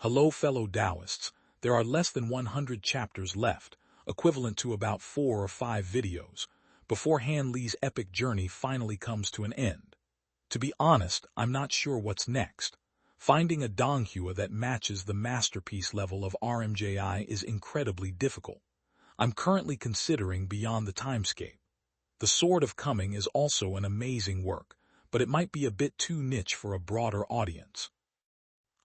Hello fellow Taoists, there are less than 100 chapters left, equivalent to about 4 or 5 videos, before Han Li's epic journey finally comes to an end. To be honest, I'm not sure what's next. Finding a Donghua that matches the masterpiece level of RMJI is incredibly difficult. I'm currently considering Beyond the Timescape. The Sword of Coming is also an amazing work, but it might be a bit too niche for a broader audience.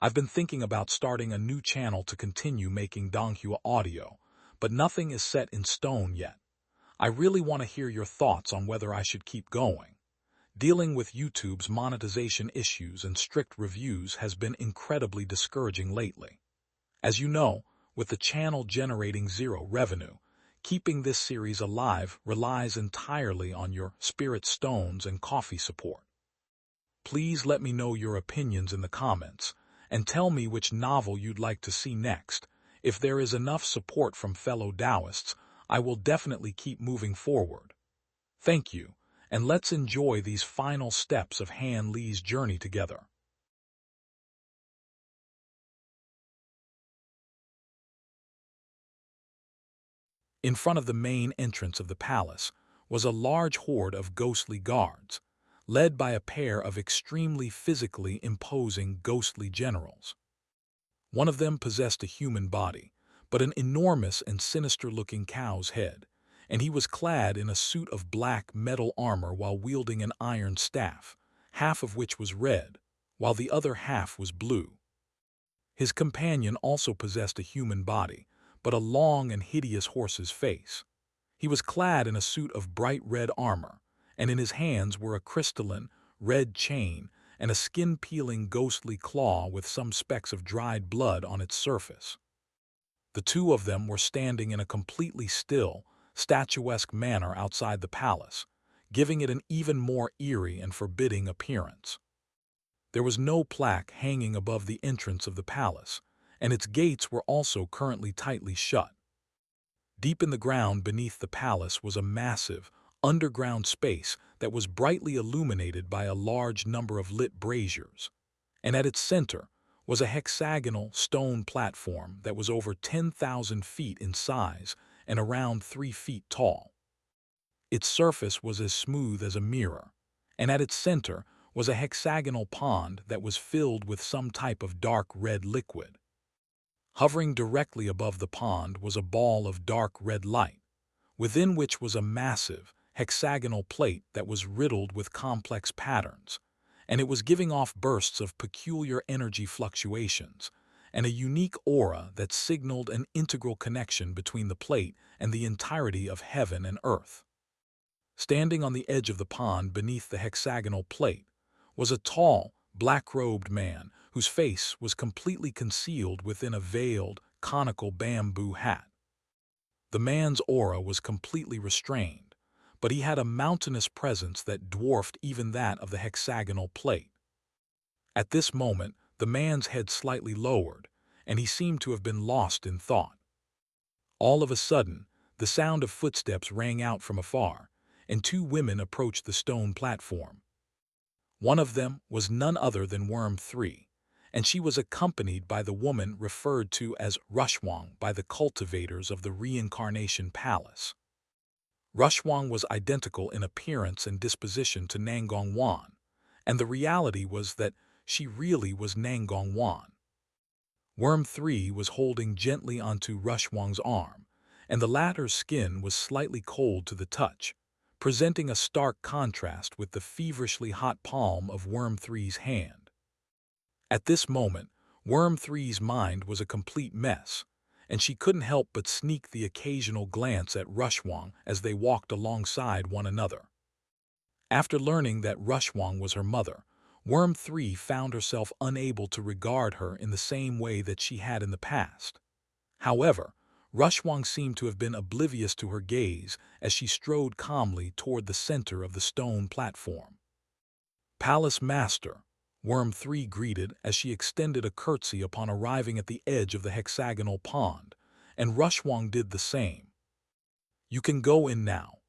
I've been thinking about starting a new channel to continue making Donghua audio, but nothing is set in stone yet. I really want to hear your thoughts on whether I should keep going. Dealing with YouTube's monetization issues and strict reviews has been incredibly discouraging lately. As you know, with the channel generating zero revenue, keeping this series alive relies entirely on your spirit stones and coffee support. Please let me know your opinions in the comments, and tell me which novel you'd like to see next. If there is enough support from fellow Taoists, I will definitely keep moving forward. Thank you, and let's enjoy these final steps of Han Li's journey together. In front of the main entrance of the palace was a large horde of ghostly guards, led by a pair of extremely physically imposing ghostly generals. One of them possessed a human body, but an enormous and sinister-looking cow's head, and he was clad in a suit of black metal armor while wielding an iron staff, half of which was red, while the other half was blue. His companion also possessed a human body, but a long and hideous horse's face. He was clad in a suit of bright red armor, and in his hands were a crystalline, red chain and a skin-peeling ghostly claw with some specks of dried blood on its surface. The two of them were standing in a completely still, statuesque manner outside the palace, giving it an even more eerie and forbidding appearance. There was no plaque hanging above the entrance of the palace, and its gates were also currently tightly shut. Deep in the ground beneath the palace was a massive, underground space that was brightly illuminated by a large number of lit braziers, and at its center was a hexagonal stone platform that was over 10,000 feet in size and around 3 feet tall. Its surface was as smooth as a mirror, and at its center was a hexagonal pond that was filled with some type of dark red liquid. Hovering directly above the pond was a ball of dark red light, within which was a massive, hexagonal plate that was riddled with complex patterns, and it was giving off bursts of peculiar energy fluctuations and a unique aura that signaled an integral connection between the plate and the entirety of heaven and earth. Standing on the edge of the pond beneath the hexagonal plate was a tall, black-robed man whose face was completely concealed within a veiled, conical bamboo hat. The man's aura was completely restrained, but he had a mountainous presence that dwarfed even that of the hexagonal plate. At this moment, the man's head slightly lowered, and he seemed to have been lost in thought. All of a sudden, the sound of footsteps rang out from afar, and 2 women approached the stone platform. One of them was none other than Worm 3, and she was accompanied by the woman referred to as Rushwang by the cultivators of the Reincarnation Palace. Rushwang was identical in appearance and disposition to Nangong Wan, and the reality was that she really was Nangong Wan. Worm 3 was holding gently onto Rushwang's arm, and the latter's skin was slightly cold to the touch, presenting a stark contrast with the feverishly hot palm of Worm 3's hand. At this moment, Worm 3's mind was a complete mess, and she couldn't help but sneak the occasional glance at Rushwang as they walked alongside one another. After learning that Rushwang was her mother, Worm 3 found herself unable to regard her in the same way that she had in the past. However, Rushwang seemed to have been oblivious to her gaze as she strode calmly toward the center of the stone platform. "Palace Master," Worm 3 greeted as she extended a curtsy upon arriving at the edge of the hexagonal pond, and Rushwang did the same. "You can go in now,"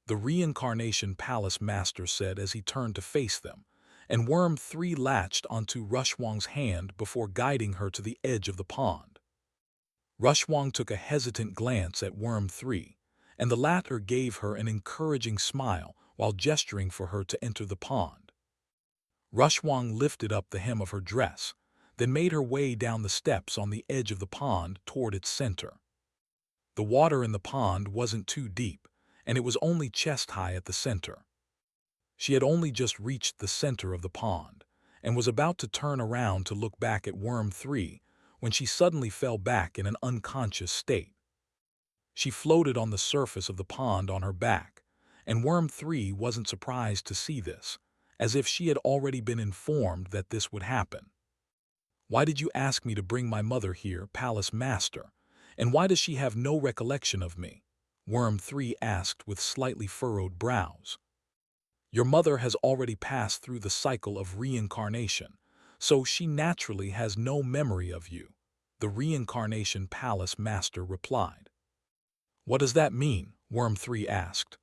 the Reincarnation Palace Master said as he turned to face them, and Worm 3 latched onto Rushwang's hand before guiding her to the edge of the pond. Rushwang took a hesitant glance at Worm 3, and the latter gave her an encouraging smile while gesturing for her to enter the pond. Rushwang lifted up the hem of her dress, then made her way down the steps on the edge of the pond toward its center. The water in the pond wasn't too deep, and it was only chest-high at the center. She had only just reached the center of the pond, and was about to turn around to look back at Worm 3 when she suddenly fell back in an unconscious state. She floated on the surface of the pond on her back, and Worm 3 wasn't surprised to see this, as if she had already been informed that this would happen. "Why did you ask me to bring my mother here, Palace Master, and why does she have no recollection of me?" Worm 3 asked with slightly furrowed brows. "Your mother has already passed through the cycle of reincarnation, so she naturally has no memory of you," the Reincarnation Palace Master replied. "What does that mean?" Worm 3 asked.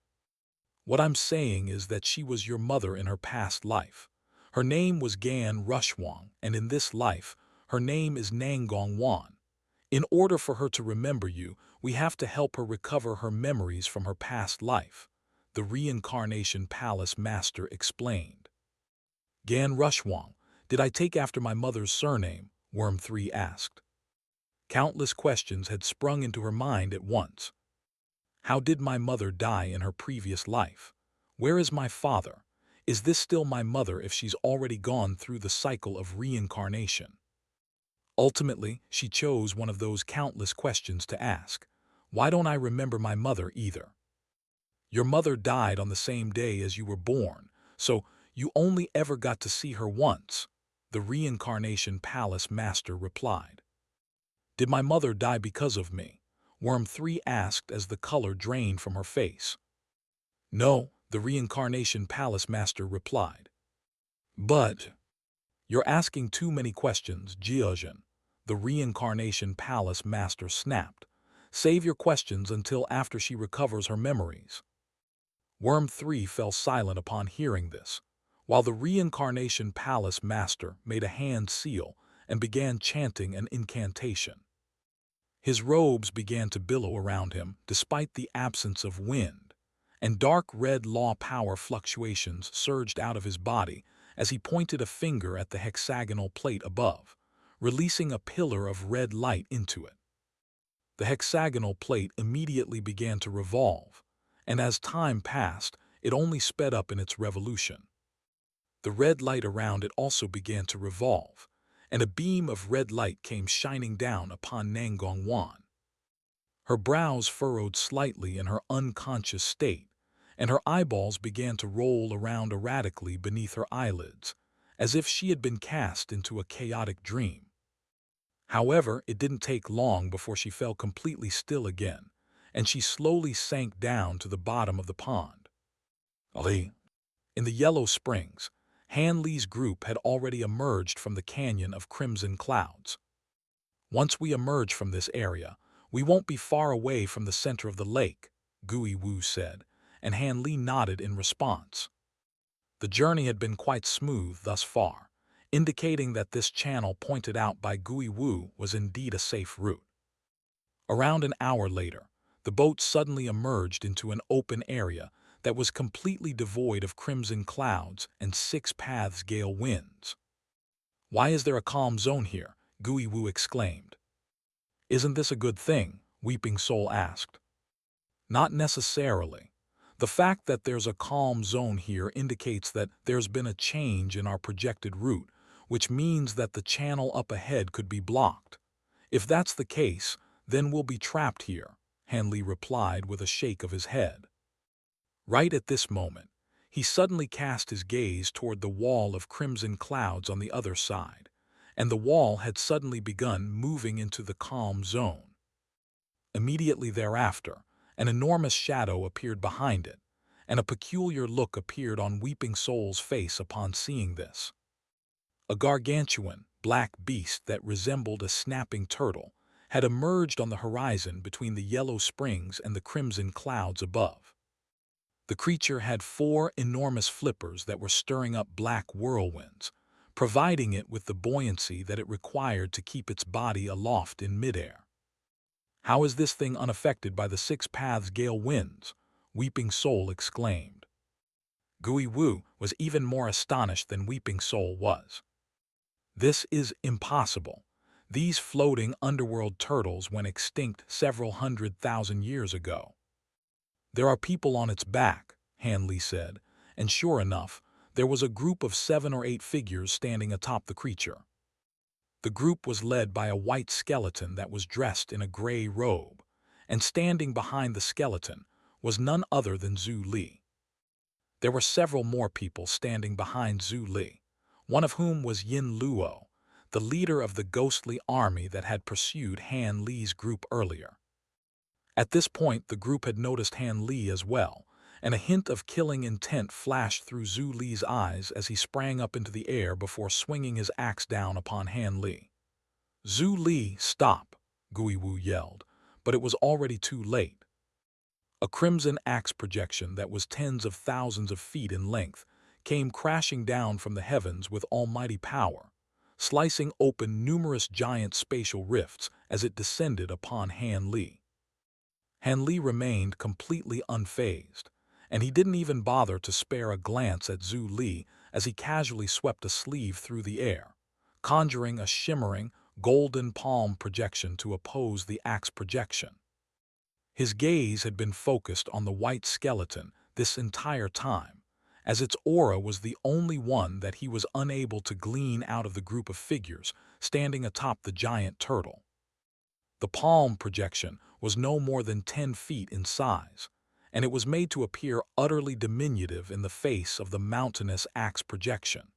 "What I'm saying is that she was your mother in her past life. Her name was Gan Rushwang, and in this life, her name is Nangong Wan. In order for her to remember you, we have to help her recover her memories from her past life," the Reincarnation Palace Master explained. "Gan Rushwang, did I take after my mother's surname?" Worm 3 asked. Countless questions had sprung into her mind at once. How did my mother die in her previous life? Where is my father? Is this still my mother if she's already gone through the cycle of reincarnation? Ultimately, she chose one of those countless questions to ask. Why don't I remember my mother either? Your mother died on the same day as you were born, so you only ever got to see her once, the Reincarnation Palace Master replied. Did my mother die because of me? Worm 3 asked as the color drained from her face. No, the Reincarnation Palace Master replied. But you're asking too many questions, Jiajin, the Reincarnation Palace Master snapped. Save your questions until after she recovers her memories. Worm 3 fell silent upon hearing this, while the Reincarnation Palace Master made a hand seal and began chanting an incantation. His robes began to billow around him despite the absence of wind, and dark red law power fluctuations surged out of his body as he pointed a finger at the hexagonal plate above, releasing a pillar of red light into it. The hexagonal plate immediately began to revolve, and as time passed, it only sped up in its revolution. The red light around it also began to revolve, and a beam of red light came shining down upon Nangong Wan. Her brows furrowed slightly in her unconscious state, and her eyeballs began to roll around erratically beneath her eyelids, as if she had been cast into a chaotic dream. However, it didn't take long before she fell completely still again, and she slowly sank down to the bottom of the pond. Ali. In the Yellow Springs, Han Li's group had already emerged from the canyon of crimson clouds. "Once we emerge from this area, we won't be far away from the center of the lake," Gui Wu said, and Han Li nodded in response. The journey had been quite smooth thus far, indicating that this channel pointed out by Gui Wu was indeed a safe route. Around an hour later, the boat suddenly emerged into an open area that was completely devoid of crimson clouds and 6 paths gale winds. "Why is there a calm zone here?" Gui Wu exclaimed. "Isn't this a good thing?" Weeping Soul asked. "Not necessarily. The fact that there's a calm zone here indicates that there's been a change in our projected route, which means that the channel up ahead could be blocked. If that's the case, then we'll be trapped here," Han Li replied with a shake of his head. Right at this moment, he suddenly cast his gaze toward the wall of crimson clouds on the other side, and the wall had suddenly begun moving into the calm zone. Immediately thereafter, an enormous shadow appeared behind it, and a peculiar look appeared on Weeping Soul's face upon seeing this. A gargantuan, black beast that resembled a snapping turtle had emerged on the horizon between the Yellow Springs and the crimson clouds above. The creature had 4 enormous flippers that were stirring up black whirlwinds, providing it with the buoyancy that it required to keep its body aloft in midair. "How is this thing unaffected by the 6 paths gale winds?" Weeping Soul exclaimed. Gui Wu was even more astonished than Weeping Soul was. "This is impossible. These floating underworld turtles went extinct several 100,000 years ago." "There are people on its back," Han Li said, and sure enough, there was a group of 7 or 8 figures standing atop the creature. The group was led by a white skeleton that was dressed in a gray robe, and standing behind the skeleton was none other than Zhu Li. There were several more people standing behind Zhu Li, one of whom was Yin Luo, the leader of the ghostly army that had pursued Han Li's group earlier. At this point, the group had noticed Han Li as well, and a hint of killing intent flashed through Zhu Li's eyes as he sprang up into the air before swinging his axe down upon Han Li. "Zhu Li, stop!" Gui Wu yelled, but it was already too late. A crimson axe projection that was tens of thousands of feet in length came crashing down from the heavens with almighty power, slicing open numerous giant spatial rifts as it descended upon Han Li. Han Li remained completely unfazed, and he didn't even bother to spare a glance at Zhu Li as he casually swept a sleeve through the air, conjuring a shimmering, golden palm projection to oppose the axe projection. His gaze had been focused on the white skeleton this entire time, as its aura was the only one that he was unable to glean out of the group of figures standing atop the giant turtle. The palm projection was no more than 10 feet in size, and it was made to appear utterly diminutive in the face of the mountainous axe projection.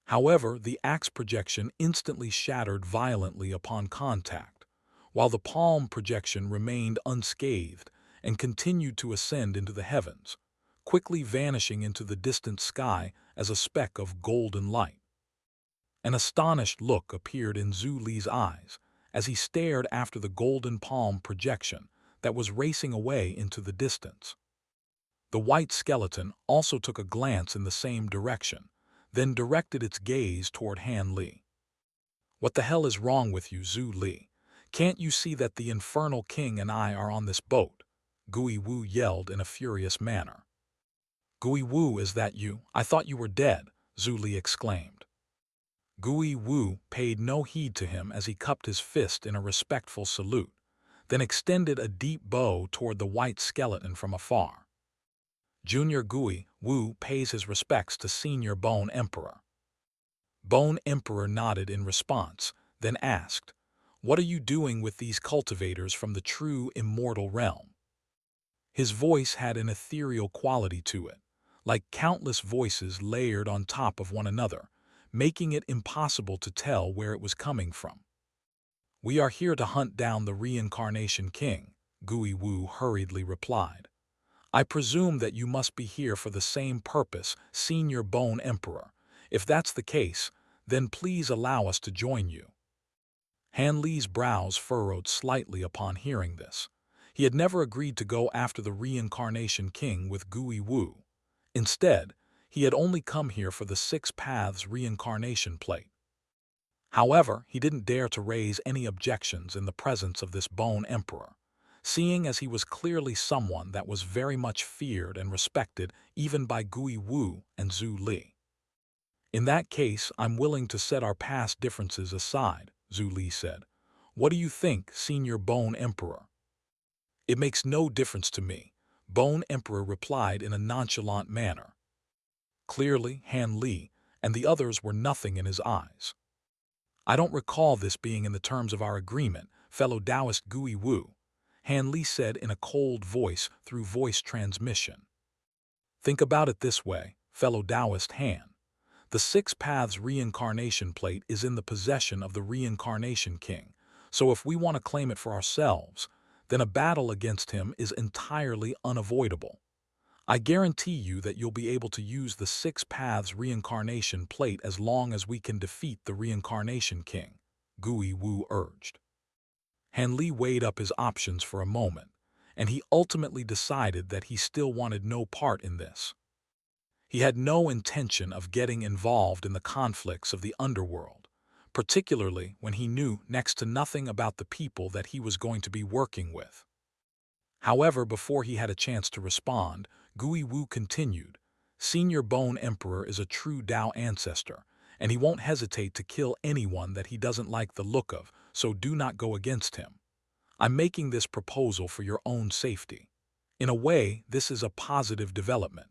However, the axe projection instantly shattered violently upon contact, while the palm projection remained unscathed and continued to ascend into the heavens, quickly vanishing into the distant sky as a speck of golden light. An astonished look appeared in Zhu Li's eyes as he stared after the golden palm projection that was racing away into the distance. The white skeleton also took a glance in the same direction, then directed its gaze toward Han Li. "What the hell is wrong with you, Zhu Li? Can't you see that the Infernal King and I are on this boat?" Gui Wu yelled in a furious manner. "Gui Wu, is that you? I thought you were dead," Zhu Li exclaimed. Gui Wu paid no heed to him as he cupped his fist in a respectful salute, then extended a deep bow toward the white skeleton from afar. "Junior Gui Wu pays his respects to Senior Bone Emperor." Bone Emperor nodded in response, then asked, "What are you doing with these cultivators from the true immortal realm?" His voice had an ethereal quality to it, like countless voices layered on top of one another, making it impossible to tell where it was coming from. "We are here to hunt down the Reincarnation King," Gui Wu hurriedly replied. "I presume that you must be here for the same purpose, Senior Bone Emperor. If that's the case, then please allow us to join you." Han Li's brows furrowed slightly upon hearing this. He had never agreed to go after the Reincarnation King with Gui Wu. Instead, he had only come here for the 6 Paths Reincarnation Plate. However, he didn't dare to raise any objections in the presence of this Bone Emperor, seeing as he was clearly someone that was very much feared and respected even by Gui Wu and Zhu Li. "In that case, I'm willing to set our past differences aside," Zhu Li said. "What do you think, Senior Bone Emperor?" "It makes no difference to me," Bone Emperor replied in a nonchalant manner. Clearly, Han Li and the others were nothing in his eyes. "I don't recall this being in the terms of our agreement, fellow Taoist Gui Wu," Han Li said in a cold voice through voice transmission. "Think about it this way, fellow Taoist Han. The 6 Paths Reincarnation Plate is in the possession of the Reincarnation King, so if we want to claim it for ourselves, then a battle against him is entirely unavoidable. I guarantee you that you'll be able to use the 6 Paths Reincarnation Plate as long as we can defeat the Reincarnation King," Gui Wu urged. Han Li weighed up his options for a moment, and he ultimately decided that he still wanted no part in this. He had no intention of getting involved in the conflicts of the underworld, particularly when he knew next to nothing about the people that he was going to be working with. However, before he had a chance to respond, Gui Wu continued, "Senior Bone Emperor is a true Dao ancestor, and he won't hesitate to kill anyone that he doesn't like the look of, so do not go against him. I'm making this proposal for your own safety. In a way, this is a positive development.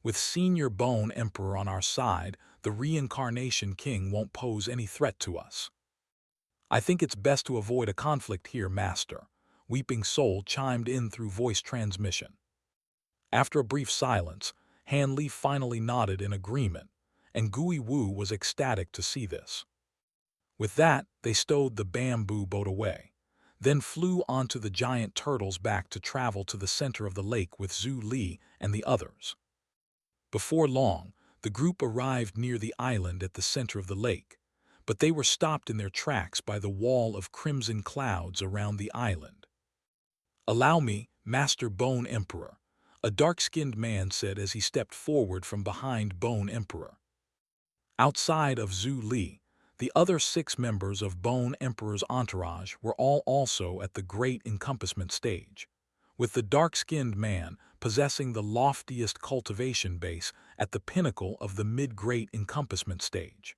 With Senior Bone Emperor on our side, the Reincarnation King won't pose any threat to us. I think it's best to avoid a conflict here, Master," Weeping Soul chimed in through voice transmission. After a brief silence, Han Li finally nodded in agreement, and Gui Wu was ecstatic to see this. With that, they stowed the bamboo boat away, then flew onto the giant turtle's back to travel to the center of the lake with Zhu Li and the others. Before long, the group arrived near the island at the center of the lake, but they were stopped in their tracks by the wall of crimson clouds around the island. "Allow me, Master Bone Emperor," a dark-skinned man said as he stepped forward from behind Bone Emperor. Outside of Zhu Li, the other 6 members of Bone Emperor's entourage were all also at the Great Encompassment stage, with the dark-skinned man possessing the loftiest cultivation base at the pinnacle of the mid-Great Encompassment stage.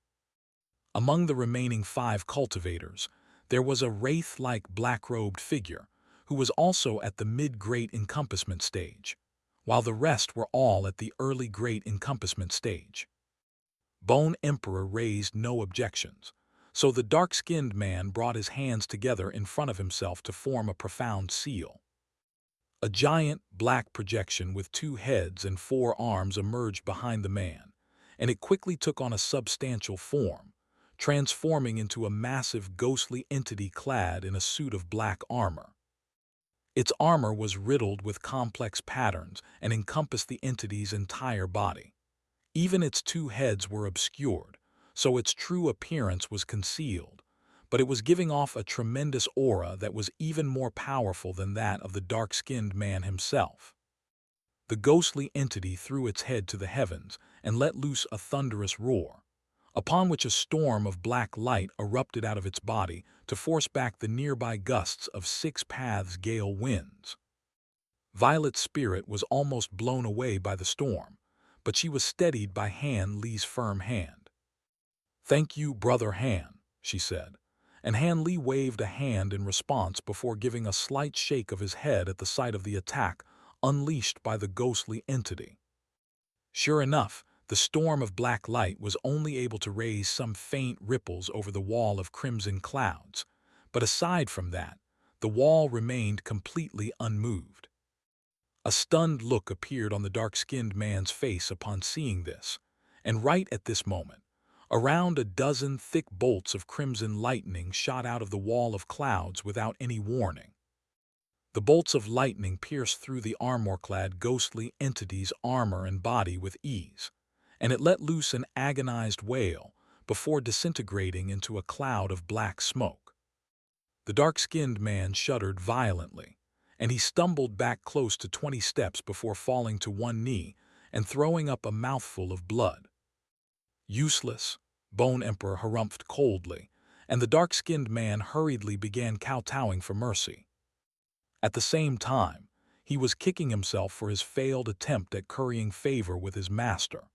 Among the remaining 5 cultivators, there was a wraith-like black-robed figure who was also at the mid-Great Encompassment stage, while the rest were all at the early Great Encompassment stage. Bone Emperor raised no objections, so the dark-skinned man brought his hands together in front of himself to form a profound seal. A giant black projection with 2 heads and 4 arms emerged behind the man, and it quickly took on a substantial form, transforming into a massive ghostly entity clad in a suit of black armor. Its armor was riddled with complex patterns and encompassed the entity's entire body. Even its 2 heads were obscured, so its true appearance was concealed, but it was giving off a tremendous aura that was even more powerful than that of the dark-skinned man himself. The ghostly entity threw its head to the heavens and let loose a thunderous roar, upon which a storm of black light erupted out of its body to force back the nearby gusts of 6 paths gale winds. Violet's spirit was almost blown away by the storm, but she was steadied by Han Li's firm hand. "Thank you, Brother Han," she said, and Han Li waved a hand in response before giving a slight shake of his head at the sight of the attack unleashed by the ghostly entity. Sure enough, the storm of black light was only able to raise some faint ripples over the wall of crimson clouds, but aside from that, the wall remained completely unmoved. A stunned look appeared on the dark-skinned man's face upon seeing this, and right at this moment, around a dozen thick bolts of crimson lightning shot out of the wall of clouds without any warning. The bolts of lightning pierced through the armor-clad ghostly entity's armor and body with ease, and it let loose an agonized wail before disintegrating into a cloud of black smoke. The dark-skinned man shuddered violently, and he stumbled back close to 20 steps before falling to one knee and throwing up a mouthful of blood. "Useless," Bone Emperor harumphed coldly, and the dark-skinned man hurriedly began kowtowing for mercy. At the same time, he was kicking himself for his failed attempt at currying favor with his master.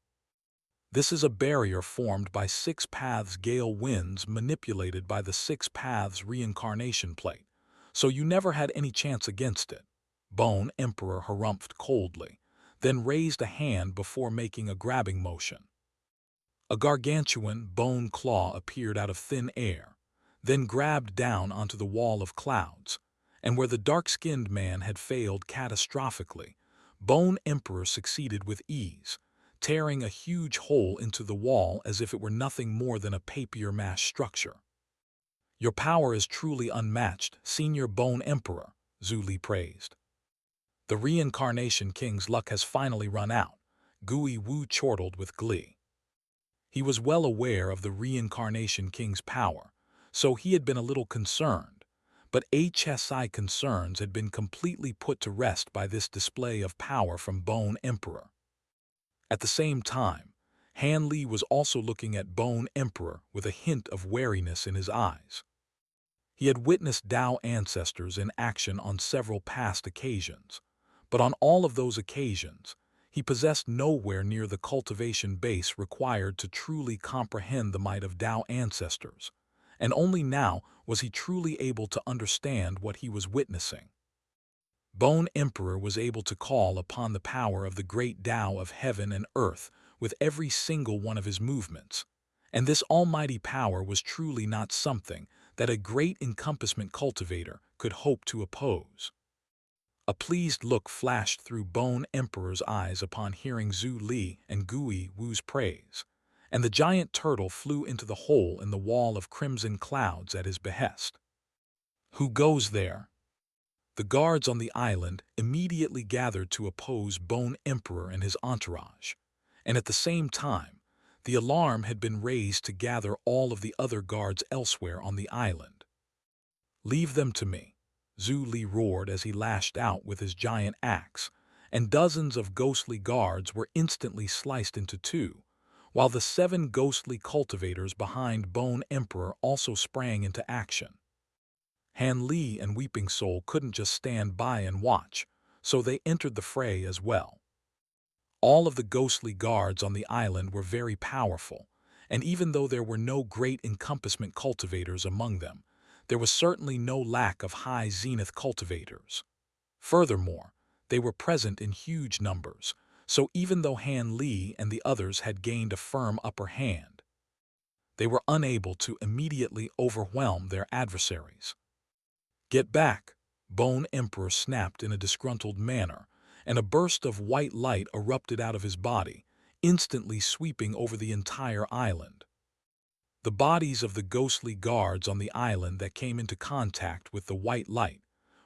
This is a barrier formed by 6 paths gale winds manipulated by the 6 paths reincarnation plate, so you never had any chance against it, Bone Emperor harumphed coldly, then raised a hand before making a grabbing motion. A gargantuan bone claw appeared out of thin air, then grabbed down onto the wall of clouds, and where the dark-skinned man had failed catastrophically, Bone Emperor succeeded with ease, tearing a huge hole into the wall as if it were nothing more than a papier-mâché structure. "Your power is truly unmatched, Senior Bone Emperor," Zhu Li praised. "The Reincarnation King's luck has finally run out," Gui Wu chortled with glee. He was well aware of the Reincarnation King's power, so he had been a little concerned, but HSI concerns had been completely put to rest by this display of power from Bone Emperor. At the same time, Han Li was also looking at Bone Emperor with a hint of wariness in his eyes. He had witnessed Tao ancestors in action on several past occasions, but on all of those occasions, he possessed nowhere near the cultivation base required to truly comprehend the might of Tao ancestors, and only now was he truly able to understand what he was witnessing. Bone Emperor was able to call upon the power of the great Tao of heaven and earth with every single one of his movements, and this almighty power was truly not something that a great encompassment cultivator could hope to oppose. A pleased look flashed through Bone Emperor's eyes upon hearing Zhu Li and Gui Wu's praise, and the giant turtle flew into the hole in the wall of crimson clouds at his behest. Who goes there? The guards on the island immediately gathered to oppose Bone Emperor and his entourage, and at the same time, the alarm had been raised to gather all of the other guards elsewhere on the island. "Leave them to me," Zhu Li roared as he lashed out with his giant axe, and dozens of ghostly guards were instantly sliced into two, while the 7 ghostly cultivators behind Bone Emperor also sprang into action. Han Li and Weeping Soul couldn't just stand by and watch, so they entered the fray as well. All of the ghostly guards on the island were very powerful, and even though there were no great encompassment cultivators among them, there was certainly no lack of high zenith cultivators. Furthermore, they were present in huge numbers, so even though Han Li and the others had gained a firm upper hand, they were unable to immediately overwhelm their adversaries. "Get back!" Bone Emperor snapped in a disgruntled manner, and a burst of white light erupted out of his body, instantly sweeping over the entire island. The bodies of the ghostly guards on the island that came into contact with the white light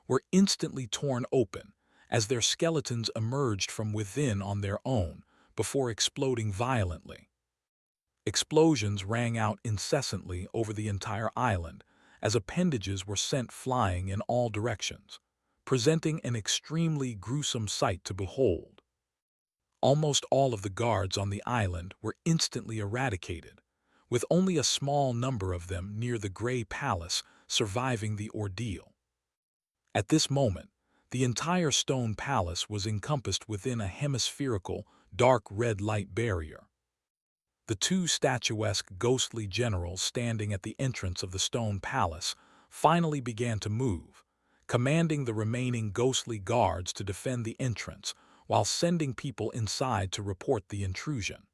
were instantly torn open as their skeletons emerged from within on their own before exploding violently. Explosions rang out incessantly over the entire island as appendages were sent flying in all directions, presenting an extremely gruesome sight to behold. Almost all of the guards on the island were instantly eradicated, with only a small number of them near the Grey Palace surviving the ordeal. At this moment, the entire stone palace was encompassed within a hemispherical, dark red light barrier. The 2 statuesque ghostly generals standing at the entrance of the stone palace finally began to move, commanding the remaining ghostly guards to defend the entrance while sending people inside to report the intrusion.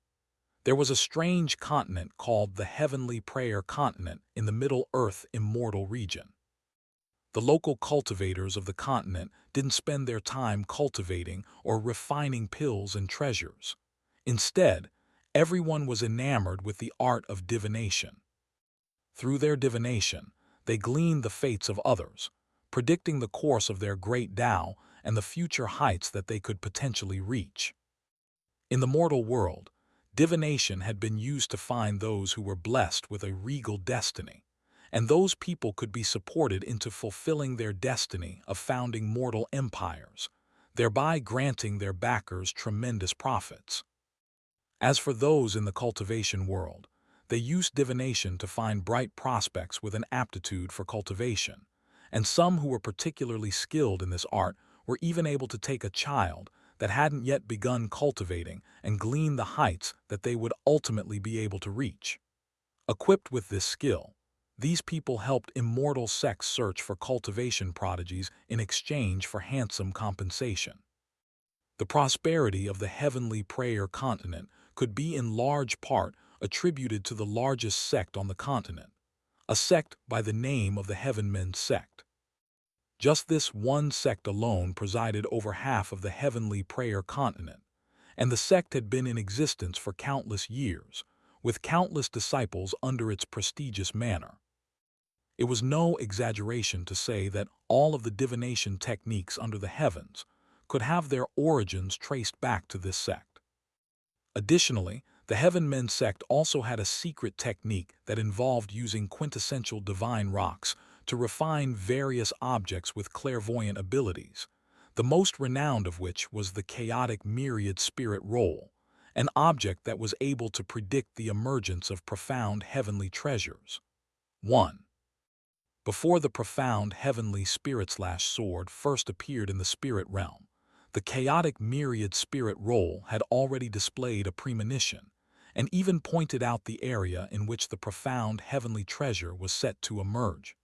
There was a strange continent called the Heavenly Prayer Continent in the Middle Earth Immortal region. The local cultivators of the continent didn't spend their time cultivating or refining pills and treasures. Instead, everyone was enamored with the art of divination. Through their divination, they gleaned the fates of others, predicting the course of their great Tao and the future heights that they could potentially reach. In the mortal world, divination had been used to find those who were blessed with a regal destiny, and those people could be supported into fulfilling their destiny of founding mortal empires, thereby granting their backers tremendous profits. As for those in the cultivation world, they used divination to find bright prospects with an aptitude for cultivation, and some who were particularly skilled in this art were even able to take a child that hadn't yet begun cultivating and glean the heights that they would ultimately be able to reach. Equipped with this skill, these people helped immortal sects search for cultivation prodigies in exchange for handsome compensation. The prosperity of the Heavenly Prayer Continent could be in large part attributed to the largest sect on the continent, a sect by the name of the Heavenmen sect. Just this one sect alone presided over half of the Heavenly Prayer Continent, and the sect had been in existence for countless years, with countless disciples under its prestigious manner. It was no exaggeration to say that all of the divination techniques under the heavens could have their origins traced back to this sect. Additionally, the Heavenmen sect also had a secret technique that involved using quintessential divine rocks to refine various objects with clairvoyant abilities, the most renowned of which was the chaotic myriad spirit roll, an object that was able to predict the emergence of profound heavenly treasures. 1. Before the profound heavenly spirit/sword first appeared in the spirit realm, the chaotic myriad spirit roll had already displayed a premonition, and even pointed out the area in which the profound heavenly treasure was set to emerge.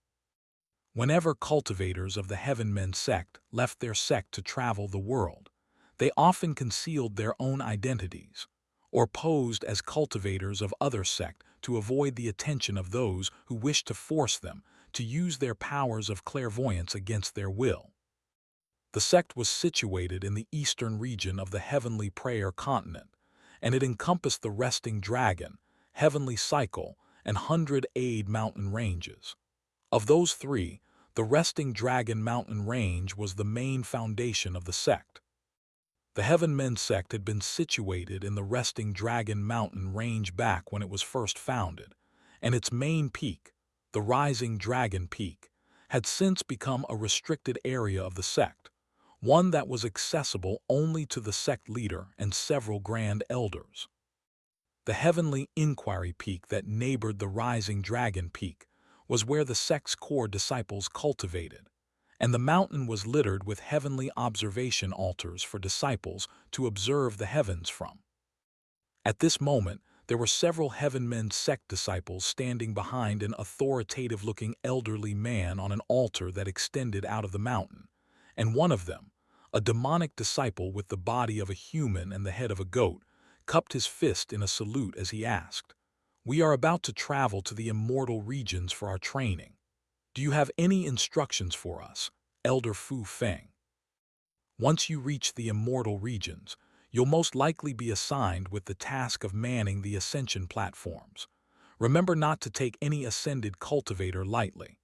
Whenever cultivators of the Heavenmen sect left their sect to travel the world, they often concealed their own identities, or posed as cultivators of other sect to avoid the attention of those who wished to force them to use their powers of clairvoyance against their will. The sect was situated in the eastern region of the Heavenly Prayer continent, and it encompassed the Resting Dragon, Heavenly Cycle, and 100 mountain ranges. Of those three, the Resting Dragon mountain range was the main foundation of the sect. The Heavenmen sect had been situated in the Resting Dragon mountain range back when it was first founded, and its main peak, the Rising Dragon Peak, had since become a restricted area of the sect, one that was accessible only to the sect leader and several grand elders. The Heavenly Inquiry Peak that neighbored the Rising Dragon Peak was where the sect's core disciples cultivated, and the mountain was littered with heavenly observation altars for disciples to observe the heavens from. At this moment, there were several Heavenmen sect disciples standing behind an authoritative-looking elderly man on an altar that extended out of the mountain, and one of them, a demonic disciple with the body of a human and the head of a goat, cupped his fist in a salute as he asked, "We are about to travel to the immortal regions for our training. Do you have any instructions for us, Elder Fu Feng? Once you reach the immortal regions, you'll most likely be assigned with the task of manning the ascension platforms. Remember not to take any ascended cultivator lightly.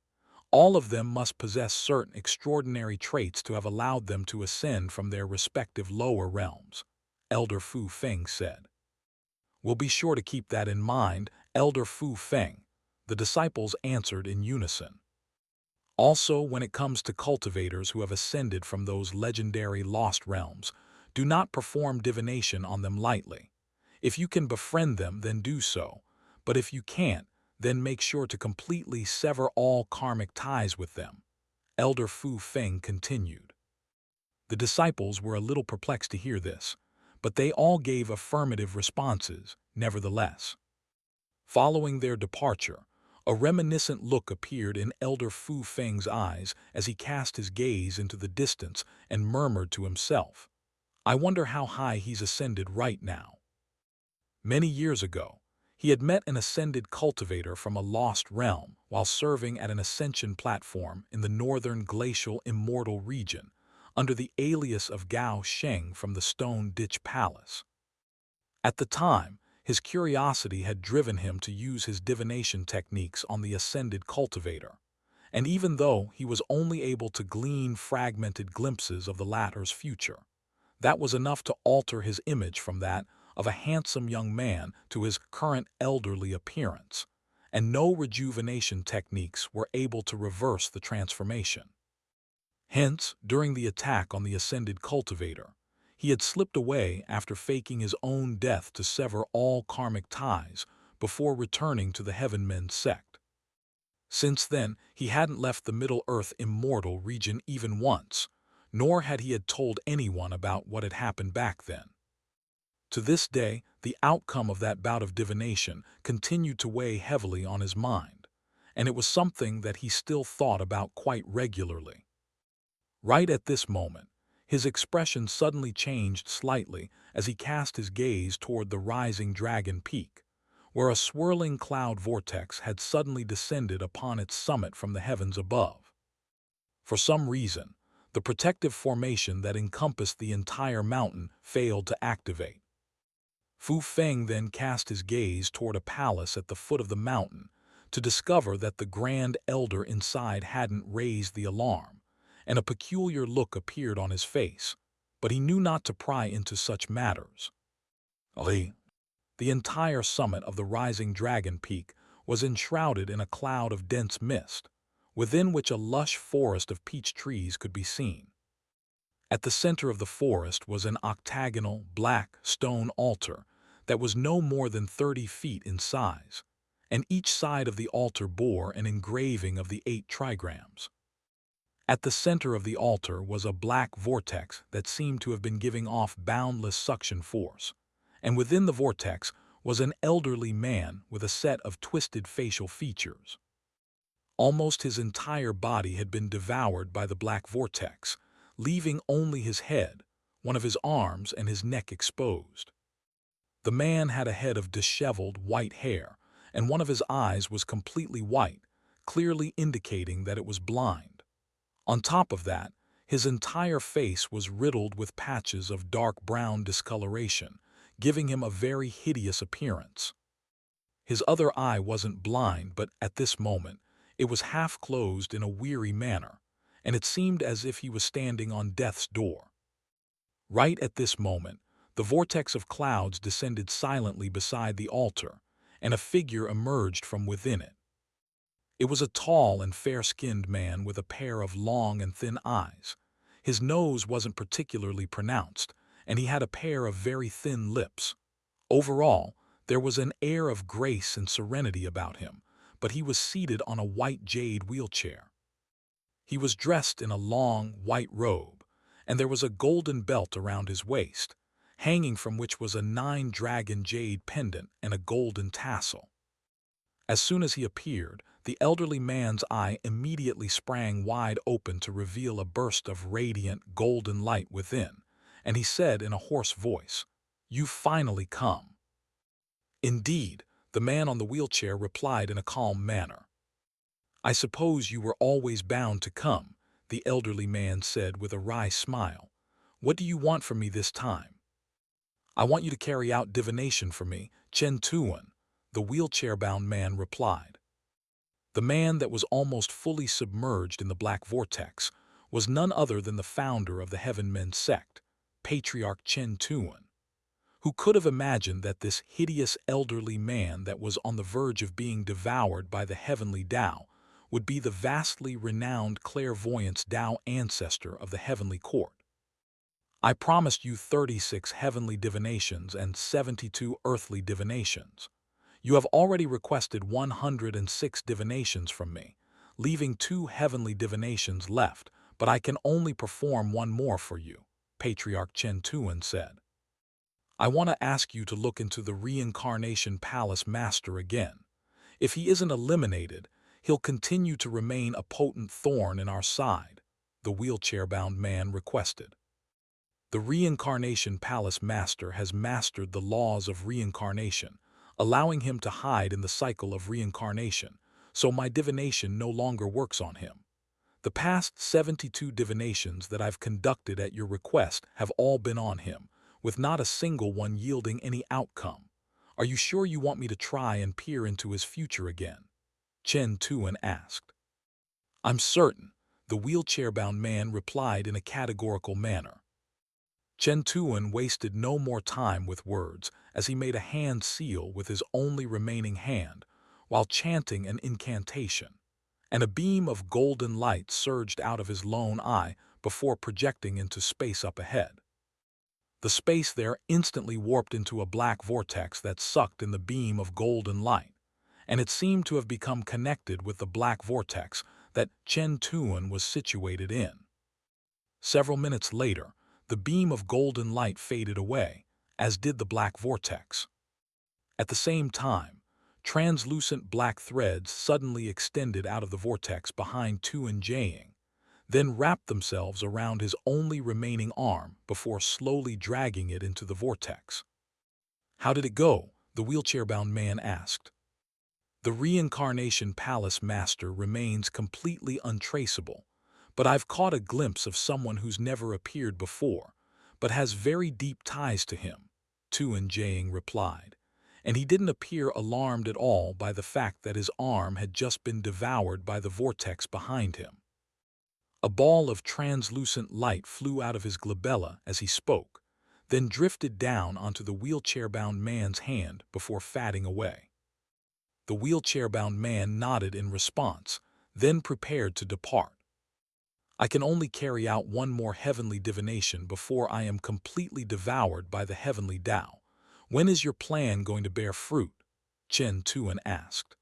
All of them must possess certain extraordinary traits to have allowed them to ascend from their respective lower realms," Elder Fu Feng said. "We'll be sure to keep that in mind, Elder Fu Feng," the disciples answered in unison. "Also, when it comes to cultivators who have ascended from those legendary lost realms, do not perform divination on them lightly. If you can befriend them, then do so, but if you can't, then make sure to completely sever all karmic ties with them," Elder Fu Feng continued. The disciples were a little perplexed to hear this, but they all gave affirmative responses, nevertheless. Following their departure, a reminiscent look appeared in Elder Fu Feng's eyes as he cast his gaze into the distance and murmured to himself, "I wonder how high he's ascended right now." Many years ago, he had met an ascended cultivator from a lost realm while serving at an ascension platform in the northern glacial Immortal region under the alias of Gao Sheng from the Stone Ditch Palace. At the time, his curiosity had driven him to use his divination techniques on the ascended cultivator, and even though he was only able to glean fragmented glimpses of the latter's future, that was enough to alter his image from that of a handsome young man to his current elderly appearance, and no rejuvenation techniques were able to reverse the transformation. Hence, during the attack on the ascended cultivator, he had slipped away after faking his own death to sever all karmic ties before returning to the Heavenmen sect. Since then, he hadn't left the Middle-earth Immortal region even once, nor had he told anyone about what had happened back then. To this day, the outcome of that bout of divination continued to weigh heavily on his mind, and it was something that he still thought about quite regularly. Right at this moment, his expression suddenly changed slightly as he cast his gaze toward the Rising Dragon Peak, where a swirling cloud vortex had suddenly descended upon its summit from the heavens above. For some reason, the protective formation that encompassed the entire mountain failed to activate. Fu Feng then cast his gaze toward a palace at the foot of the mountain to discover that the Grand Elder inside hadn't raised the alarm, and a peculiar look appeared on his face, but he knew not to pry into such matters. The entire summit of the Rising Dragon Peak was enshrouded in a cloud of dense mist, within which a lush forest of peach trees could be seen. At the center of the forest was an octagonal, black stone altar that was no more than 30 feet in size, and each side of the altar bore an engraving of the 8 trigrams. At the center of the altar was a black vortex that seemed to have been giving off boundless suction force, and within the vortex was an elderly man with a set of twisted facial features. Almost his entire body had been devoured by the black vortex, leaving only his head, one of his arms, and his neck exposed. The man had a head of disheveled white hair, and one of his eyes was completely white, clearly indicating that it was blind. On top of that, his entire face was riddled with patches of dark brown discoloration, giving him a very hideous appearance. His other eye wasn't blind, but at this moment, it was half closed in a weary manner, and it seemed as if he was standing on death's door. Right at this moment, the vortex of clouds descended silently beside the altar, and a figure emerged from within it. It was a tall and fair-skinned man with a pair of long and thin eyes. His nose wasn't particularly pronounced, and he had a pair of very thin lips. Overall, there was an air of grace and serenity about him, but he was seated on a white jade wheelchair. He was dressed in a long, white robe, and there was a golden belt around his waist, hanging from which was a 9-dragon jade pendant and a golden tassel. As soon as he appeared, the elderly man's eye immediately sprang wide open to reveal a burst of radiant, golden light within, and he said in a hoarse voice, "You've finally come." "Indeed," the man on the wheelchair replied in a calm manner. "I suppose you were always bound to come," the elderly man said with a wry smile. "What do you want from me this time?" "I want you to carry out divination for me, Chen Tuan," the wheelchair-bound man replied. The man that was almost fully submerged in the black vortex was none other than the founder of the Heaven Men sect, Patriarch Chen Tuan. Who could have imagined that this hideous elderly man that was on the verge of being devoured by the heavenly Tao would be the vastly renowned clairvoyance Tao ancestor of the heavenly court? "I promised you 36 heavenly divinations and 72 earthly divinations. You have already requested 106 divinations from me, leaving 2 heavenly divinations left, but I can only perform 1 more for you," Patriarch Chen Tuan said. "I want to ask you to look into the Reincarnation Palace Master again. If he isn't eliminated, he'll continue to remain a potent thorn in our side," the wheelchair-bound man requested. "The Reincarnation Palace Master has mastered the laws of reincarnation, allowing him to hide in the cycle of reincarnation, so my divination no longer works on him. The past 72 divinations that I've conducted at your request have all been on him, with not a single one yielding any outcome. Are you sure you want me to try and peer into his future again?" Chen Tuan asked. "I'm certain," the wheelchair-bound man replied in a categorical manner. Chen Tuan wasted no more time with words as he made a hand seal with his only remaining hand while chanting an incantation, and a beam of golden light surged out of his lone eye before projecting into space up ahead. The space there instantly warped into a black vortex that sucked in the beam of golden light, and it seemed to have become connected with the black vortex that Chen Tuan was situated in. Several minutes later, the beam of golden light faded away, as did the black vortex. At the same time, translucent black threads suddenly extended out of the vortex behind Tuan Jiang, then wrapped themselves around his only remaining arm before slowly dragging it into the vortex. "How did it go?" the wheelchair-bound man asked. "The Reincarnation Palace Master remains completely untraceable, but I've caught a glimpse of someone who's never appeared before, but has very deep ties to him," Tuan Jiang replied, and he didn't appear alarmed at all by the fact that his arm had just been devoured by the vortex behind him. A ball of translucent light flew out of his glabella as he spoke, then drifted down onto the wheelchair-bound man's hand before fading away. The wheelchair-bound man nodded in response, then prepared to depart. I can only carry out one more heavenly divination before I am completely devoured by the heavenly Tao. When is your plan going to bear fruit? Chen Tuan asked.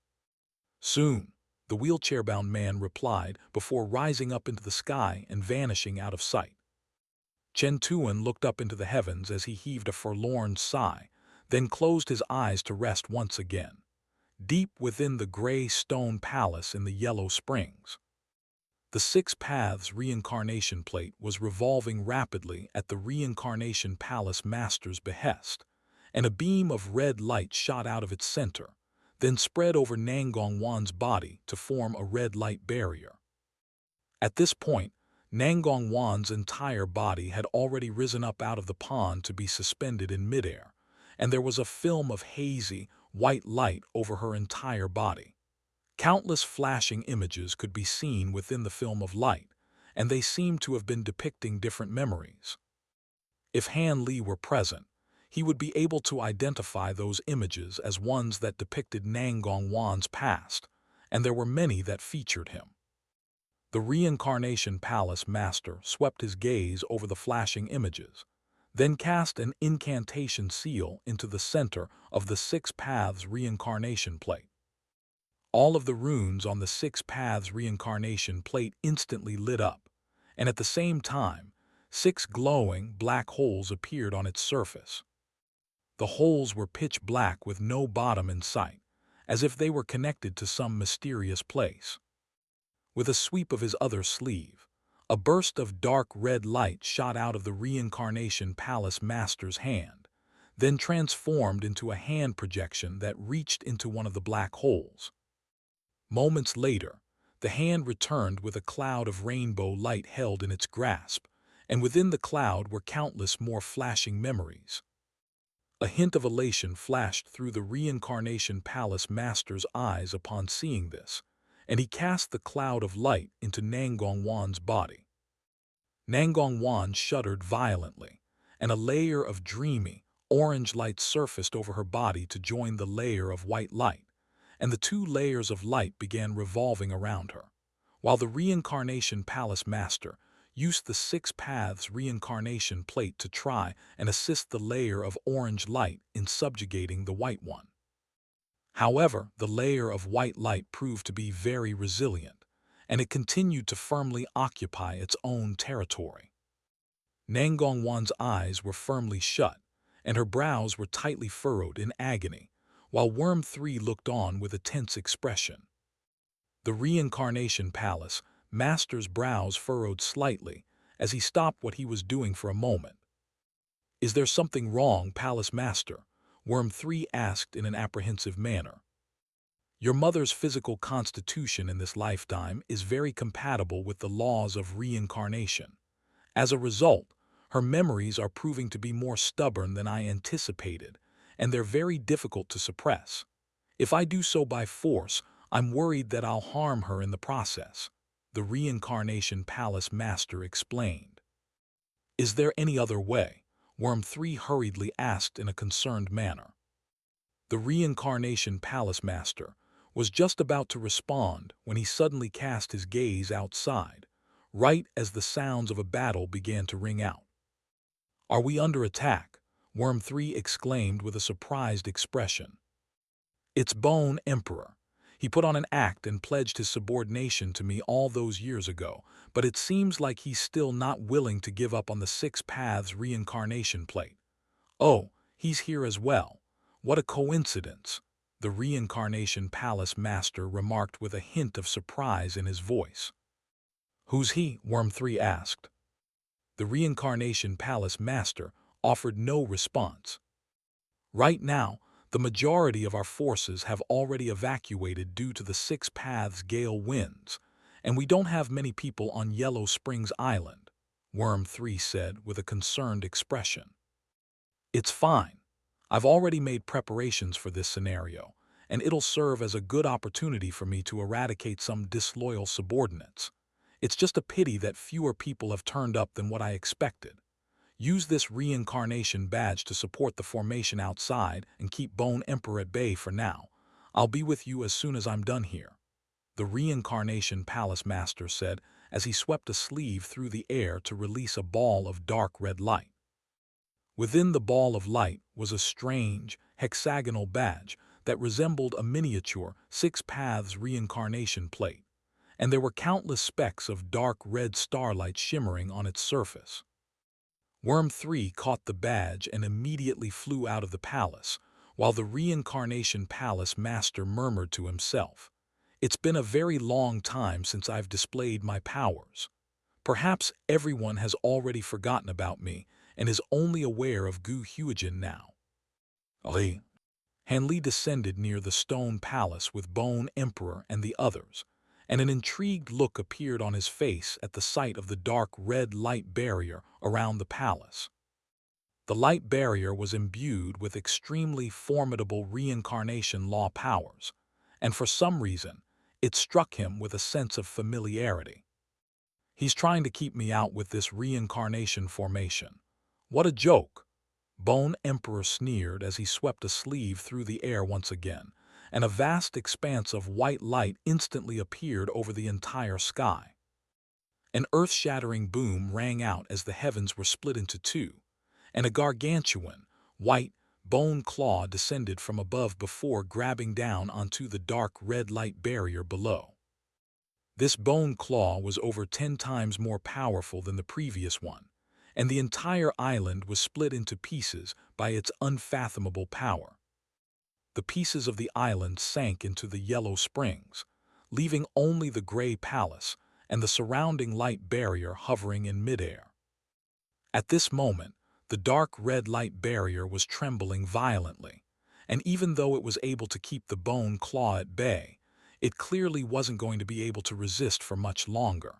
Soon, the wheelchair-bound man replied before rising up into the sky and vanishing out of sight. Chen Tuan looked up into the heavens as he heaved a forlorn sigh, then closed his eyes to rest once again, deep within the gray stone palace in the Yellow Springs. The Six Paths Reincarnation plate was revolving rapidly at the Reincarnation Palace Master's behest, and a beam of red light shot out of its center, then spread over Nangong Wan's body to form a red light barrier. At this point, Nangong Wan's entire body had already risen up out of the pond to be suspended in midair, and there was a film of hazy, white light over her entire body. Countless flashing images could be seen within the film of light, and they seemed to have been depicting different memories. If Han Li were present, he would be able to identify those images as ones that depicted Nangong Wan's past, and there were many that featured him. The Reincarnation Palace Master swept his gaze over the flashing images, then cast an incantation seal into the center of the Six Paths Reincarnation plate. All of the runes on the Six Paths Reincarnation plate instantly lit up, and at the same time, 6 glowing black holes appeared on its surface. The holes were pitch black with no bottom in sight, as if they were connected to some mysterious place. With a sweep of his other sleeve, a burst of dark red light shot out of the Reincarnation Palace Master's hand, then transformed into a hand projection that reached into one of the black holes. Moments later, the hand returned with a cloud of rainbow light held in its grasp, and within the cloud were countless more flashing memories. A hint of elation flashed through the Reincarnation Palace Master's eyes upon seeing this, and he cast the cloud of light into Nangong Wan's body. Nangong Wan shuddered violently, and a layer of dreamy, orange light surfaced over her body to join the layer of white light, and the 2 layers of light began revolving around her, while the Reincarnation Palace Master used the Six Paths Reincarnation plate to try and assist the layer of orange light in subjugating the white one. However, the layer of white light proved to be very resilient, and it continued to firmly occupy its own territory. Nangong Wan's eyes were firmly shut, and her brows were tightly furrowed in agony, while Worm 3 looked on with a tense expression. The Reincarnation Palace Master's brows furrowed slightly as he stopped what he was doing for a moment. "Is there something wrong, Palace Master?" Worm 3 asked in an apprehensive manner. "Your mother's physical constitution in this lifetime is very compatible with the laws of reincarnation. As a result, her memories are proving to be more stubborn than I anticipated, and they're very difficult to suppress. If I do so by force, I'm worried that I'll harm her in the process," the Reincarnation Palace Master explained. "Is there any other way?" Worm 3 hurriedly asked in a concerned manner. The Reincarnation Palace Master was just about to respond when he suddenly cast his gaze outside, right as the sounds of a battle began to ring out. "Are we under attack?" Worm 3 exclaimed with a surprised expression. "It's Bone Emperor. He put on an act and pledged his subordination to me all those years ago, but it seems like he's still not willing to give up on the Six Paths Reincarnation plate. Oh, he's here as well. What a coincidence," the Reincarnation Palace Master remarked with a hint of surprise in his voice. "Who's he?" Worm 3 asked. The Reincarnation Palace Master offered no response. "Right now, the majority of our forces have already evacuated due to the Six Paths gale winds, and we don't have many people on Yellow Springs Island," Worm 3 said with a concerned expression. "It's fine. I've already made preparations for this scenario, and it'll serve as a good opportunity for me to eradicate some disloyal subordinates. It's just a pity that fewer people have turned up than what I expected. Use this reincarnation badge to support the formation outside and keep Bone Emperor at bay for now. I'll be with you as soon as I'm done here." the Reincarnation Palace Master said as he swept a sleeve through the air to release a ball of dark red light. Within the ball of light was a strange, hexagonal badge that resembled a miniature Six Paths reincarnation plate, and there were countless specks of dark red starlight shimmering on its surface. Worm 3 caught the badge and immediately flew out of the palace, while the Reincarnation Palace Master murmured to himself, "It's been a very long time since I've displayed my powers. Perhaps everyone has already forgotten about me and is only aware of Gu Huijin now." Ali. Hanli descended near the stone palace with Bone Emperor and the others, and an intrigued look appeared on his face at the sight of the dark red light barrier around the palace. The light barrier was imbued with extremely formidable reincarnation law powers, and for some reason, it struck him with a sense of familiarity. "He's trying to keep me out with this reincarnation formation. What a joke!" Bone Emperor sneered as he swept a sleeve through the air once again, and a vast expanse of white light instantly appeared over the entire sky. An earth-shattering boom rang out as the heavens were split into two, and a gargantuan, white, bone claw descended from above before grabbing down onto the dark red light barrier below. This bone claw was over 10 times more powerful than the previous one, and the entire island was split into pieces by its unfathomable power. The pieces of the island sank into the yellow springs, leaving only the gray palace and the surrounding light barrier hovering in midair. At this moment, the dark red light barrier was trembling violently, and even though it was able to keep the bone claw at bay, it clearly wasn't going to be able to resist for much longer.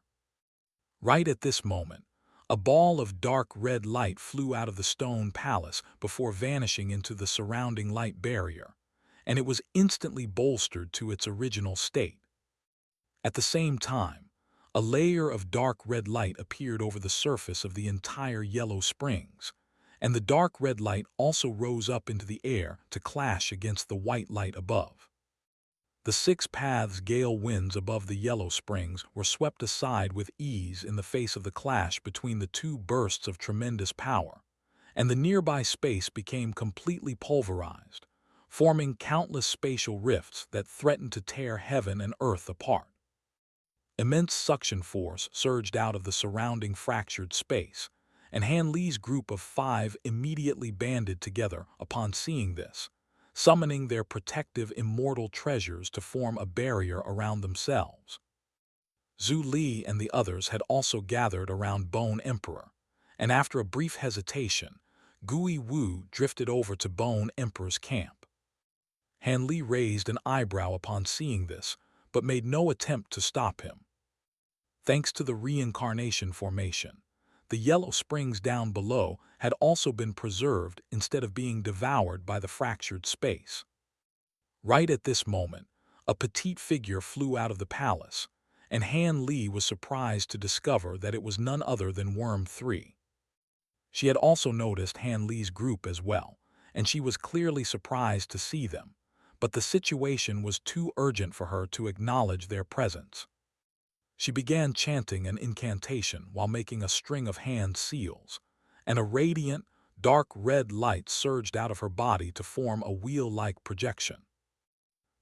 Right at this moment, a ball of dark red light flew out of the stone palace before vanishing into the surrounding light barrier, and it was instantly bolstered to its original state. At the same time, a layer of dark red light appeared over the surface of the entire yellow springs, and the dark red light also rose up into the air to clash against the white light above. The Six Paths gale winds above the yellow springs were swept aside with ease in the face of the clash between the two bursts of tremendous power, and the nearby space became completely pulverized, forming countless spatial rifts that threatened to tear heaven and earth apart. Immense suction force surged out of the surrounding fractured space, and Han Li's group of 5 immediately banded together upon seeing this, summoning their protective immortal treasures to form a barrier around themselves. Zhu Li and the others had also gathered around Bone Emperor, and after a brief hesitation, Gui Wu drifted over to Bone Emperor's camp. Han Li raised an eyebrow upon seeing this, but made no attempt to stop him. Thanks to the reincarnation formation, the yellow springs down below had also been preserved instead of being devoured by the fractured space. Right at this moment, a petite figure flew out of the palace, and Han Li was surprised to discover that it was none other than Worm 3. She had also noticed Han Li's group as well, and she was clearly surprised to see them, but the situation was too urgent for her to acknowledge their presence. She began chanting an incantation while making a string of hand seals, and a radiant, dark red light surged out of her body to form a wheel-like projection.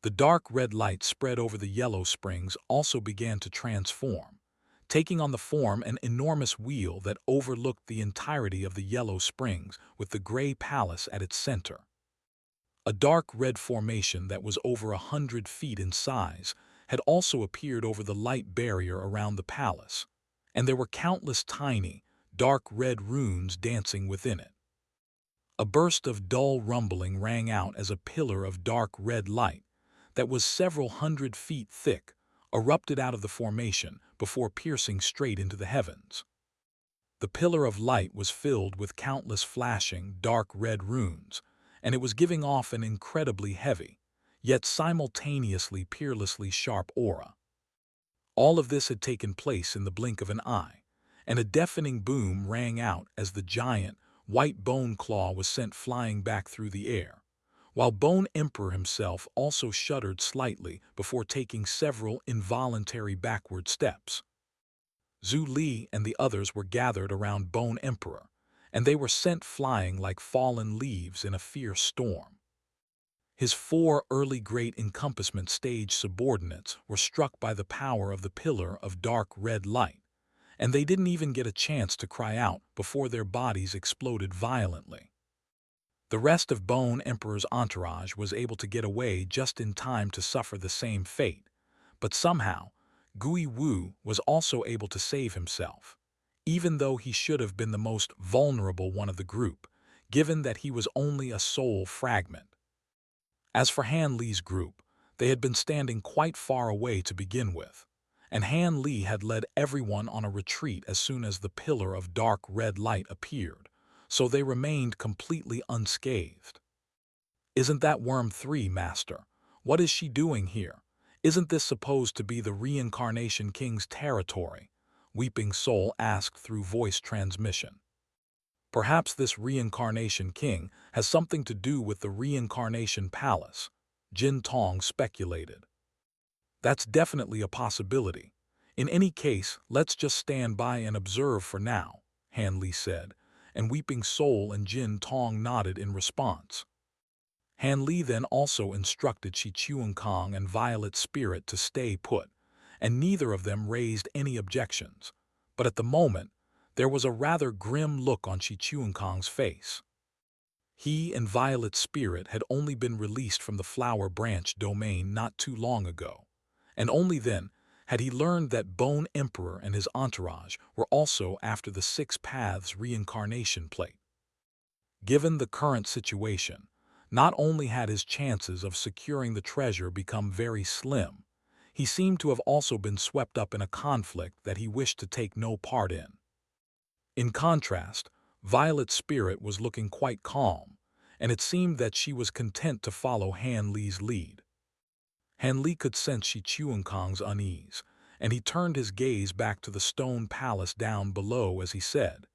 The dark red light spread over the yellow springs also began to transform, taking on the form an enormous wheel that overlooked the entirety of the yellow springs with the gray palace at its center. A dark red formation that was over 100 feet in size had also appeared over the light barrier around the palace, and there were countless tiny, dark red runes dancing within it. A burst of dull rumbling rang out as a pillar of dark red light that was several hundred feet thick erupted out of the formation before piercing straight into the heavens. The pillar of light was filled with countless flashing, dark red runes, and it was giving off an incredibly heavy, yet simultaneously peerlessly sharp aura. All of this had taken place in the blink of an eye, and a deafening boom rang out as the giant, white bone claw was sent flying back through the air, while Bone Emperor himself also shuddered slightly before taking several involuntary backward steps. Zhu Li and the others were gathered around Bone Emperor, and they were sent flying like fallen leaves in a fierce storm. His 4 early Great Encompassment Stage subordinates were struck by the power of the pillar of dark red light, and they didn't even get a chance to cry out before their bodies exploded violently. The rest of Bone Emperor's entourage was able to get away just in time to suffer the same fate, but somehow, Gui Wu was also able to save himself, even though he should have been the most vulnerable one of the group, given that he was only a soul fragment. As for Han Li's group, they had been standing quite far away to begin with, and Han Li had led everyone on a retreat as soon as the pillar of dark red light appeared, so they remained completely unscathed. "Isn't that Worm 3, Master? What is she doing here? Isn't this supposed to be the Reincarnation King's territory?" Weeping Soul asked through voice transmission. "Perhaps this Reincarnation King has something to do with the Reincarnation Palace," Jin Tong speculated. "That's definitely a possibility. In any case, let's just stand by and observe for now," Han Li said, and Weeping Soul and Jin Tong nodded in response. Han Li then also instructed Shi Chuankong and Violet Spirit to stay put, and neither of them raised any objections. But at the moment, there was a rather grim look on Shi Chuankong's face. He and Violet Spirit had only been released from the Flower Branch domain not too long ago, and only then had he learned that Bone Emperor and his entourage were also after the 6 Paths reincarnation plate. Given the current situation, not only had his chances of securing the treasure become very slim, he seemed to have also been swept up in a conflict that he wished to take no part in. In contrast, Violet Spirit was looking quite calm, and it seemed that she was content to follow Han Li's lead. Han Li could sense Shi Chuankong's unease, and he turned his gaze back to the stone palace down below as he said,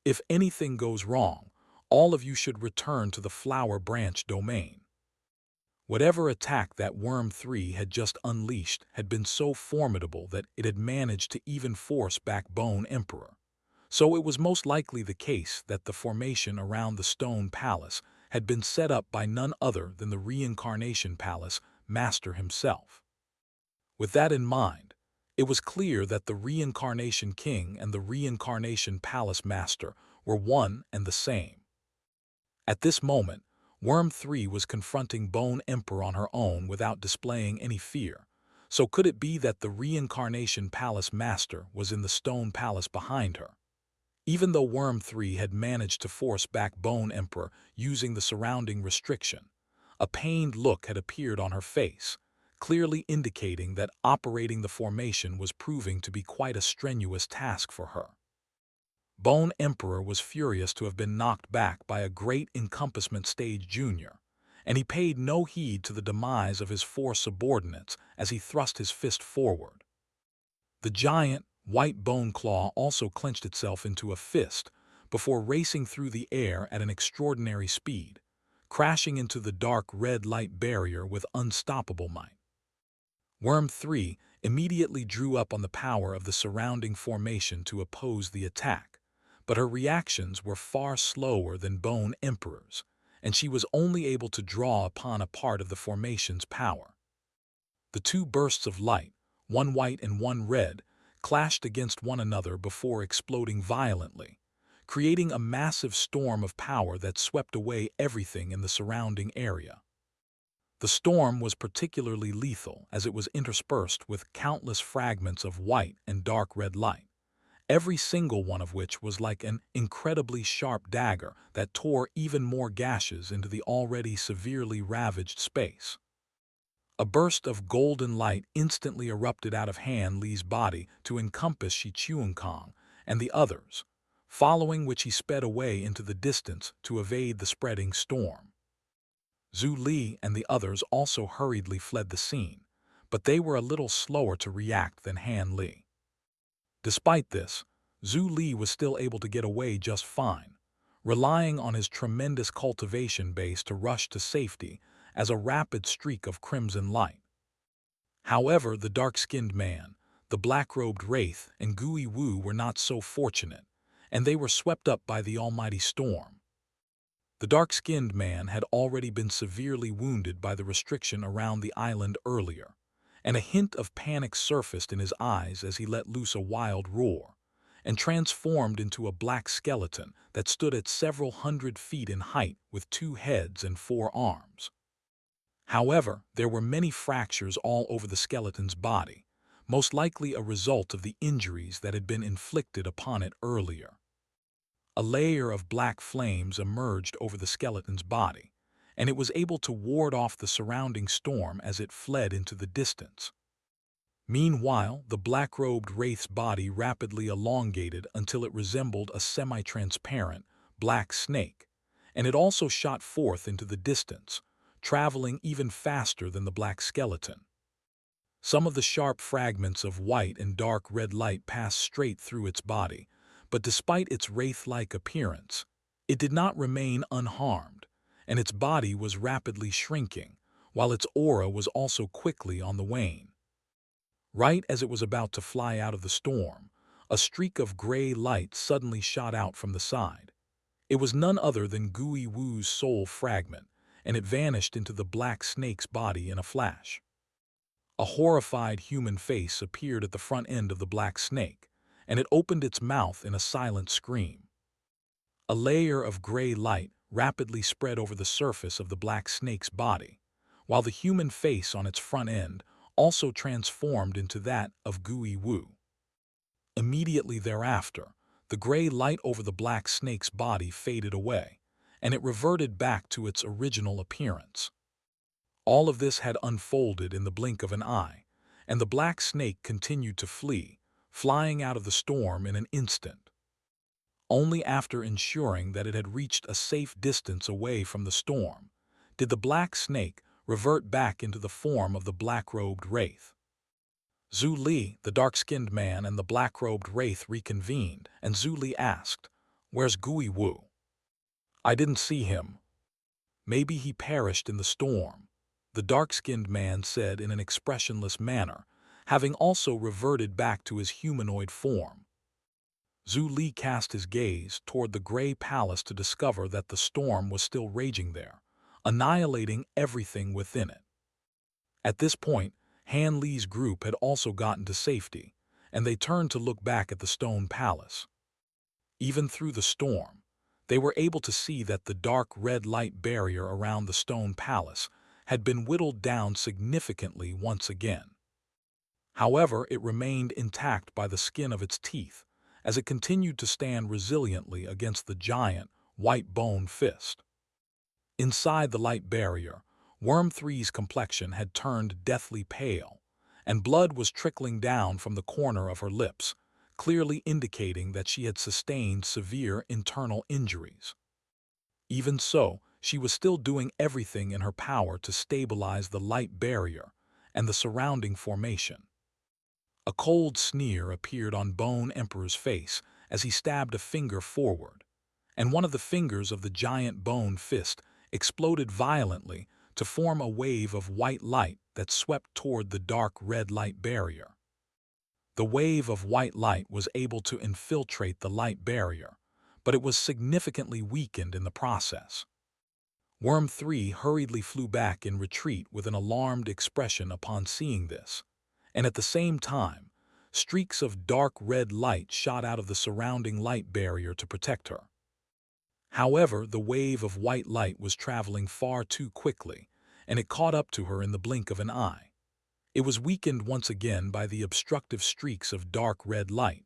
"If anything goes wrong, all of you should return to the Flower Branch domain." Whatever attack that Worm 3 had just unleashed had been so formidable that it had managed to even force back Bone Emperor. So it was most likely the case that the formation around the Stone Palace had been set up by none other than the Reincarnation Palace Master himself. With that in mind, it was clear that the Reincarnation King and the Reincarnation Palace Master were one and the same. At this moment, Worm 3 was confronting Bone Emperor on her own without displaying any fear. So could it be that the Reincarnation Palace Master was in the Stone Palace behind her? Even though Worm 3 had managed to force back Bone Emperor using the surrounding restriction, a pained look had appeared on her face, clearly indicating that operating the formation was proving to be quite a strenuous task for her. Bone Emperor was furious to have been knocked back by a Great Encompassment Stage Junior, and he paid no heed to the demise of his 4 subordinates as he thrust his fist forward. The giant, white bone claw also clenched itself into a fist before racing through the air at an extraordinary speed, crashing into the dark red light barrier with unstoppable might. Worm 3 immediately drew up on the power of the surrounding formation to oppose the attack, but her reactions were far slower than Bone Emperor's, and she was only able to draw upon a part of the formation's power. The 2 bursts of light, one white and one red, clashed against one another before exploding violently, creating a massive storm of power that swept away everything in the surrounding area. The storm was particularly lethal as it was interspersed with countless fragments of white and dark red light, every single one of which was like an incredibly sharp dagger that tore even more gashes into the already severely ravaged space. A burst of golden light instantly erupted out of Han Li's body to encompass Shi Chuankong and the others, following which he sped away into the distance to evade the spreading storm. Zhu Li and the others also hurriedly fled the scene, but they were a little slower to react than Han Li. Despite this, Zhu Li was still able to get away just fine, relying on his tremendous cultivation base to rush to safety as a rapid streak of crimson light. However, the dark-skinned man, the black-robed wraith, and Gui Wu were not so fortunate, and they were swept up by the almighty storm. The dark-skinned man had already been severely wounded by the restriction around the island earlier, and a hint of panic surfaced in his eyes as he let loose a wild roar, and transformed into a black skeleton that stood at several hundred feet in height with 2 heads and 4 arms. However, there were many fractures all over the skeleton's body, most likely a result of the injuries that had been inflicted upon it earlier. A layer of black flames emerged over the skeleton's body, and it was able to ward off the surrounding storm as it fled into the distance. Meanwhile, the black-robed wraith's body rapidly elongated until it resembled a semi-transparent, black snake, and it also shot forth into the distance, traveling even faster than the black skeleton. Some of the sharp fragments of white and dark red light passed straight through its body, but despite its wraith-like appearance, it did not remain unharmed, and its body was rapidly shrinking, while its aura was also quickly on the wane. Right as it was about to fly out of the storm, a streak of gray light suddenly shot out from the side. It was none other than Gui Wu's soul fragment, and it vanished into the black snake's body in a flash. A horrified human face appeared at the front end of the black snake, and it opened its mouth in a silent scream. A layer of gray light rapidly spread over the surface of the black snake's body, while the human face on its front end also transformed into that of Gui Wu. Immediately thereafter, the gray light over the black snake's body faded away, and it reverted back to its original appearance. All of this had unfolded in the blink of an eye, and the black snake continued to flee, flying out of the storm in an instant. Only after ensuring that it had reached a safe distance away from the storm did the black snake revert back into the form of the black-robed wraith. Zhu Li, the dark-skinned man, and the black-robed wraith reconvened, and Zhu Li asked, "Where's Gui Wu?" "I didn't see him." "Maybe he perished in the storm," the dark-skinned man said in an expressionless manner, having also reverted back to his humanoid form. Zhu Li cast his gaze toward the gray palace to discover that the storm was still raging there, annihilating everything within it. At this point, Han Li's group had also gotten to safety, and they turned to look back at the stone palace. Even through the storm, they were able to see that the dark red light barrier around the stone palace had been whittled down significantly once again. However, it remained intact by the skin of its teeth, as it continued to stand resiliently against the giant, white-bone fist. Inside the light barrier, Worm 3's complexion had turned deathly pale, and blood was trickling down from the corner of her lips, clearly indicating that she had sustained severe internal injuries. Even so, she was still doing everything in her power to stabilize the light barrier and the surrounding formation. A cold sneer appeared on Bone Emperor's face as he stabbed a finger forward, and one of the fingers of the giant bone fist exploded violently to form a wave of white light that swept toward the dark red light barrier. The wave of white light was able to infiltrate the light barrier, but it was significantly weakened in the process. Worm 3 hurriedly flew back in retreat with an alarmed expression upon seeing this, and at the same time, streaks of dark red light shot out of the surrounding light barrier to protect her. However, the wave of white light was traveling far too quickly, and it caught up to her in the blink of an eye. It was weakened once again by the obstructive streaks of dark red light,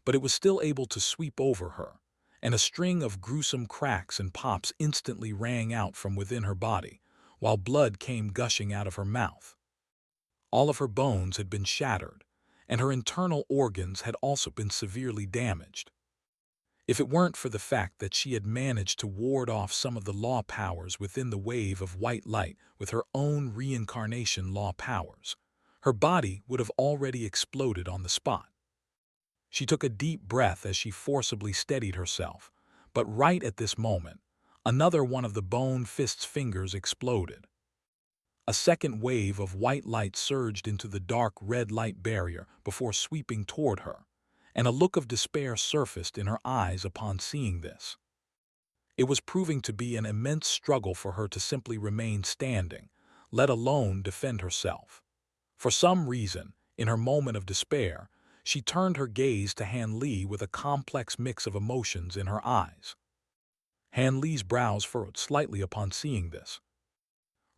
but it was still able to sweep over her, and a string of gruesome cracks and pops instantly rang out from within her body, while blood came gushing out of her mouth. All of her bones had been shattered, and her internal organs had also been severely damaged. If it weren't for the fact that she had managed to ward off some of the law powers within the wave of white light with her own reincarnation law powers, her body would have already exploded on the spot. She took a deep breath as she forcibly steadied herself, But right at this moment, another one of the bone fist's fingers exploded. A second wave of white light surged into the dark red light barrier before sweeping toward her, and a look of despair surfaced in her eyes upon seeing this. It was proving to be an immense struggle for her to simply remain standing, let alone defend herself. For some reason, in her moment of despair, she turned her gaze to Han Li with a complex mix of emotions in her eyes. Han Li's brows furrowed slightly upon seeing this.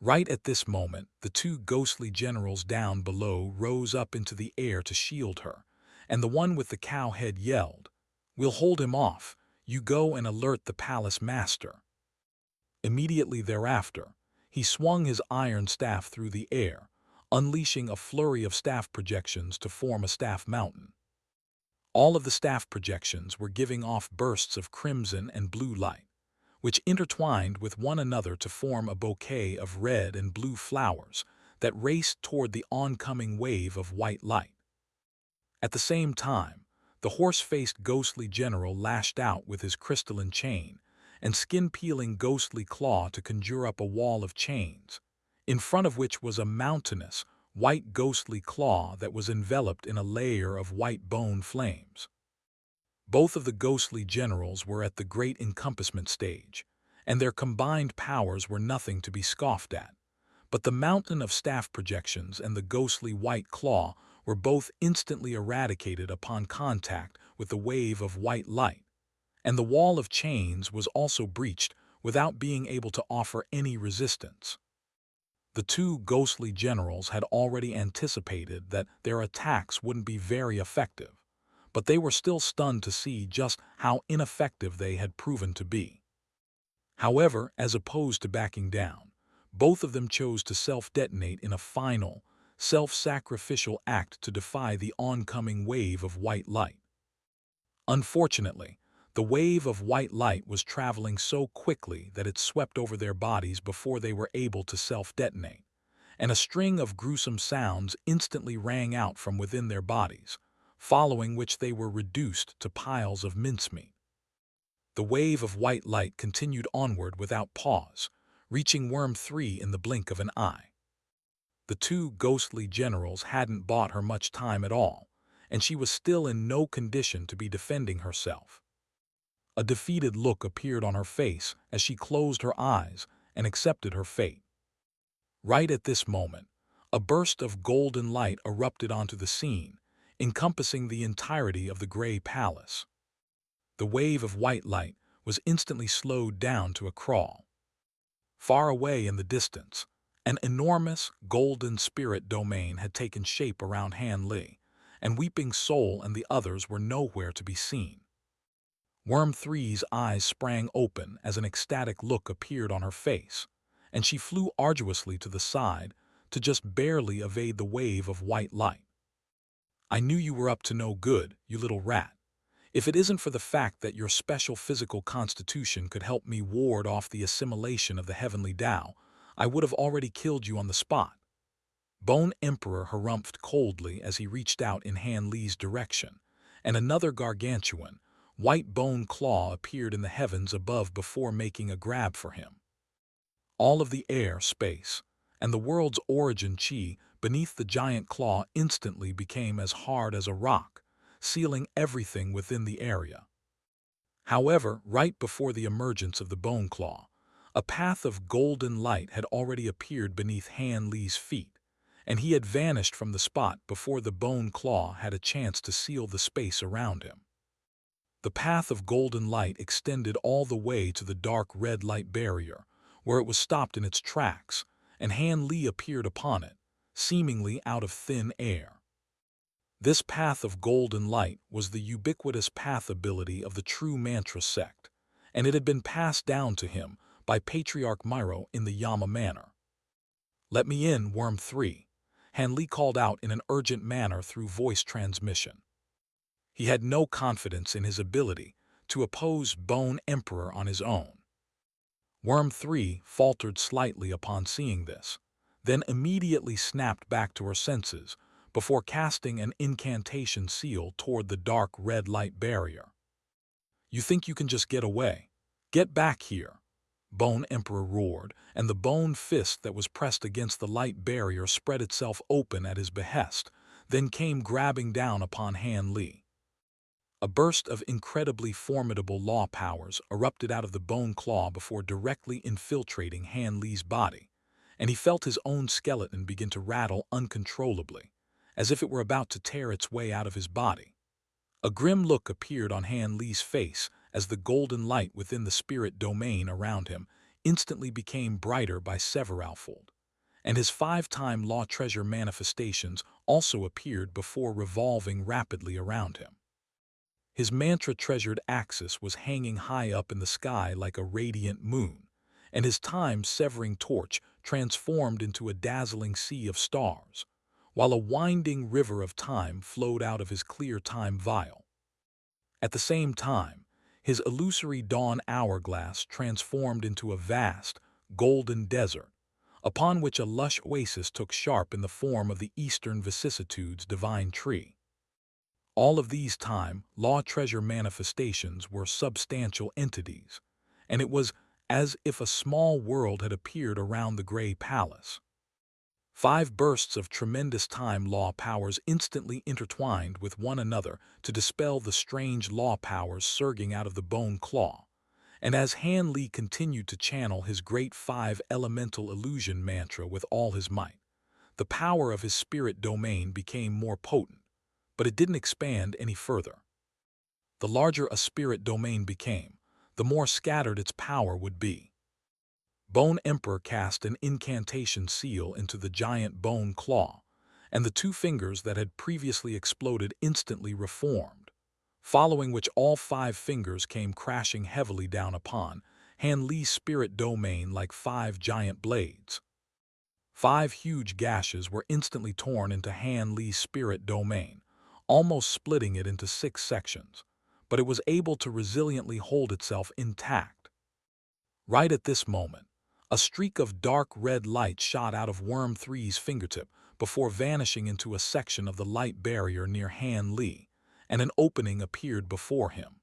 Right at this moment, the two ghostly generals down below rose up into the air to shield her, and the one with the cow head yelled, "We'll hold him off. You go and alert the palace master." Immediately thereafter, he swung his iron staff through the air, unleashing a flurry of staff projections to form a staff mountain. All of the staff projections were giving off bursts of crimson and blue light, which intertwined with one another to form a bouquet of red and blue flowers that raced toward the oncoming wave of white light. At the same time, the horse-faced ghostly general lashed out with his crystalline chain and skin-peeling ghostly claw to conjure up a wall of chains, in front of which was a mountainous, white ghostly claw that was enveloped in a layer of white bone flames. Both of the ghostly generals were at the great encompassment stage, and their combined powers were nothing to be scoffed at. But the mountain of staff projections and the ghostly white claw were both instantly eradicated upon contact with the wave of white light, and the wall of chains was also breached without being able to offer any resistance. The two ghostly generals had already anticipated that their attacks wouldn't be very effective, but they were still stunned to see just how ineffective they had proven to be. However, as opposed to backing down, both of them chose to self-detonate in a final, self-sacrificial act to defy the oncoming wave of white light. Unfortunately, the wave of white light was traveling so quickly that it swept over their bodies before they were able to self-detonate, and a string of gruesome sounds instantly rang out from within their bodies, following which they were reduced to piles of mincemeat. The wave of white light continued onward without pause, reaching Worm 3 in the blink of an eye. The two ghostly generals hadn't bought her much time at all, and she was still in no condition to be defending herself. A defeated look appeared on her face as she closed her eyes and accepted her fate. Right at this moment, a burst of golden light erupted onto the scene, encompassing the entirety of the gray palace. The wave of white light was instantly slowed down to a crawl. Far away in the distance, an enormous golden spirit domain had taken shape around Han Li, and Weeping Soul and the others were nowhere to be seen. Worm 3's eyes sprang open as an ecstatic look appeared on her face, and she flew arduously to the side to just barely evade the wave of white light. "I knew you were up to no good, you little rat. If it isn't for the fact that your special physical constitution could help me ward off the assimilation of the heavenly Tao, I would have already killed you on the spot." Bone Emperor harumphed coldly as he reached out in Han Li's direction, and another gargantuan, white bone claw appeared in the heavens above before making a grab for him. All of the air, space, and the world's origin chi beneath the giant claw instantly became as hard as a rock, sealing everything within the area. However, right before the emergence of the bone claw, a path of golden light had already appeared beneath Han Li's feet, and he had vanished from the spot before the bone claw had a chance to seal the space around him. The path of golden light extended all the way to the dark red light barrier, where it was stopped in its tracks, and Han Li appeared upon it, seemingly out of thin air. This path of golden light was the ubiquitous path ability of the true mantra sect, and it had been passed down to him by Patriarch Myro in the Yama manner. "Let me in, Worm 3, Han Li called out in an urgent manner through voice transmission. He had no confidence in his ability to oppose Bone Emperor on his own. Worm 3 faltered slightly upon seeing this, then immediately snapped back to her senses before casting an incantation seal toward the dark red light barrier. "You think you can just get away? "Get back here!" Bone Emperor roared, and the bone fist that was pressed against the light barrier spread itself open at his behest, then came grabbing down upon Han Li. A burst of incredibly formidable law powers erupted out of the bone claw before directly infiltrating Han Li's body, and he felt his own skeleton begin to rattle uncontrollably, as if it were about to tear its way out of his body. A grim look appeared on Han Li's face as the golden light within the spirit domain around him instantly became brighter by severalfold, and his 5-time law treasure manifestations also appeared before revolving rapidly around him. His mantra-treasured axis was hanging high up in the sky like a radiant moon, and his time-severing torch transformed into a dazzling sea of stars, while a winding river of time flowed out of his clear time vial. At the same time, his illusory dawn hourglass transformed into a vast, golden desert, upon which a lush oasis took shape in the form of the Eastern Vicissitudes divine tree. All of these time, law treasure manifestations were substantial entities, and it was as if a small world had appeared around the Gray Palace. 5 bursts of tremendous time law powers instantly intertwined with one another to dispel the strange law powers surging out of the bone claw, and as Han Li continued to channel his great 5 elemental illusion mantra with all his might, the power of his spirit domain became more potent, but it didn't expand any further. The larger a spirit domain became, the more scattered its power would be. Bone Emperor cast an incantation seal into the giant bone claw, and the 2 fingers that had previously exploded instantly reformed, following which all 5 fingers came crashing heavily down upon Han Li's spirit domain like 5 giant blades. 5 huge gashes were instantly torn into Han Li's spirit domain, almost splitting it into 6 sections, but it was able to resiliently hold itself intact. Right at this moment, a streak of dark red light shot out of Worm 3's fingertip before vanishing into a section of the light barrier near Han Li, and an opening appeared before him.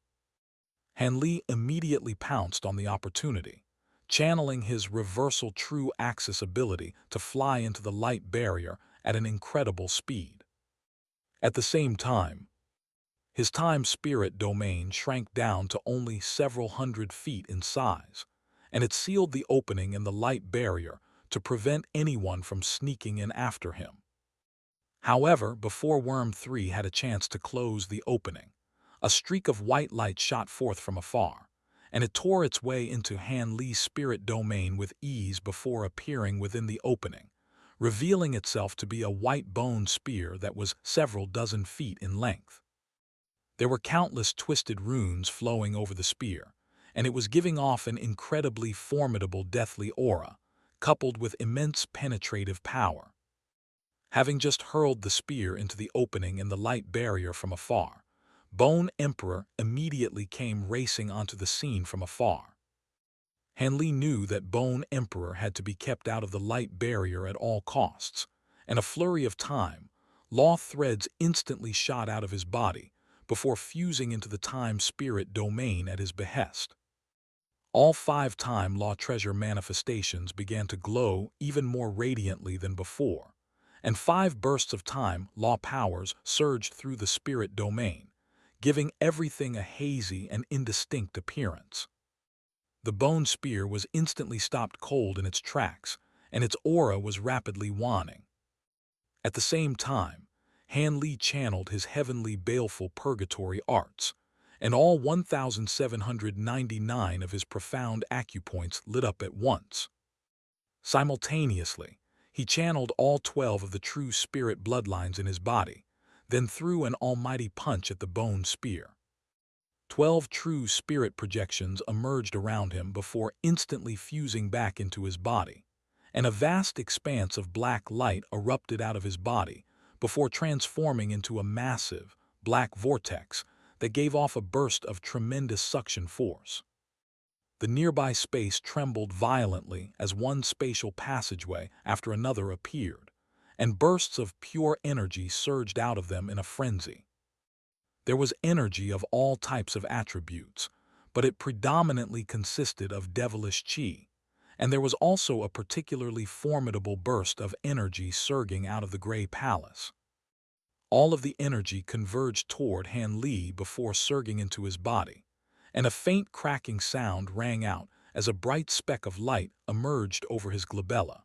Han Li immediately pounced on the opportunity, channeling his reversal true axis ability to fly into the light barrier at an incredible speed. At the same time, his time-spirit domain shrank down to only several hundred feet in size, and it sealed the opening in the light barrier to prevent anyone from sneaking in after him. However, before Worm 3 had a chance to close the opening, a streak of white light shot forth from afar, and it tore its way into Han Li's spirit domain with ease before appearing within the opening, revealing itself to be a white bone spear that was several dozen feet in length. There were countless twisted runes flowing over the spear, and it was giving off an incredibly formidable deathly aura, coupled with immense penetrative power. Having just hurled the spear into the opening in the light barrier from afar, Bone Emperor immediately came racing onto the scene from afar. Han Li knew that Bone Emperor had to be kept out of the light barrier at all costs, and a flurry of time, law threads instantly shot out of his body before fusing into the time-spirit domain at his behest. All 5 time law treasure manifestations began to glow even more radiantly than before, and 5 bursts of time law powers surged through the spirit domain, giving everything a hazy and indistinct appearance. The bone spear was instantly stopped cold in its tracks, and its aura was rapidly waning. At the same time, Han Li channeled his heavenly baleful purgatory arts, and all 1,799 of his profound acupoints lit up at once. Simultaneously, he channeled all 12 of the true spirit bloodlines in his body, then threw an almighty punch at the bone spear. 12 true spirit projections emerged around him before instantly fusing back into his body, and a vast expanse of black light erupted out of his body before transforming into a massive, black vortex that gave off a burst of tremendous suction force. The nearby space trembled violently as one spatial passageway after another appeared, and bursts of pure energy surged out of them in a frenzy. There was energy of all types of attributes, but it predominantly consisted of devilish chi, and there was also a particularly formidable burst of energy surging out of the gray palace. All of the energy converged toward Han Li before surging into his body, and a faint cracking sound rang out as a bright speck of light emerged over his glabella.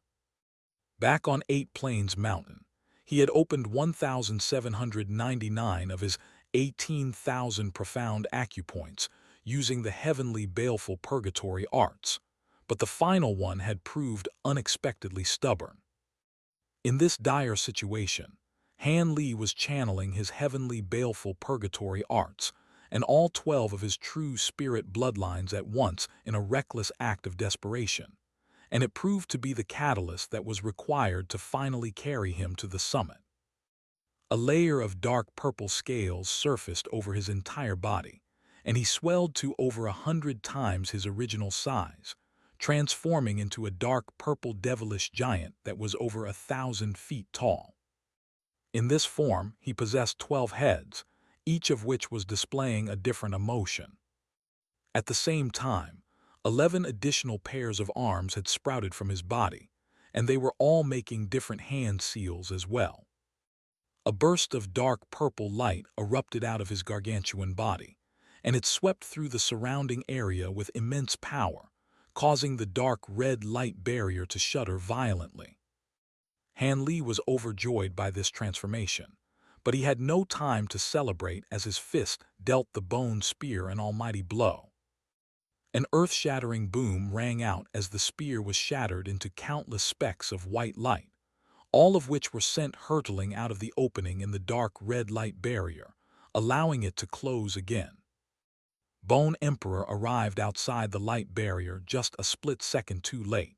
Back on Eight Plains Mountain, he had opened 1,799 of his 18,000 profound acupoints using the heavenly baleful purgatory arts, but the final one had proved unexpectedly stubborn. In this dire situation, Han Li was channeling his heavenly baleful purgatory arts and all 12 of his true spirit bloodlines at once in a reckless act of desperation, and it proved to be the catalyst that was required to finally carry him to the summit. A layer of dark purple scales surfaced over his entire body, and he swelled to over 100 times his original size, transforming into a dark purple devilish giant that was over 1,000 feet tall. In this form, he possessed 12 heads, each of which was displaying a different emotion. At the same time, 11 additional pairs of arms had sprouted from his body, and they were all making different hand seals as well. A burst of dark purple light erupted out of his gargantuan body, and it swept through the surrounding area with immense power, causing the dark red light barrier to shudder violently. Han Li was overjoyed by this transformation, but he had no time to celebrate as his fist dealt the bone spear an almighty blow. An earth-shattering boom rang out as the spear was shattered into countless specks of white light, all of which were sent hurtling out of the opening in the dark red light barrier, allowing it to close again. Bone Emperor arrived outside the light barrier just a split second too late,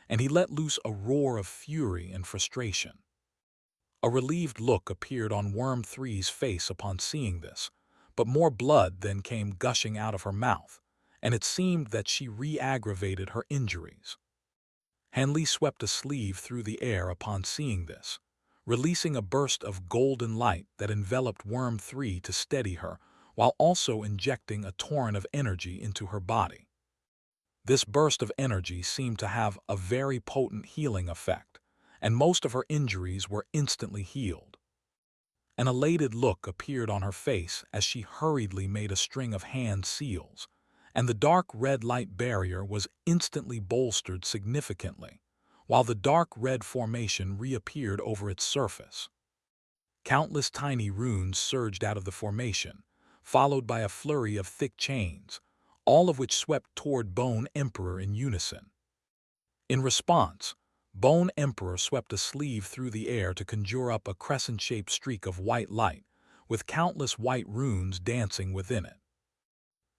and he let loose a roar of fury and frustration. A relieved look appeared on Worm 3's face upon seeing this, but more blood then came gushing out of her mouth, and it seemed that she re-aggravated her injuries. Han Li swept a sleeve through the air upon seeing this, releasing a burst of golden light that enveloped Worm 3 to steady her, while also injecting a torrent of energy into her body. This burst of energy seemed to have a very potent healing effect, and most of her injuries were instantly healed. An elated look appeared on her face as she hurriedly made a string of hand seals, and the dark red light barrier was instantly bolstered significantly, while the dark red formation reappeared over its surface. Countless tiny runes surged out of the formation, followed by a flurry of thick chains, all of which swept toward Bone Emperor in unison. In response, Bone Emperor swept a sleeve through the air to conjure up a crescent-shaped streak of white light, with countless white runes dancing within it.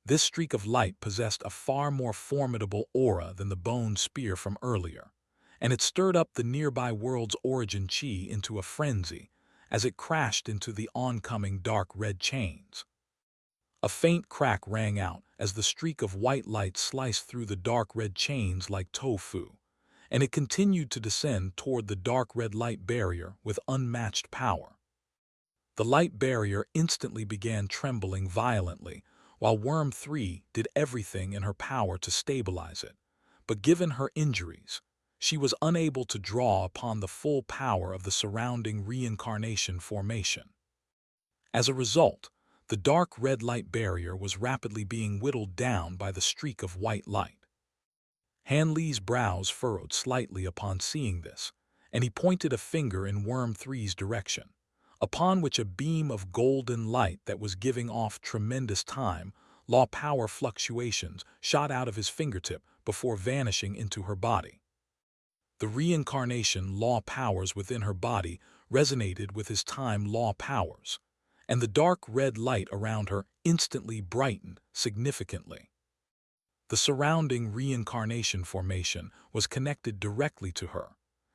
This streak of light possessed a far more formidable aura than the bone spear from earlier, and it stirred up the nearby world's origin chi into a frenzy as it crashed into the oncoming dark red chains. A faint crack rang out as the streak of white light sliced through the dark red chains like tofu, and it continued to descend toward the dark red light barrier with unmatched power. The light barrier instantly began trembling violently, while Worm 3 did everything in her power to stabilize it, but given her injuries, she was unable to draw upon the full power of the surrounding Reincarnation formation. As a result, the dark red light barrier was rapidly being whittled down by the streak of white light. Han Li's brows furrowed slightly upon seeing this, and he pointed a finger in Worm 3's direction, upon which a beam of golden light that was giving off tremendous law power fluctuations shot out of his fingertip before vanishing into her body. The Reincarnation law powers within her body resonated with his time law powers, and the dark red light around her instantly brightened significantly. The surrounding Reincarnation formation was connected directly to her,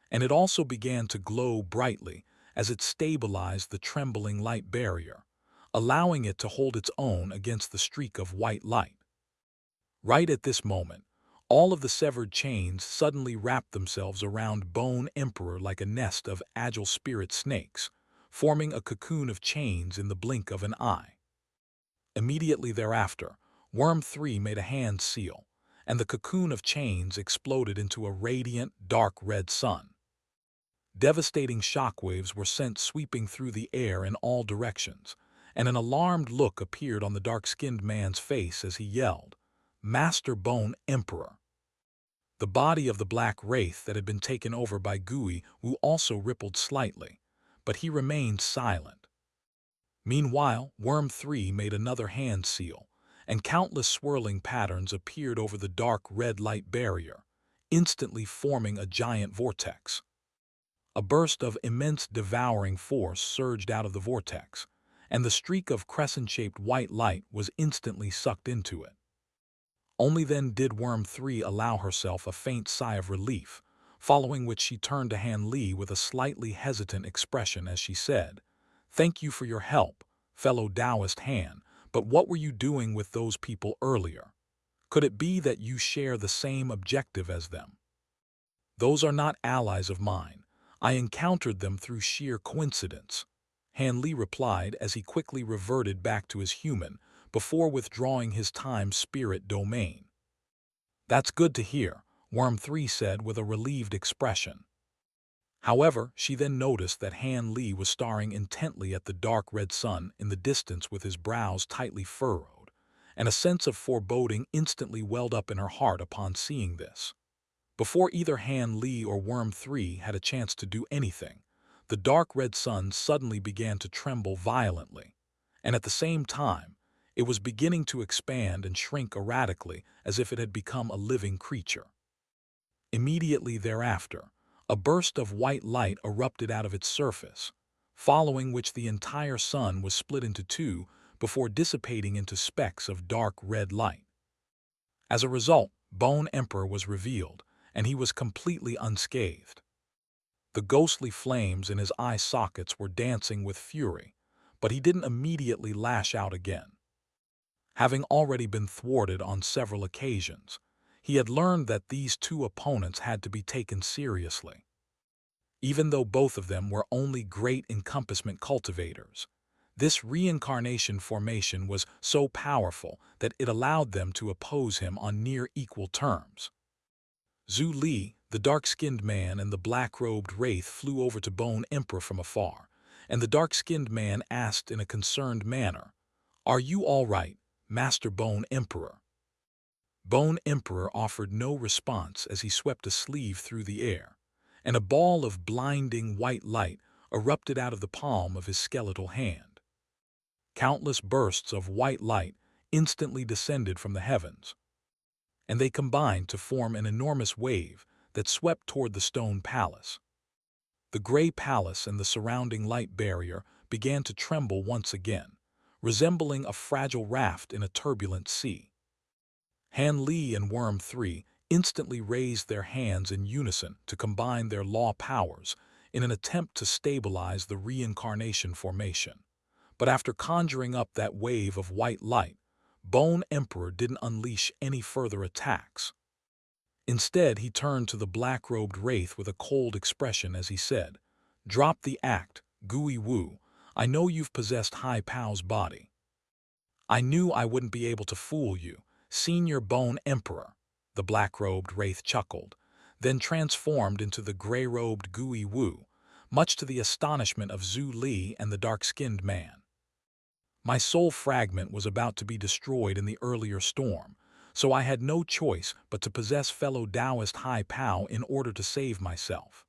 and it also began to glow brightly as it stabilized the trembling light barrier, allowing it to hold its own against the streak of white light. Right at this moment, all of the severed chains suddenly wrapped themselves around Bone Emperor like a nest of agile spirit snakes, forming a cocoon of chains in the blink of an eye. Immediately thereafter, Worm 3 made a hand seal, and the cocoon of chains exploded into a radiant, dark red sun. Devastating shockwaves were sent sweeping through the air in all directions, and an alarmed look appeared on the dark-skinned man's face as he yelled, "Master Bone Emperor!" The body of the black wraith that had been taken over by Gui Wu also rippled slightly, but he remained silent. Meanwhile, Worm 3 made another hand seal, and countless swirling patterns appeared over the dark red light barrier, instantly forming a giant vortex. A burst of immense devouring force surged out of the vortex, and the streak of crescent-shaped white light was instantly sucked into it. Only then did Worm 3 allow herself a faint sigh of relief, following which she turned to Han Li with a slightly hesitant expression as she said, "Thank you for your help, fellow Taoist Han, but what were you doing with those people earlier? Could it be that you share the same objective as them?" "Those are not allies of mine. I encountered them through sheer coincidence," Han Li replied as he quickly reverted back to his human, before withdrawing his time-spirit domain. "That's good to hear," Worm 3 said with a relieved expression. However, she then noticed that Han Li was staring intently at the dark red sun in the distance with his brows tightly furrowed, and a sense of foreboding instantly welled up in her heart upon seeing this. Before either Han Li or Worm 3 had a chance to do anything, the dark red sun suddenly began to tremble violently, and at the same time, it was beginning to expand and shrink erratically as if it had become a living creature. Immediately thereafter, a burst of white light erupted out of its surface, following which the entire sun was split into two before dissipating into specks of dark red light. As a result, Bone Emperor was revealed, and he was completely unscathed. The ghostly flames in his eye sockets were dancing with fury, but he didn't immediately lash out again. Having already been thwarted on several occasions, he had learned that these two opponents had to be taken seriously. Even though both of them were only great encompassment cultivators, this reincarnation formation was so powerful that it allowed them to oppose him on near equal terms. Zhu Li, the dark-skinned man, and the black-robed wraith flew over to Bone Emperor from afar, and the dark-skinned man asked in a concerned manner, "Are you all right, Master Bone Emperor?" Bone Emperor offered no response as he swept a sleeve through the air, and a ball of blinding white light erupted out of the palm of his skeletal hand. Countless bursts of white light instantly descended from the heavens, and they combined to form an enormous wave that swept toward the stone palace. The gray palace and the surrounding light barrier began to tremble once again, resembling a fragile raft in a turbulent sea. Han Li and Worm 3 instantly raised their hands in unison to combine their law powers in an attempt to stabilize the reincarnation formation. But after conjuring up that wave of white light, Bone Emperor didn't unleash any further attacks. Instead, he turned to the black-robed wraith with a cold expression as he said, "Drop the act, Gui Wu. I know you've possessed Hai Pao's body." "I knew I wouldn't be able to fool you, Senior Bone Emperor," the black-robed wraith chuckled, then transformed into the gray-robed Gui Wu, much to the astonishment of Zhu Li and the dark-skinned man. "My soul fragment was about to be destroyed in the earlier storm, so I had no choice but to possess fellow Taoist Hai Pao in order to save myself.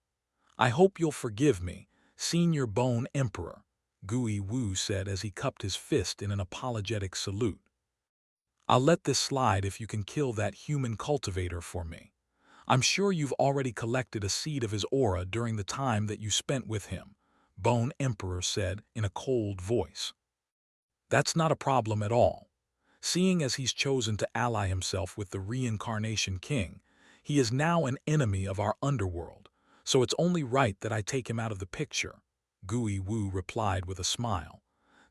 I hope you'll forgive me, Senior Bone Emperor," Gui Wu said as he cupped his fist in an apologetic salute. "I'll let this slide if you can kill that human cultivator for me. I'm sure you've already collected a seed of his aura during the time that you spent with him," Bone Emperor said in a cold voice. "That's not a problem at all. Seeing as he's chosen to ally himself with the Reincarnation King, he is now an enemy of our underworld, so it's only right that I take him out of the picture," Gui Wu replied with a smile,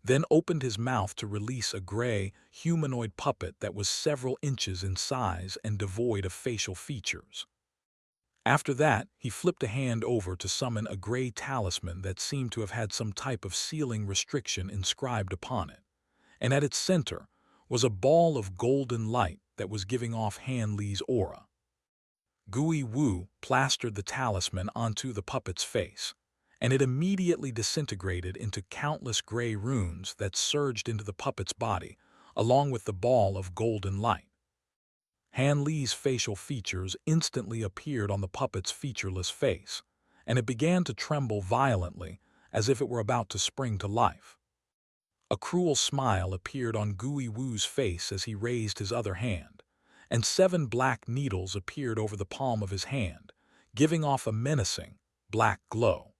then opened his mouth to release a gray, humanoid puppet that was several inches in size and devoid of facial features. After that, he flipped a hand over to summon a gray talisman that seemed to have had some type of sealing restriction inscribed upon it, and at its center, was a ball of golden light that was giving off Han Li's aura. Gui Wu plastered the talisman onto the puppet's face, and it immediately disintegrated into countless gray runes that surged into the puppet's body, along with the ball of golden light. Han Li's facial features instantly appeared on the puppet's featureless face, and it began to tremble violently as if it were about to spring to life. A cruel smile appeared on Gui Wu's face as he raised his other hand, and 7 black needles appeared over the palm of his hand, giving off a menacing, black glow.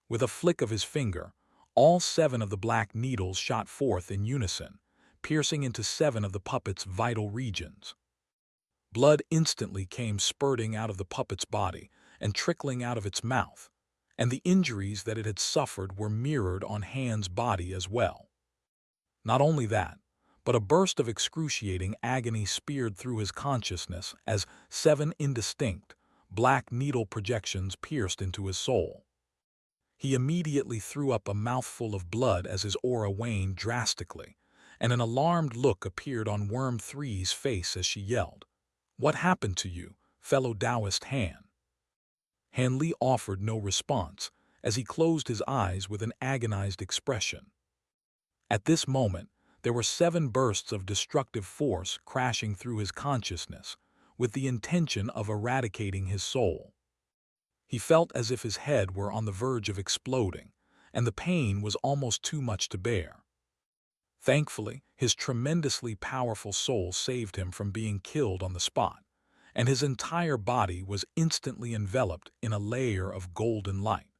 With a flick of his finger, all 7 of the black needles shot forth in unison, piercing into 7 of the puppet's vital regions. Blood instantly came spurting out of the puppet's body and trickling out of its mouth, and the injuries that it had suffered were mirrored on Han's body as well. Not only that, but a burst of excruciating agony speared through his consciousness as 7 indistinct, black needle projections pierced into his soul. He immediately threw up a mouthful of blood as his aura waned drastically, and an alarmed look appeared on Worm 3's face as she yelled, "What happened to you, fellow Taoist Han?" Han Li offered no response as he closed his eyes with an agonized expression. At this moment, there were 7 bursts of destructive force crashing through his consciousness with the intention of eradicating his soul. He felt as if his head were on the verge of exploding, and the pain was almost too much to bear. Thankfully, his tremendously powerful soul saved him from being killed on the spot, and his entire body was instantly enveloped in a layer of golden light.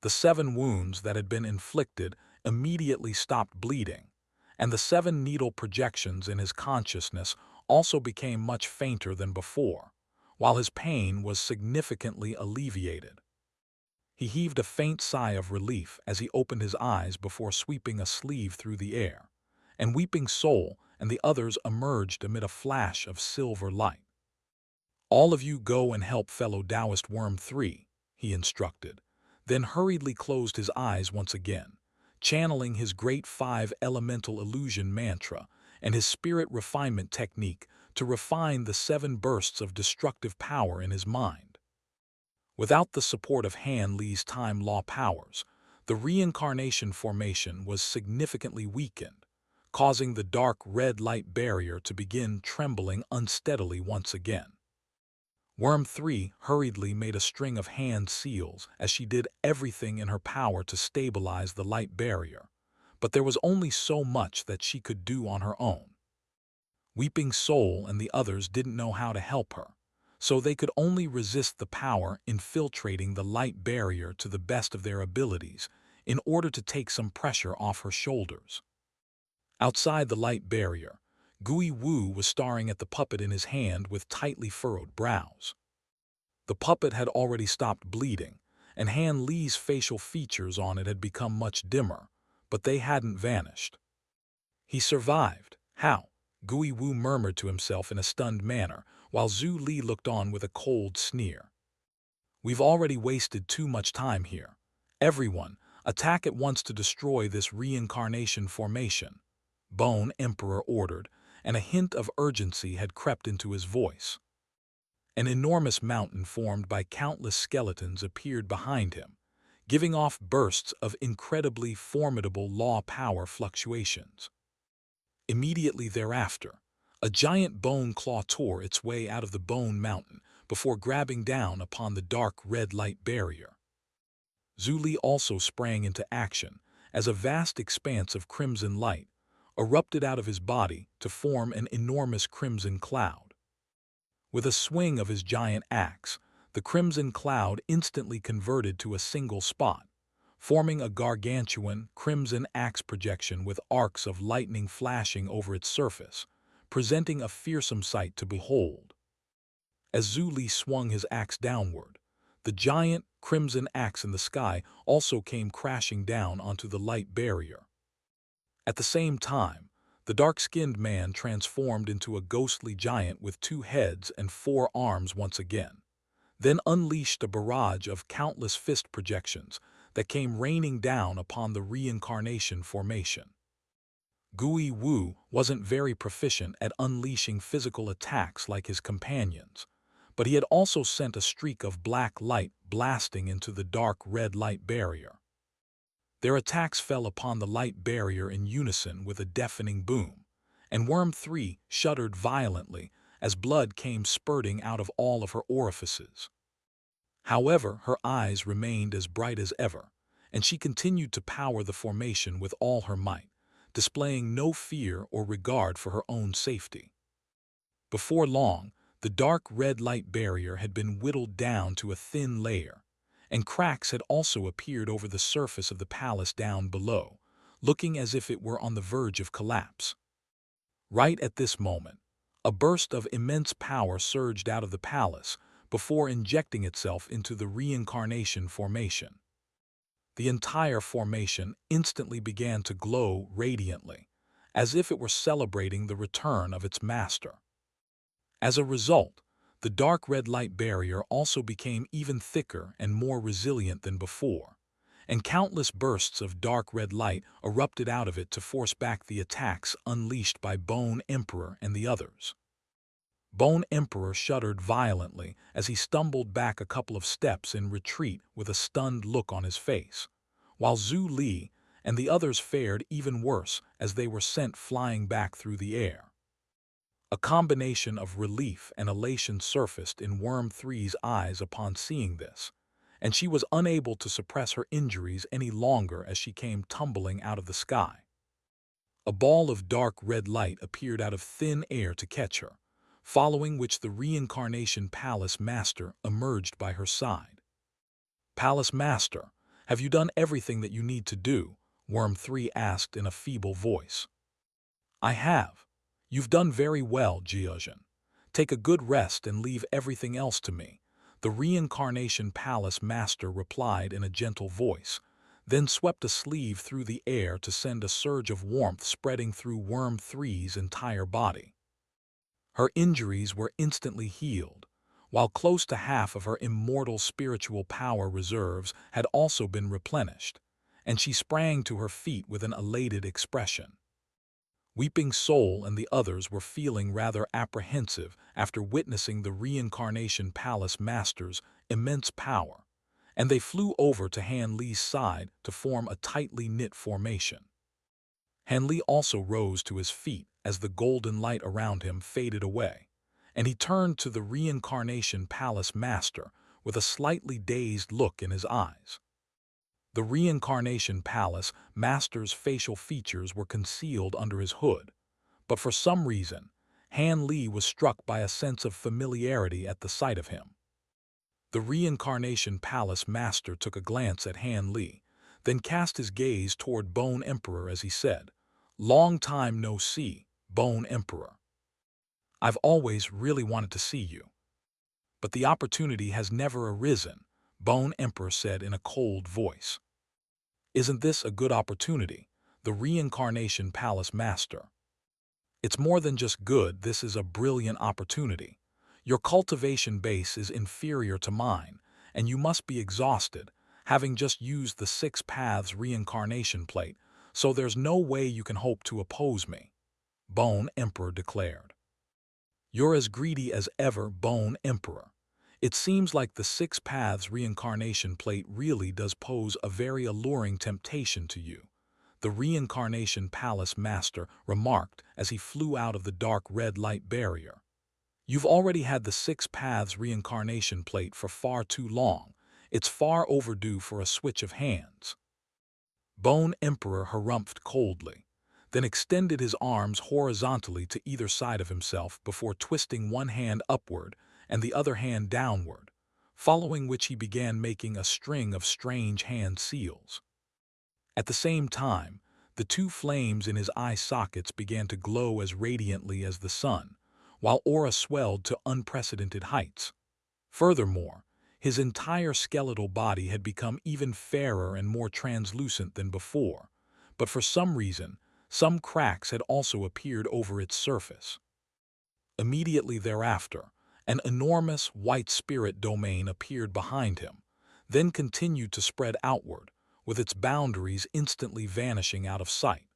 The 7 wounds that had been inflicted immediately stopped bleeding, and the 7 needle projections in his consciousness also became much fainter than before, while his pain was significantly alleviated. He heaved a faint sigh of relief as he opened his eyes before sweeping a sleeve through the air, and Weeping Soul and the others emerged amid a flash of silver light. "All of you go and help fellow Taoist Worm 3, he instructed, then hurriedly closed his eyes once again, channeling his great 5 elemental illusion mantra and his spirit refinement technique to refine the 7 bursts of destructive power in his mind. Without the support of Han Li's time law powers, the reincarnation formation was significantly weakened, causing the dark red light barrier to begin trembling unsteadily once again. Worm 3 hurriedly made a string of hand seals as she did everything in her power to stabilize the light barrier, but there was only so much that she could do on her own. Weeping Soul and the others didn't know how to help her, so they could only resist the power infiltrating the light barrier to the best of their abilities in order to take some pressure off her shoulders. Outside the light barrier, Gui Wu was staring at the puppet in his hand with tightly furrowed brows. The puppet had already stopped bleeding, and Han Li's facial features on it had become much dimmer, but they hadn't vanished. "He survived. How?" Gui Wu murmured to himself in a stunned manner, while Zhu Li looked on with a cold sneer. "We've already wasted too much time here. Everyone, attack at once to destroy this reincarnation formation," Bone Emperor ordered, and a hint of urgency had crept into his voice. An enormous mountain formed by countless skeletons appeared behind him, giving off bursts of incredibly formidable law power fluctuations. Immediately thereafter, a giant bone claw tore its way out of the bone mountain before grabbing down upon the dark red light barrier. Zhu Li also sprang into action as a vast expanse of crimson light erupted out of his body to form an enormous crimson cloud. With a swing of his giant axe, the crimson cloud instantly converted to a single spot, forming a gargantuan crimson axe projection with arcs of lightning flashing over its surface, presenting a fearsome sight to behold. As Zhu Li swung his axe downward, the giant crimson axe in the sky also came crashing down onto the light barrier. At the same time, the dark-skinned man transformed into a ghostly giant with 2 heads and 4 arms once again, then unleashed a barrage of countless fist projections that came raining down upon the reincarnation formation. Gui Wu wasn't very proficient at unleashing physical attacks like his companions, but he had also sent a streak of black light blasting into the dark red light barrier. Their attacks fell upon the light barrier in unison with a deafening boom, and Worm 3 shuddered violently as blood came spurting out of all of her orifices. However, her eyes remained as bright as ever, and she continued to power the formation with all her might, displaying no fear or regard for her own safety. Before long, the dark red light barrier had been whittled down to a thin layer, and cracks had also appeared over the surface of the palace down below, looking as if it were on the verge of collapse. Right at this moment, a burst of immense power surged out of the palace before injecting itself into the Reincarnation formation. The entire formation instantly began to glow radiantly, as if it were celebrating the return of its master. As a result, the dark red light barrier also became even thicker and more resilient than before, and countless bursts of dark red light erupted out of it to force back the attacks unleashed by Bone Emperor and the others. Bone Emperor shuddered violently as he stumbled back a couple of steps in retreat with a stunned look on his face, while Zhu Li and the others fared even worse as they were sent flying back through the air. A combination of relief and elation surfaced in Worm 3's eyes upon seeing this, and she was unable to suppress her injuries any longer as she came tumbling out of the sky. A ball of dark red light appeared out of thin air to catch her, following which the Reincarnation Palace Master emerged by her side. "Palace Master, have you done everything that you need to do?" Worm 3 asked in a feeble voice. "I have. You've done very well, Jiuzhen. Take a good rest and leave everything else to me," the Reincarnation Palace Master replied in a gentle voice, then swept a sleeve through the air to send a surge of warmth spreading through Worm 3's entire body. Her injuries were instantly healed, while close to half of her immortal spiritual power reserves had also been replenished, and she sprang to her feet with an elated expression. Weeping Soul and the others were feeling rather apprehensive after witnessing the Reincarnation Palace Master's immense power, and they flew over to Han Li's side to form a tightly knit formation. Han Li also rose to his feet as the golden light around him faded away, and he turned to the Reincarnation Palace Master with a slightly dazed look in his eyes. The Reincarnation Palace Master's facial features were concealed under his hood, but for some reason, Han Li was struck by a sense of familiarity at the sight of him. The Reincarnation Palace Master took a glance at Han Li, then cast his gaze toward Bone Emperor as he said, "Long time no see, Bone Emperor. I've always really wanted to see you, but the opportunity has never arisen," Bone Emperor said in a cold voice. "Isn't this a good opportunity?" The Reincarnation Palace Master. "It's more than just good, this is a brilliant opportunity. Your cultivation base is inferior to mine, and you must be exhausted, having just used the 6 Paths Reincarnation Plate, so there's no way you can hope to oppose me," Bone Emperor declared. "You're as greedy as ever, Bone Emperor. It seems like the 6 Paths Reincarnation Plate really does pose a very alluring temptation to you," the Reincarnation Palace Master remarked as he flew out of the dark red light barrier. "You've already had the 6 Paths Reincarnation Plate for far too long. It's far overdue for a switch of hands." Bone Emperor harumphed coldly, then extended his arms horizontally to either side of himself before twisting one hand upward and the other hand downward, following which he began making a string of strange hand seals. At the same time, the 2 flames in his eye sockets began to glow as radiantly as the sun, while aura swelled to unprecedented heights. Furthermore, his entire skeletal body had become even fairer and more translucent than before, but for some reason, some cracks had also appeared over its surface. Immediately thereafter, an enormous white spirit domain appeared behind him, then continued to spread outward, with its boundaries instantly vanishing out of sight.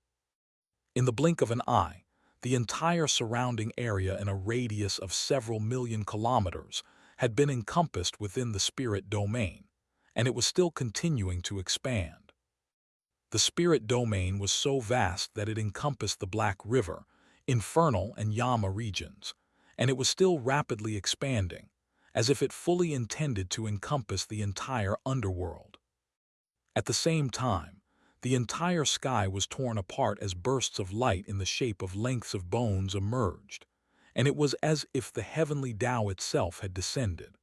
In the blink of an eye, the entire surrounding area in a radius of several million kilometers had been encompassed within the spirit domain, and it was still continuing to expand. The spirit domain was so vast that it encompassed the Black River, Infernal and Yama regions, and it was still rapidly expanding, as if it fully intended to encompass the entire underworld. At the same time, the entire sky was torn apart as bursts of light in the shape of lengths of bones emerged, and it was as if the heavenly Tao itself had descended.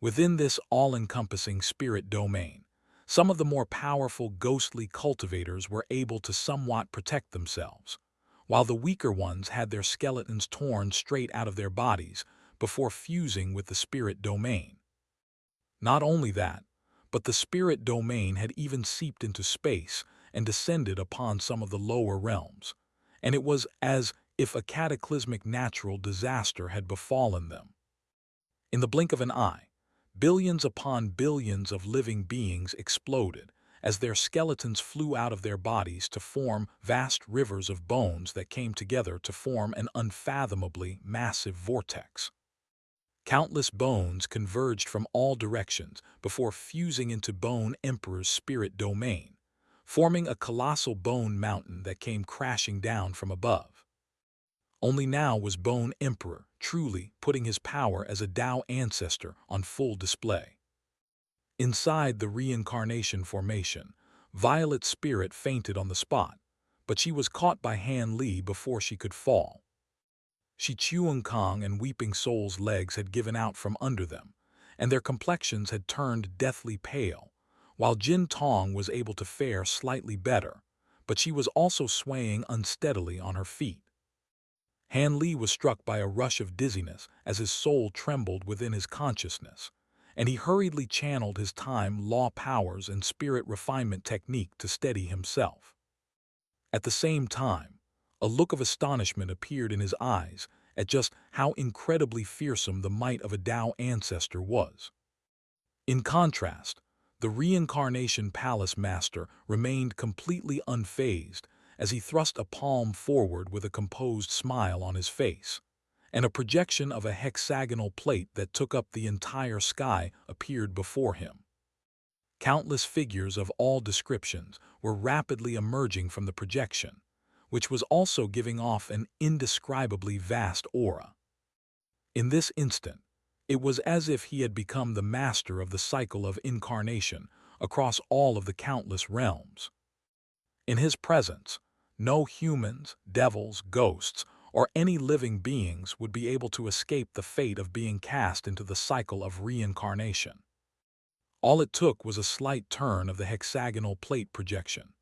Within this all-encompassing spirit domain, some of the more powerful ghostly cultivators were able to somewhat protect themselves, while the weaker ones had their skeletons torn straight out of their bodies before fusing with the spirit domain. Not only that, but the spirit domain had even seeped into space and descended upon some of the lower realms, and it was as if a cataclysmic natural disaster had befallen them. In the blink of an eye, billions upon billions of living beings exploded as their skeletons flew out of their bodies to form vast rivers of bones that came together to form an unfathomably massive vortex. Countless bones converged from all directions before fusing into Bone Emperor's spirit domain, forming a colossal bone mountain that came crashing down from above. Only now was Bone Emperor truly putting his power as a Tao ancestor on full display. Inside the Reincarnation formation, Violet Spirit fainted on the spot, but she was caught by Han Li before she could fall. Shi Chuang Kong and Weeping Soul's legs had given out from under them, and their complexions had turned deathly pale, while Jin Tong was able to fare slightly better, but she was also swaying unsteadily on her feet. Han Li was struck by a rush of dizziness as his soul trembled within his consciousness, and he hurriedly channeled his time law powers and spirit refinement technique to steady himself. At the same time, a look of astonishment appeared in his eyes at just how incredibly fearsome the might of a Tao ancestor was. In contrast, the Reincarnation Palace Master remained completely unfazed as he thrust a palm forward with a composed smile on his face, and a projection of a hexagonal plate that took up the entire sky appeared before him. Countless figures of all descriptions were rapidly emerging from the projection, which was also giving off an indescribably vast aura. In this instant, it was as if he had become the master of the cycle of incarnation across all of the countless realms. In his presence, no humans, devils, ghosts, or any living beings would be able to escape the fate of being cast into the cycle of reincarnation. All it took was a slight turn of the hexagonal plate projection,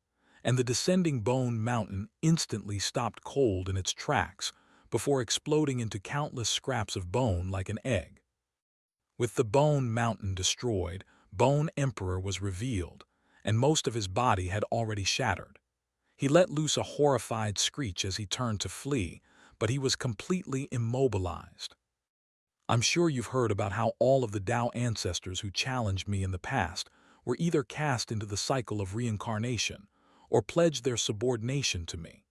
and the descending bone mountain instantly stopped cold in its tracks before exploding into countless scraps of bone like an egg. With the bone mountain destroyed, Bone Emperor was revealed, and most of his body had already shattered. He let loose a horrified screech as he turned to flee, but he was completely immobilized. I'm sure you've heard about how all of the Tao ancestors who challenged me in the past were either cast into the cycle of reincarnation or pledged their subordination to me.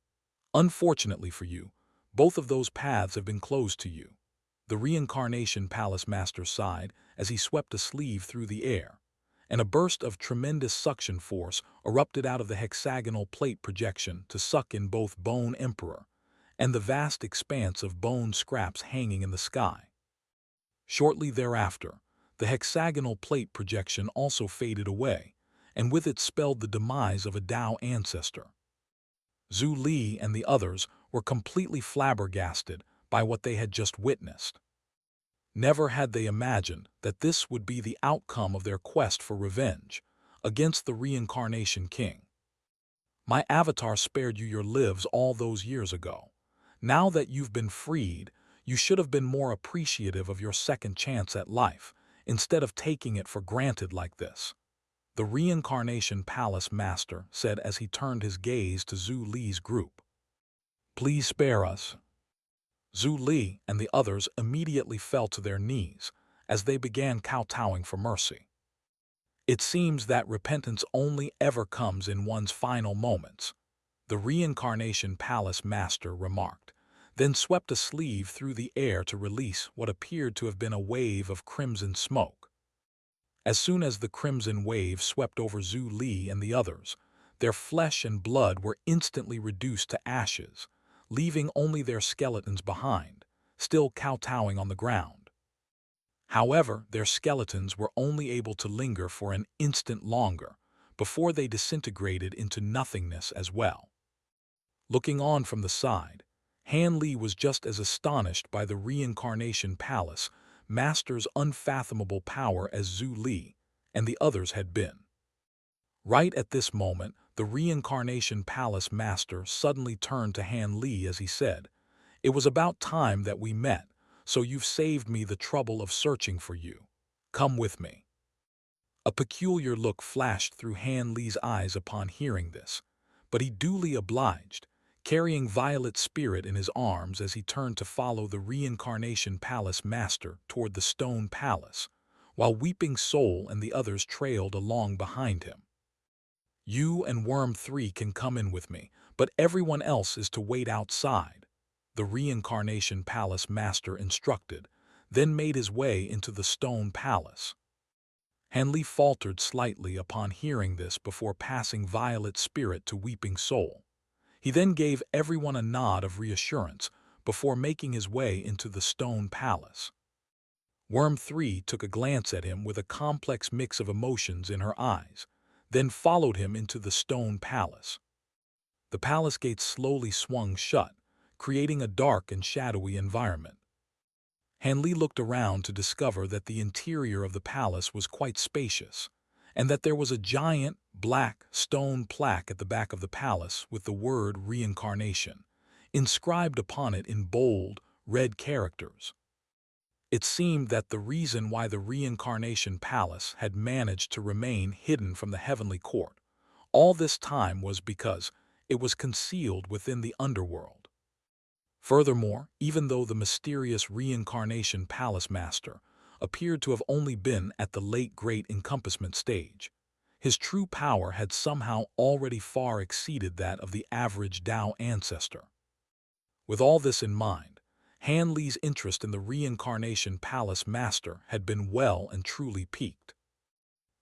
Unfortunately for you, both of those paths have been closed to you. The Reincarnation Palace Master sighed as he swept a sleeve through the air, and a burst of tremendous suction force erupted out of the hexagonal plate projection to suck in both Bone Emperor and the vast expanse of bone scraps hanging in the sky. Shortly thereafter, the hexagonal plate projection also faded away, and with it spelled the demise of a Tao ancestor. Zhu Li and the others were completely flabbergasted by what they had just witnessed. Never had they imagined that this would be the outcome of their quest for revenge against the Reincarnation King. My avatar spared you your lives all those years ago. Now that you've been freed, you should have been more appreciative of your second chance at life, instead of taking it for granted like this. The Reincarnation Palace Master said as he turned his gaze to Zhu Li's group. Please spare us. Zhu Li and the others immediately fell to their knees as they began kowtowing for mercy. It seems that repentance only ever comes in one's final moments. the Reincarnation Palace Master remarked, then swept a sleeve through the air to release what appeared to have been a wave of crimson smoke. As soon as the crimson wave swept over Zhu Li and the others, their flesh and blood were instantly reduced to ashes, leaving only their skeletons behind, still kowtowing on the ground. However, their skeletons were only able to linger for an instant longer before they disintegrated into nothingness as well. Looking on from the side, Han Li was just as astonished by the Reincarnation Palace Master's unfathomable power as Zhu Li and the others had been. Right at this moment, the Reincarnation Palace Master suddenly turned to Han Li as he said, "It was about time that we met, so you've saved me the trouble of searching for you. Come with me." A peculiar look flashed through Han Li's eyes upon hearing this, but he duly obliged, carrying Violet's spirit in his arms as he turned to follow the Reincarnation Palace Master toward the Stone Palace, while Weeping Soul and the others trailed along behind him. "You and Worm 3 can come in with me, but everyone else is to wait outside," the Reincarnation Palace Master instructed, then made his way into the Stone Palace. Han Li faltered slightly upon hearing this before passing Violet's spirit to Weeping Soul. He then gave everyone a nod of reassurance before making his way into the Stone Palace. Worm 3 took a glance at him with a complex mix of emotions in her eyes, then followed him into the Stone Palace. The palace gates slowly swung shut, creating a dark and shadowy environment. Han Li looked around to discover that the interior of the palace was quite spacious, and that there was a giant, black, stone plaque at the back of the palace with the word Reincarnation inscribed upon it in bold, red characters. It seemed that the reason why the Reincarnation Palace had managed to remain hidden from the heavenly court all this time was because it was concealed within the underworld. Furthermore, even though the mysterious Reincarnation Palace Master appeared to have only been at the late Great Encompassment stage, his true power had somehow already far exceeded that of the average Tao ancestor. With all this in mind, Han Li's interest in the Reincarnation Palace Master had been well and truly piqued.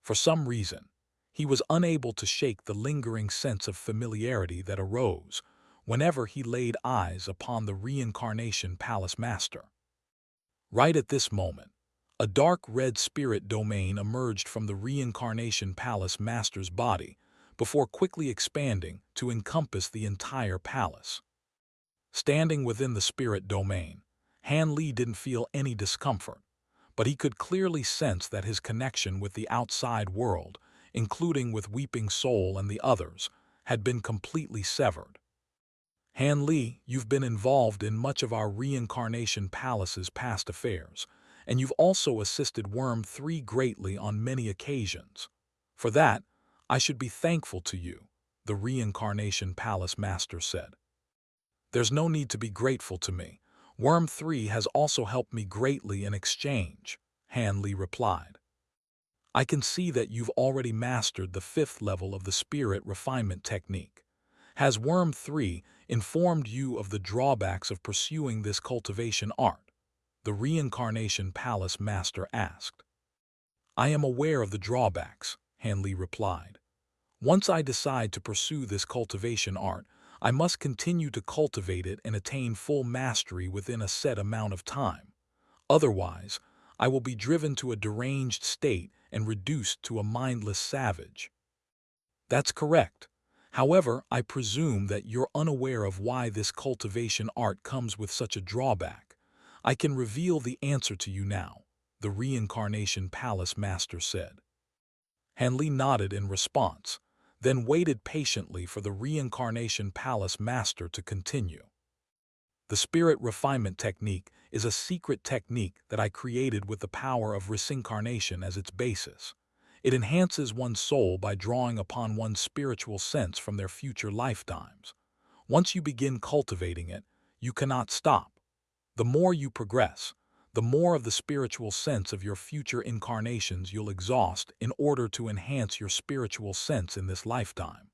For some reason, he was unable to shake the lingering sense of familiarity that arose whenever he laid eyes upon the Reincarnation Palace Master. Right at this moment, a dark red spirit domain emerged from the Reincarnation Palace Master's body before quickly expanding to encompass the entire palace. Standing within the spirit domain, Han Li didn't feel any discomfort, but he could clearly sense that his connection with the outside world, including with Weeping Soul and the others, had been completely severed. "Han Li, you've been involved in much of our Reincarnation Palace's past affairs, and you've also assisted Worm 3 greatly on many occasions. For that, I should be thankful to you," the Reincarnation Palace Master said. "There's no need to be grateful to me. Worm 3 has also helped me greatly in exchange," Han Li replied. "I can see that you've already mastered the 5th level of the spirit refinement technique. Has Worm 3 informed you of the drawbacks of pursuing this cultivation art?" the Reincarnation Palace Master asked. "I am aware of the drawbacks," Han Li replied. "Once I decide to pursue this cultivation art, I must continue to cultivate it and attain full mastery within a set amount of time. Otherwise, I will be driven to a deranged state and reduced to a mindless savage." "That's correct. However, I presume that you're unaware of why this cultivation art comes with such a drawback. I can reveal the answer to you now," the Reincarnation Palace Master said. Han Li nodded in response, then waited patiently for the Reincarnation Palace Master to continue. "The spirit refinement technique is a secret technique that I created with the power of reincarnation as its basis. It enhances one's soul by drawing upon one's spiritual sense from their future lifetimes. Once you begin cultivating it, you cannot stop. The more you progress, the more of the spiritual sense of your future incarnations you'll exhaust in order to enhance your spiritual sense in this lifetime,"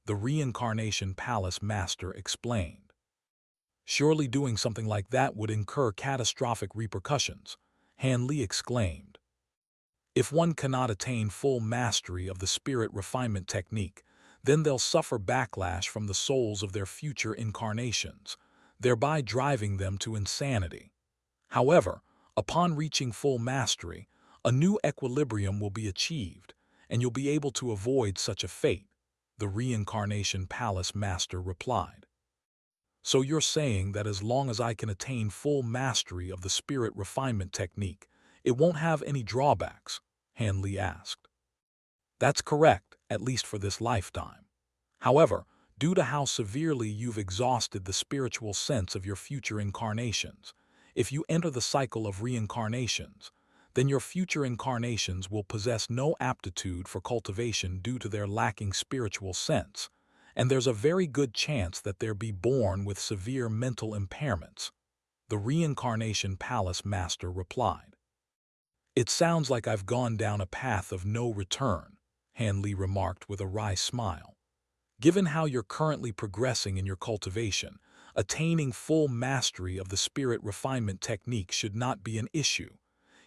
the Reincarnation Palace Master explained. Surely doing something like that would incur catastrophic repercussions, Han Li exclaimed. If one cannot attain full mastery of the spirit refinement technique, then they'll suffer backlash from the souls of their future incarnations, thereby driving them to insanity. However, upon reaching full mastery, a new equilibrium will be achieved, and you'll be able to avoid such a fate, the Reincarnation Palace Master replied. So you're saying that as long as I can attain full mastery of the spirit refinement technique, it won't have any drawbacks? Han Li asked. That's correct, at least for this lifetime. However, due to how severely you've exhausted the spiritual sense of your future incarnations, if you enter the cycle of reincarnations, then your future incarnations will possess no aptitude for cultivation due to their lacking spiritual sense, and there's a very good chance that they'll be born with severe mental impairments, the Reincarnation Palace Master replied. It sounds like I've gone down a path of no return, Han Li remarked with a wry smile. Given how you're currently progressing in your cultivation, attaining full mastery of the spirit refinement technique should not be an issue.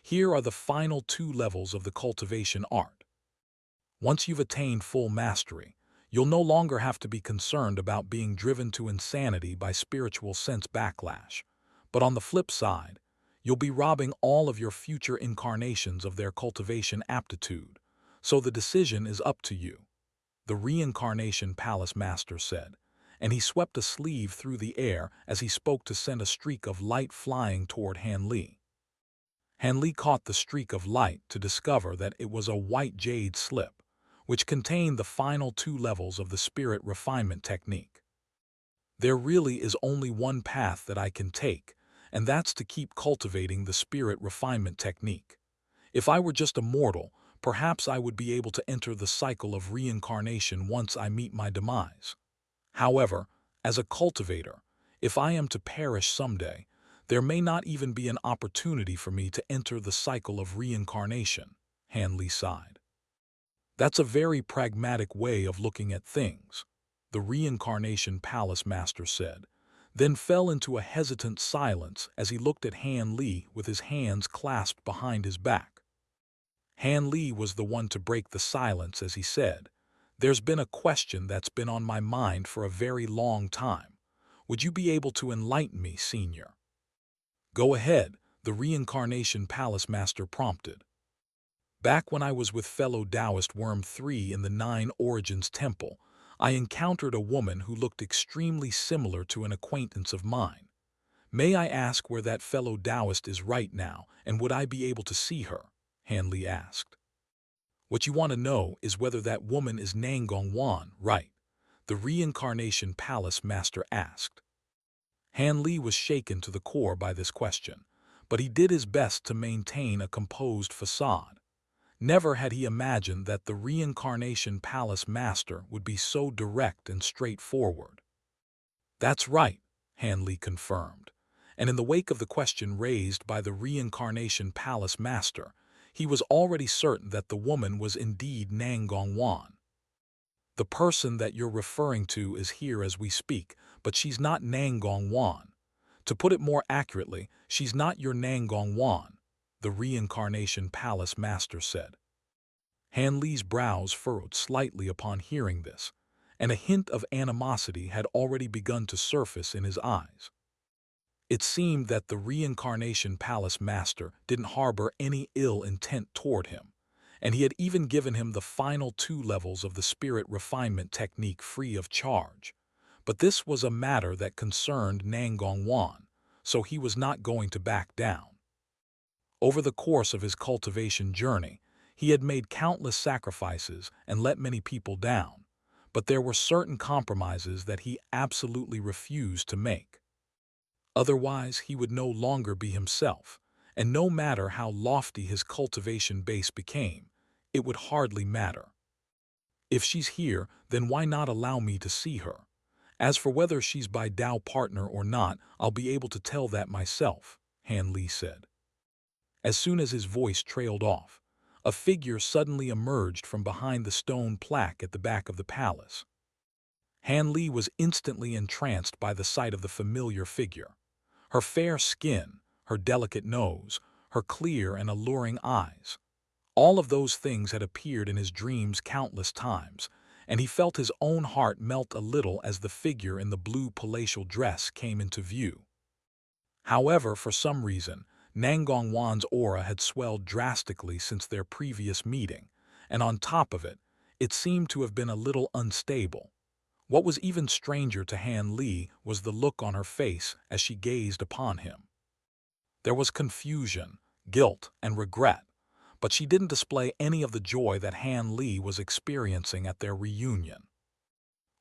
Here are the final 2 levels of the cultivation art. Once you've attained full mastery, you'll no longer have to be concerned about being driven to insanity by spiritual sense backlash. But on the flip side, you'll be robbing all of your future incarnations of their cultivation aptitude. So the decision is up to you, the Reincarnation Palace Master said, and he swept a sleeve through the air as he spoke to send a streak of light flying toward Han Li. Han Li caught the streak of light to discover that it was a white jade slip, which contained the final 2 levels of the spirit refinement technique. There really is only one path that I can take, and that's to keep cultivating the spirit refinement technique. If I were just a mortal, perhaps I would be able to enter the cycle of reincarnation once I meet my demise. However, as a cultivator, if I am to perish someday, there may not even be an opportunity for me to enter the cycle of reincarnation, Han Li sighed. That's a very pragmatic way of looking at things, the Reincarnation Palace Master said, then fell into a hesitant silence as he looked at Han Li with his hands clasped behind his back. Han Li was the one to break the silence as he said, "There's been a question that's been on my mind for a very long time. Would you be able to enlighten me, Senior?" "Go ahead," the Reincarnation Palace Master prompted. "Back when I was with fellow Taoist Worm 3 in the 9 Origins Temple, I encountered a woman who looked extremely similar to an acquaintance of mine. May I ask where that fellow Taoist is right now, and would I be able to see her?" Han Li asked. "What you want to know is whether that woman is Nangong Wan, right?" the Reincarnation Palace Master asked. Han Li was shaken to the core by this question, but he did his best to maintain a composed facade. Never had he imagined that the Reincarnation Palace Master would be so direct and straightforward. "That's right," Han Li confirmed, and in the wake of the question raised by the Reincarnation Palace Master, he was already certain that the woman was indeed Nangong Wan. "The person that you're referring to is here as we speak, but she's not Nangong Wan. To put it more accurately, she's not your Nangong Wan," the Reincarnation Palace Master said. Han Li's brows furrowed slightly upon hearing this, and a hint of animosity had already begun to surface in his eyes. It seemed that the Reincarnation Palace Master didn't harbor any ill intent toward him, and he had even given him the final 2 levels of the spirit refinement technique free of charge. But this was a matter that concerned Nangong Wan, so he was not going to back down. Over the course of his cultivation journey, he had made countless sacrifices and let many people down, but there were certain compromises that he absolutely refused to make. Otherwise, he would no longer be himself, and no matter how lofty his cultivation base became, it would hardly matter. "If she's here, then why not allow me to see her? As for whether she's by Tao partner or not, I'll be able to tell that myself," Han Li said. As soon as his voice trailed off, a figure suddenly emerged from behind the stone plaque at the back of the palace. Han Li was instantly entranced by the sight of the familiar figure. Her fair skin, her delicate nose, her clear and alluring eyes. All of those things had appeared in his dreams countless times, and he felt his own heart melt a little as the figure in the blue palatial dress came into view. However, for some reason, Nangongwan's aura had swelled drastically since their previous meeting, and on top of it, it seemed to have been a little unstable. What was even stranger to Han Li was the look on her face as she gazed upon him. There was confusion, guilt, and regret, but she didn't display any of the joy that Han Li was experiencing at their reunion.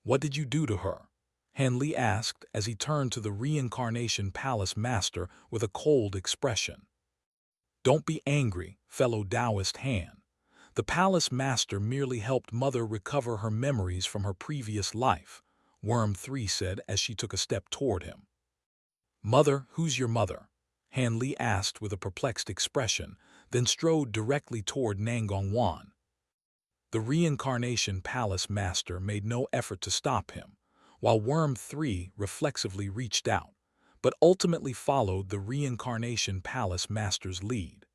"What did you do to her?" Han Li asked as he turned to the Reincarnation Palace Master with a cold expression. "Don't be angry, fellow Taoist Han. The Palace Master merely helped Mother recover her memories from her previous life," Worm 3 said as she took a step toward him. "Mother, who's your mother?" Han Li asked with a perplexed expression, then strode directly toward Nangongwan. The Reincarnation Palace Master made no effort to stop him, while Worm 3 reflexively reached out, but ultimately followed the Reincarnation Palace Master's lead.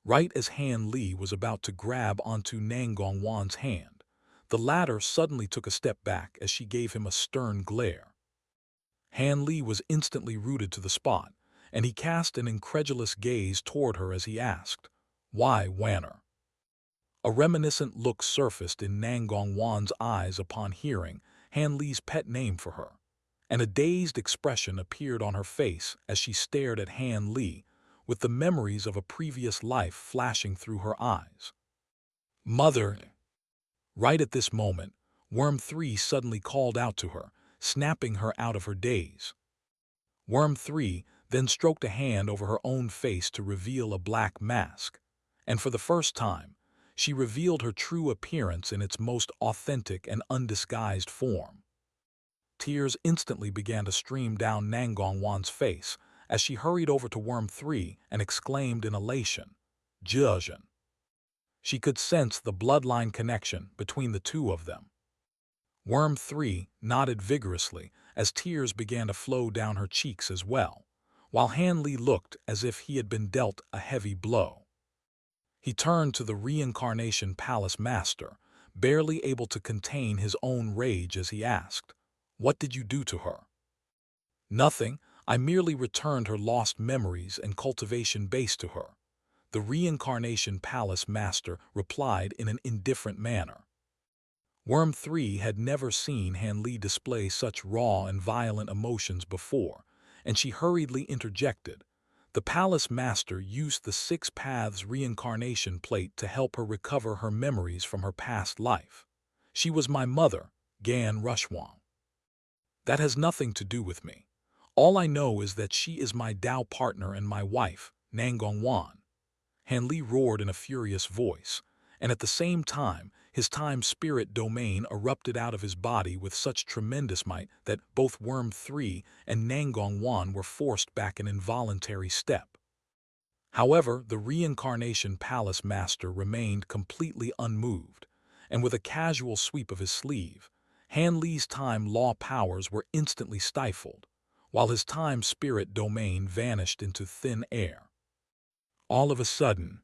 Right as Han Li was about to grab onto Nangongwan's hand, the latter suddenly took a step back as she gave him a stern glare. Han Li was instantly rooted to the spot, and he cast an incredulous gaze toward her as he asked, "Why, Wanner?" A reminiscent look surfaced in Nangongwan's eyes upon hearing Han Li's pet name for her, and a dazed expression appeared on her face as she stared at Han Li, with the memories of a previous life flashing through her eyes. "Mother!" Right at this moment, Worm 3 suddenly called out to her, snapping her out of her daze. Worm 3 then stroked a hand over her own face to reveal a black mask, and for the first time, she revealed her true appearance in its most authentic and undisguised form. Tears instantly began to stream down Nangongwan's face as she hurried over to Worm 3 and exclaimed in elation, "Zhejian." She could sense the bloodline connection between the two of them. Worm 3 nodded vigorously as tears began to flow down her cheeks as well, while Han Li looked as if he had been dealt a heavy blow. He turned to the Reincarnation Palace Master, barely able to contain his own rage as he asked, "What did you do to her?" "Nothing, I merely returned her lost memories and cultivation base to her," the Reincarnation Palace Master replied in an indifferent manner. Worm 3 had never seen Han Li display such raw and violent emotions before, and she hurriedly interjected. The Palace Master used the Six Paths reincarnation plate to help her recover her memories from her past life. "She was my mother, Gan Rushwang. That has nothing to do with me. All I know is that she is my Tao partner and my wife, Nangongwan." Han Li roared in a furious voice, and at the same time, his time-spirit domain erupted out of his body with such tremendous might that both Worm 3 and Nangongwan were forced back an involuntary step. However, the Reincarnation Palace Master remained completely unmoved, and with a casual sweep of his sleeve, Han Li's time law powers were instantly stifled, while his time-spirit domain vanished into thin air. All of a sudden,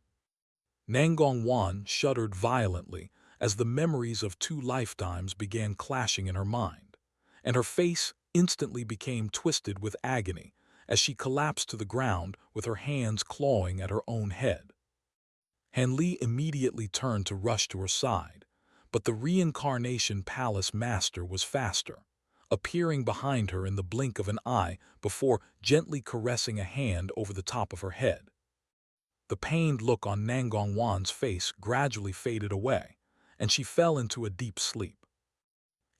Nangongwan shuddered violently as the memories of 2 lifetimes began clashing in her mind, and her face instantly became twisted with agony as she collapsed to the ground with her hands clawing at her own head. Han Li immediately turned to rush to her side, but the Reincarnation Palace Master was faster, appearing behind her in the blink of an eye before gently caressing a hand over the top of her head. The pained look on Nangongwan's face gradually faded away, and she fell into a deep sleep.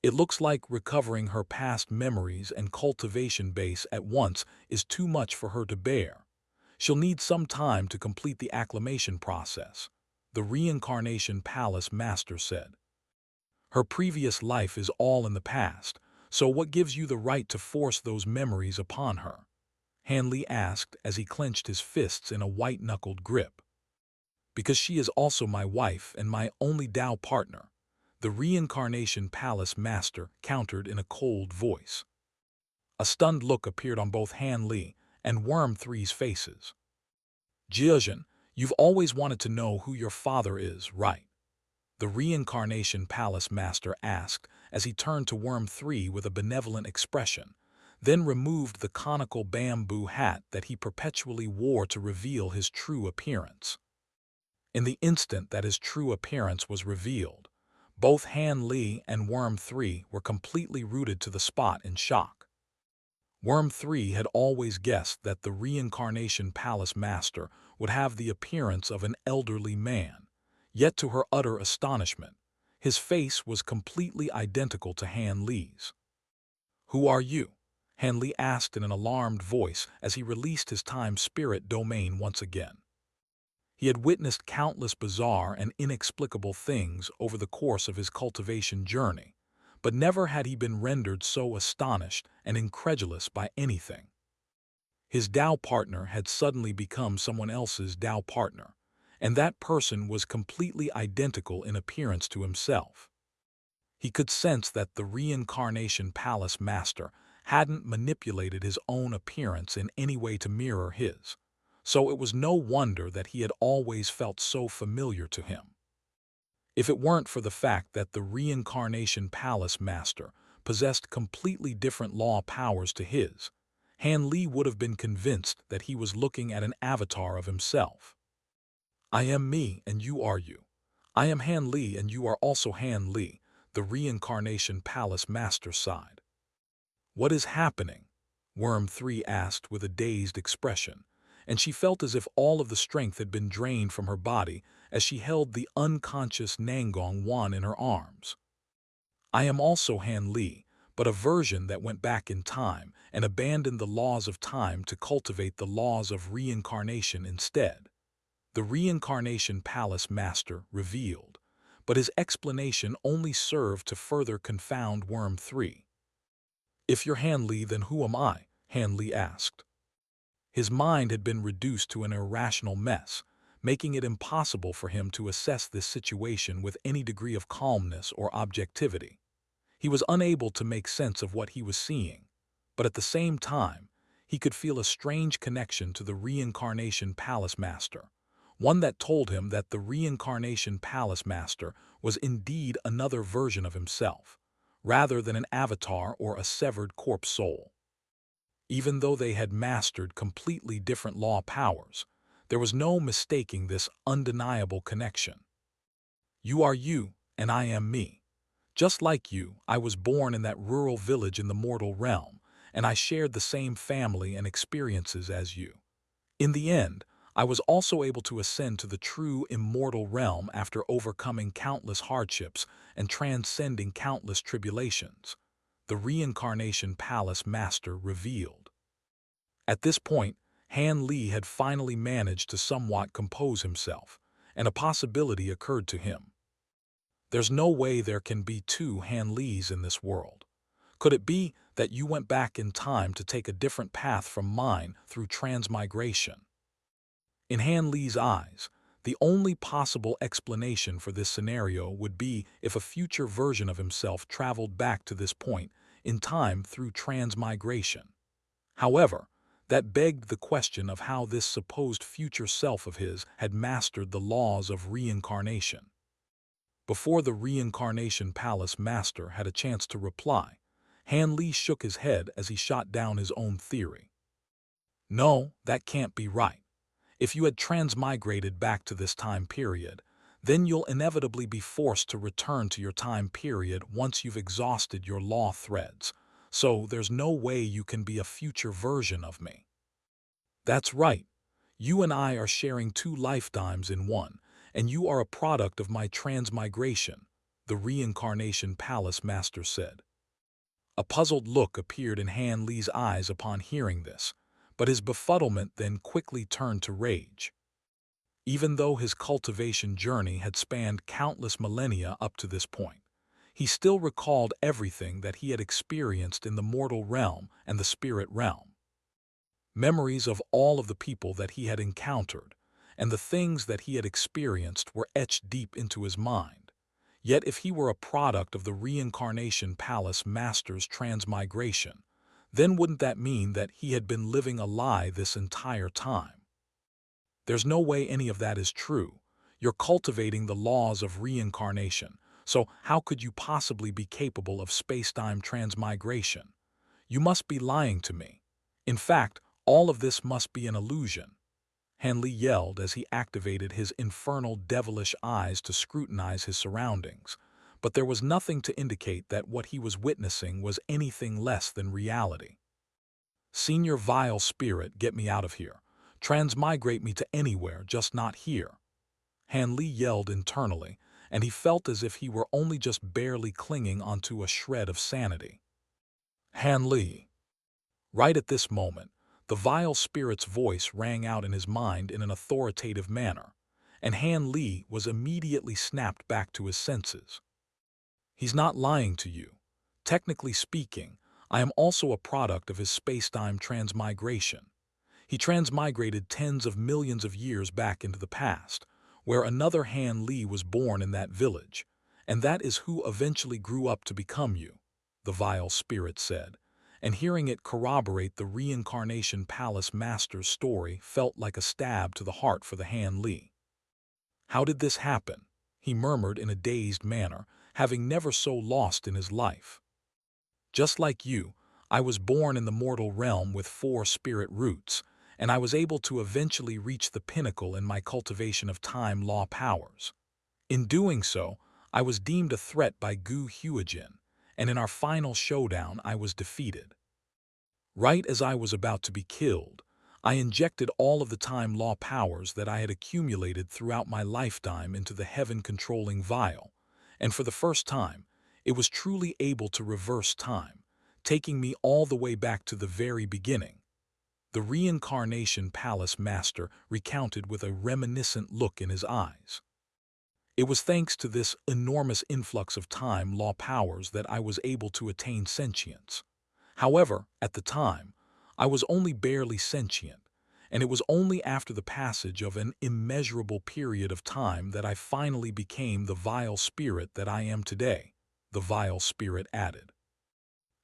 It looks like recovering her past memories and cultivation base at once is too much for her to bear. She'll need some time to complete the acclimation process, the Reincarnation Palace Master said. Her previous life is all in the past, so what gives you the right to force those memories upon her? Han Li asked as he clenched his fists in a white-knuckled grip. "Because she is also my wife and my only Tao partner," the Reincarnation Palace Master countered in a cold voice. A stunned look appeared on both Han Li and Worm Three's faces. Jiajin, you've always wanted to know who your father is, right? The Reincarnation Palace Master asked as he turned to Worm 3 with a benevolent expression, then removed the conical bamboo hat that he perpetually wore to reveal his true appearance. In the instant that his true appearance was revealed, both Han Li and Worm 3 were completely rooted to the spot in shock. Worm 3 had always guessed that the Reincarnation Palace Master would have the appearance of an elderly man, yet to her utter astonishment, his face was completely identical to Han Li's. "Who are you?" Han Li asked in an alarmed voice as he released his time spirit domain once again. He had witnessed countless bizarre and inexplicable things over the course of his cultivation journey, but never had he been rendered so astonished and incredulous by anything. His Tao partner had suddenly become someone else's Tao partner, and that person was completely identical in appearance to himself. He could sense that the Reincarnation Palace Master hadn't manipulated his own appearance in any way to mirror his, so it was no wonder that he had always felt so familiar to him. If it weren't for the fact that the Reincarnation Palace Master possessed completely different law powers to his, Han Li would have been convinced that he was looking at an avatar of himself. "I am me and you are you. I am Han Li and you are also Han Li," the Reincarnation Palace Master sighed. "What is happening?" Worm 3 asked with a dazed expression, and she felt as if all of the strength had been drained from her body as she held the unconscious Nangong Wan in her arms. "I am also Han Li, but a version that went back in time and abandoned the laws of time to cultivate the laws of reincarnation instead," the Reincarnation Palace Master revealed, but his explanation only served to further confound Worm 3. "If you're Han Li, then who am I?" Han Li asked. His mind had been reduced to an irrational mess, making it impossible for him to assess this situation with any degree of calmness or objectivity. He was unable to make sense of what he was seeing, but at the same time, he could feel a strange connection to the Reincarnation Palace Master, one that told him that the Reincarnation Palace Master was indeed another version of himself, rather than an avatar or a severed corpse soul. Even though they had mastered completely different law powers, there was no mistaking this undeniable connection. "You are you, and I am me. Just like you, I was born in that rural village in the mortal realm, and I shared the same family and experiences as you. In the end, I was also able to ascend to the true immortal realm after overcoming countless hardships and transcending countless tribulations," the Reincarnation Palace Master revealed. At this point, Han Li had finally managed to somewhat compose himself, and a possibility occurred to him. "There's no way there can be two Han Lis in this world. Could it be that you went back in time to take a different path from mine through transmigration?" In Han Li's eyes, the only possible explanation for this scenario would be if a future version of himself traveled back to this point in time through transmigration. However, that begged the question of how this supposed future self of his had mastered the laws of reincarnation. Before the Reincarnation Palace Master had a chance to reply, Han Li shook his head as he shot down his own theory. "No, that can't be right. If you had transmigrated back to this time period, then you'll inevitably be forced to return to your time period once you've exhausted your law threads, so there's no way you can be a future version of me." "That's right. You and I are sharing two lifetimes in one, and you are a product of my transmigration," the Reincarnation Palace Master said. A puzzled look appeared in Han Li's eyes upon hearing this, but his befuddlement then quickly turned to rage. Even though his cultivation journey had spanned countless millennia up to this point, he still recalled everything that he had experienced in the mortal realm and the spirit realm. Memories of all of the people that he had encountered and the things that he had experienced were etched deep into his mind, Yet if he were a product of the Reincarnation Palace Master's transmigration, then wouldn't that mean that he had been living a lie this entire time? There's no way any of that is true. You're cultivating the laws of reincarnation, so how could you possibly be capable of space-time transmigration? You must be lying to me. In fact, all of this must be an illusion. Hanley yelled as he activated his infernal devilish eyes to scrutinize his surroundings, but there was nothing to indicate that what he was witnessing was anything less than reality. Senior vile spirit, get me out of here. Transmigrate me to anywhere, just not here. Hanley yelled internally, and he felt as if he were only just barely clinging onto a shred of sanity. Hanley. Right at this moment, the vile spirit's voice rang out in his mind in an authoritative manner, and Hanley was immediately snapped back to his senses. He's not lying to you. Technically speaking, I am also a product of his space-time transmigration. He transmigrated tens of millions of years back into the past, where another Han Li was born in that village, and that is who eventually grew up to become you, the vile spirit said, and hearing it corroborate the Reincarnation Palace Master's story felt like a stab to the heart for the Han Li. How did this happen? He murmured in a dazed manner, having never so lost in his life. Just like you, I was born in the mortal realm with 4 spirit roots, and I was able to eventually reach the pinnacle in my cultivation of time law powers. In doing so, I was deemed a threat by Gu Huijin, and in our final showdown I was defeated. Right as I was about to be killed, I injected all of the time law powers that I had accumulated throughout my lifetime into the heaven-controlling vial, and for the first time, it was truly able to reverse time, taking me all the way back to the very beginning. The Reincarnation Palace Master recounted with a reminiscent look in his eyes. It was thanks to this enormous influx of time law powers that I was able to attain sentience. However, at the time, I was only barely sentient, and it was only after the passage of an immeasurable period of time that I finally became the vile spirit that I am today, the vile spirit added.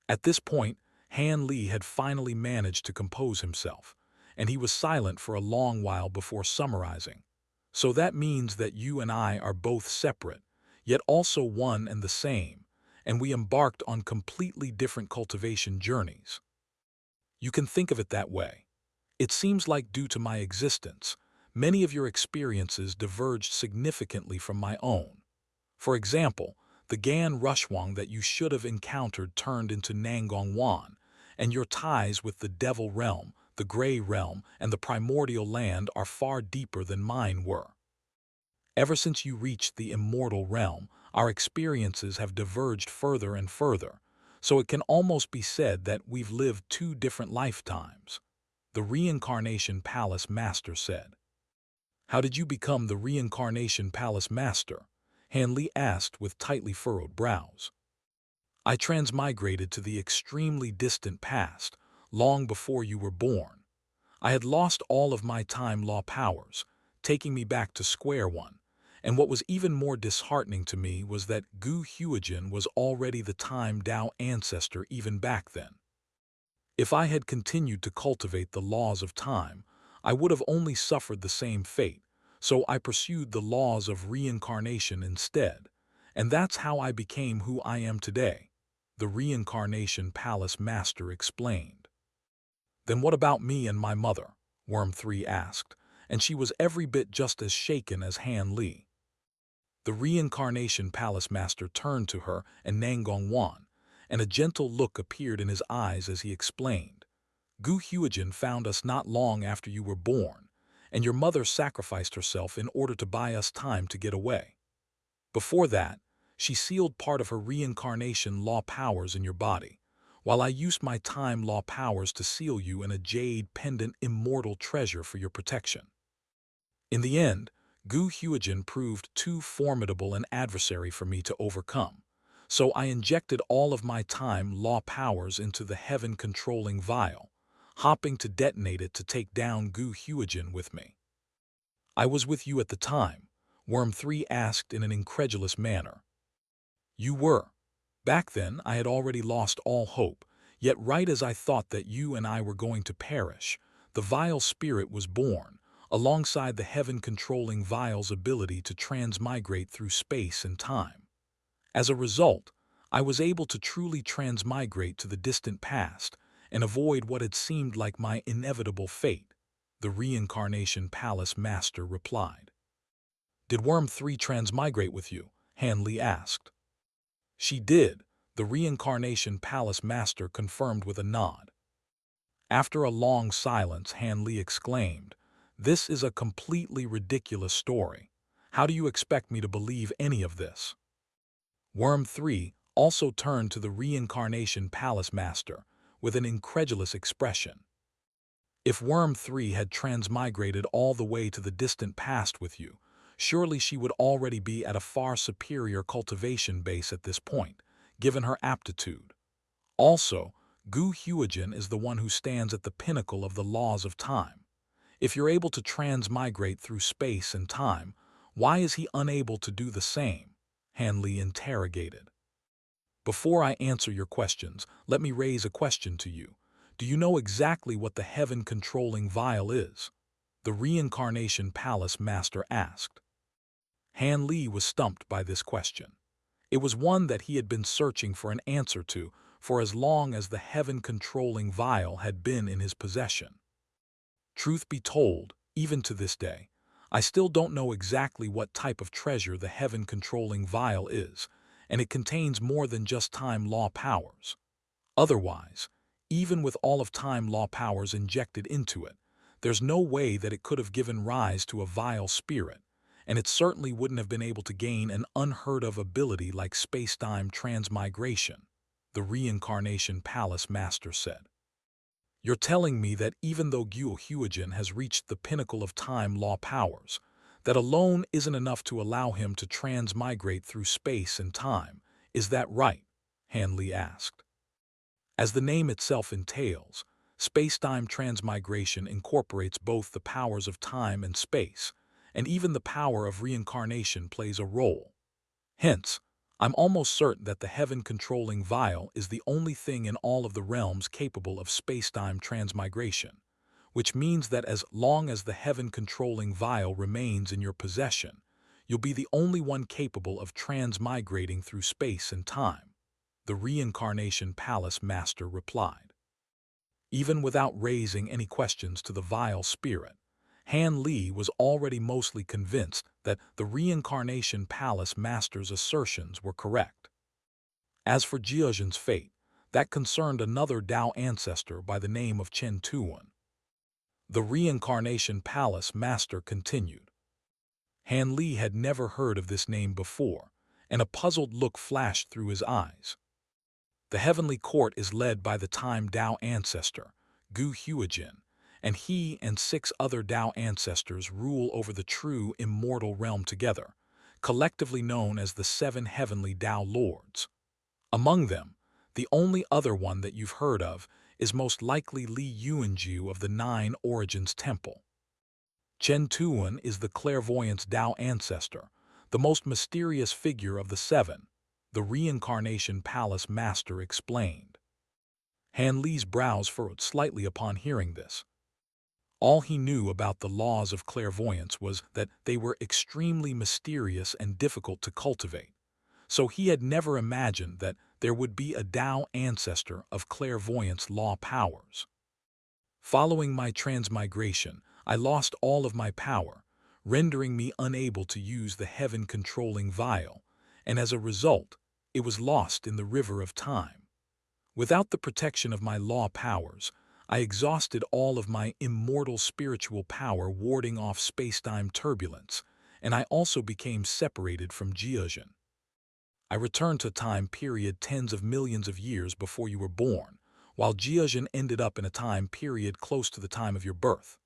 At this point, Han Li had finally managed to compose himself, and he was silent for a long while before summarizing. So that means that you and I are both separate, yet also one and the same, and we embarked on completely different cultivation journeys. You can think of it that way. It seems like due to my existence, many of your experiences diverged significantly from my own. For example, the Gan Rushwang that you should have encountered turned into Nangong Wan, and your ties with the Devil Realm, the Gray Realm, and the Primordial Land are far deeper than mine were. Ever since you reached the Immortal Realm, our experiences have diverged further and further, so it can almost be said that we've lived 2 different lifetimes, the Reincarnation Palace Master said. How did you become the Reincarnation Palace Master? Han Li asked with tightly furrowed brows. I transmigrated to the extremely distant past, long before you were born. I had lost all of my time law powers, taking me back to square one, and what was even more disheartening to me was that Gu Huijin was already the Time Dao ancestor even back then. If I had continued to cultivate the laws of time, I would have only suffered the same fate, so I pursued the laws of reincarnation instead, and that's how I became who I am today, the Reincarnation Palace Master explained. Then what about me and my mother? Worm 3 asked, and she was every bit just as shaken as Han Li. The Reincarnation Palace Master turned to her and Nangong Wan, and a gentle look appeared in his eyes as he explained. Gu Huijin found us not long after you were born, and your mother sacrificed herself in order to buy us time to get away. Before that, she sealed part of her reincarnation law powers in your body, while I used my time law powers to seal you in a jade pendant immortal treasure for your protection. In the end, Gu Huijin proved too formidable an adversary for me to overcome, so I injected all of my time law powers into the heaven-controlling vial, hopping to detonate it to take down Gu Huijin with me. I was with you at the time, Worm 3 asked in an incredulous manner. You were. Back then, I had already lost all hope, yet right as I thought that you and I were going to perish, the vile spirit was born, alongside the heaven-controlling vial's ability to transmigrate through space and time. As a result, I was able to truly transmigrate to the distant past and avoid what had seemed like my inevitable fate, the Reincarnation Palace Master replied. Did Worm 3 transmigrate with you? Hanley asked. She did, the Reincarnation Palace Master confirmed with a nod. After a long silence, Hanley exclaimed, "This is a completely ridiculous story. How do you expect me to believe any of this?" Worm 3 also turned to the Reincarnation Palace Master with an incredulous expression. If Worm 3 had transmigrated all the way to the distant past with you, surely she would already be at a far superior cultivation base at this point, given her aptitude. Also, Gu Huijin is the one who stands at the pinnacle of the laws of time. If you're able to transmigrate through space and time, why is he unable to do the same? Hanley interrogated. Before I answer your questions, let me raise a question to you. Do you know exactly what the heaven-controlling vial is? The Reincarnation Palace Master asked. Hanley was stumped by this question. It was one that he had been searching for an answer to for as long as the heaven-controlling vial had been in his possession. Truth be told, even to this day, I still don't know exactly what type of treasure the heaven-controlling vial is, and it contains more than just time law powers. Otherwise, even with all of time law powers injected into it, there's no way that it could have given rise to a vile spirit, and it certainly wouldn't have been able to gain an unheard-of ability like space-time transmigration, the Reincarnation Palace Master said. You're telling me that even though Gu Huijin has reached the pinnacle of time law powers, that alone isn't enough to allow him to transmigrate through space and time, is that right? Hanley asked. As the name itself entails, space-time transmigration incorporates both the powers of time and space, and even the power of reincarnation plays a role. Hence, I'm almost certain that the heaven-controlling vial is the only thing in all of the realms capable of space-time transmigration, which means that as long as the heaven-controlling vial remains in your possession, you'll be the only one capable of transmigrating through space and time, the Reincarnation Palace Master replied. Even without raising any questions to the vile spirit, Hanley was already mostly convinced that the Reincarnation Palace Master's assertions were correct. As for Jiuzhen's fate, that concerned another Tao ancestor by the name of Chen Tuan. The Reincarnation Palace Master continued. Hanley had never heard of this name before, and a puzzled look flashed through his eyes. The heavenly court is led by the time Tao ancestor, Gu Huijin, and he and 6 other Tao ancestors rule over the true immortal realm together, collectively known as the 7 heavenly Tao lords. Among them, the only other one that you've heard of is most likely Li Yuanju of the 9 Origins Temple. Chen Tuan is the clairvoyance Tao ancestor, the most mysterious figure of the 7, the Reincarnation Palace Master explained. Hanley's brows furrowed slightly upon hearing this. All he knew about the laws of clairvoyance was that they were extremely mysterious and difficult to cultivate, so he had never imagined that there would be a Tao ancestor of clairvoyance law powers. Following my transmigration, I lost all of my power, rendering me unable to use the heaven-controlling vial, and as a result, it was lost in the river of time. Without the protection of my law powers, I exhausted all of my immortal spiritual power warding off space-time turbulence, and I also became separated from Jiuzhen. I returned to time period tens of millions of years before you were born, while Jiuzhen ended up in a time period close to the time of your birth.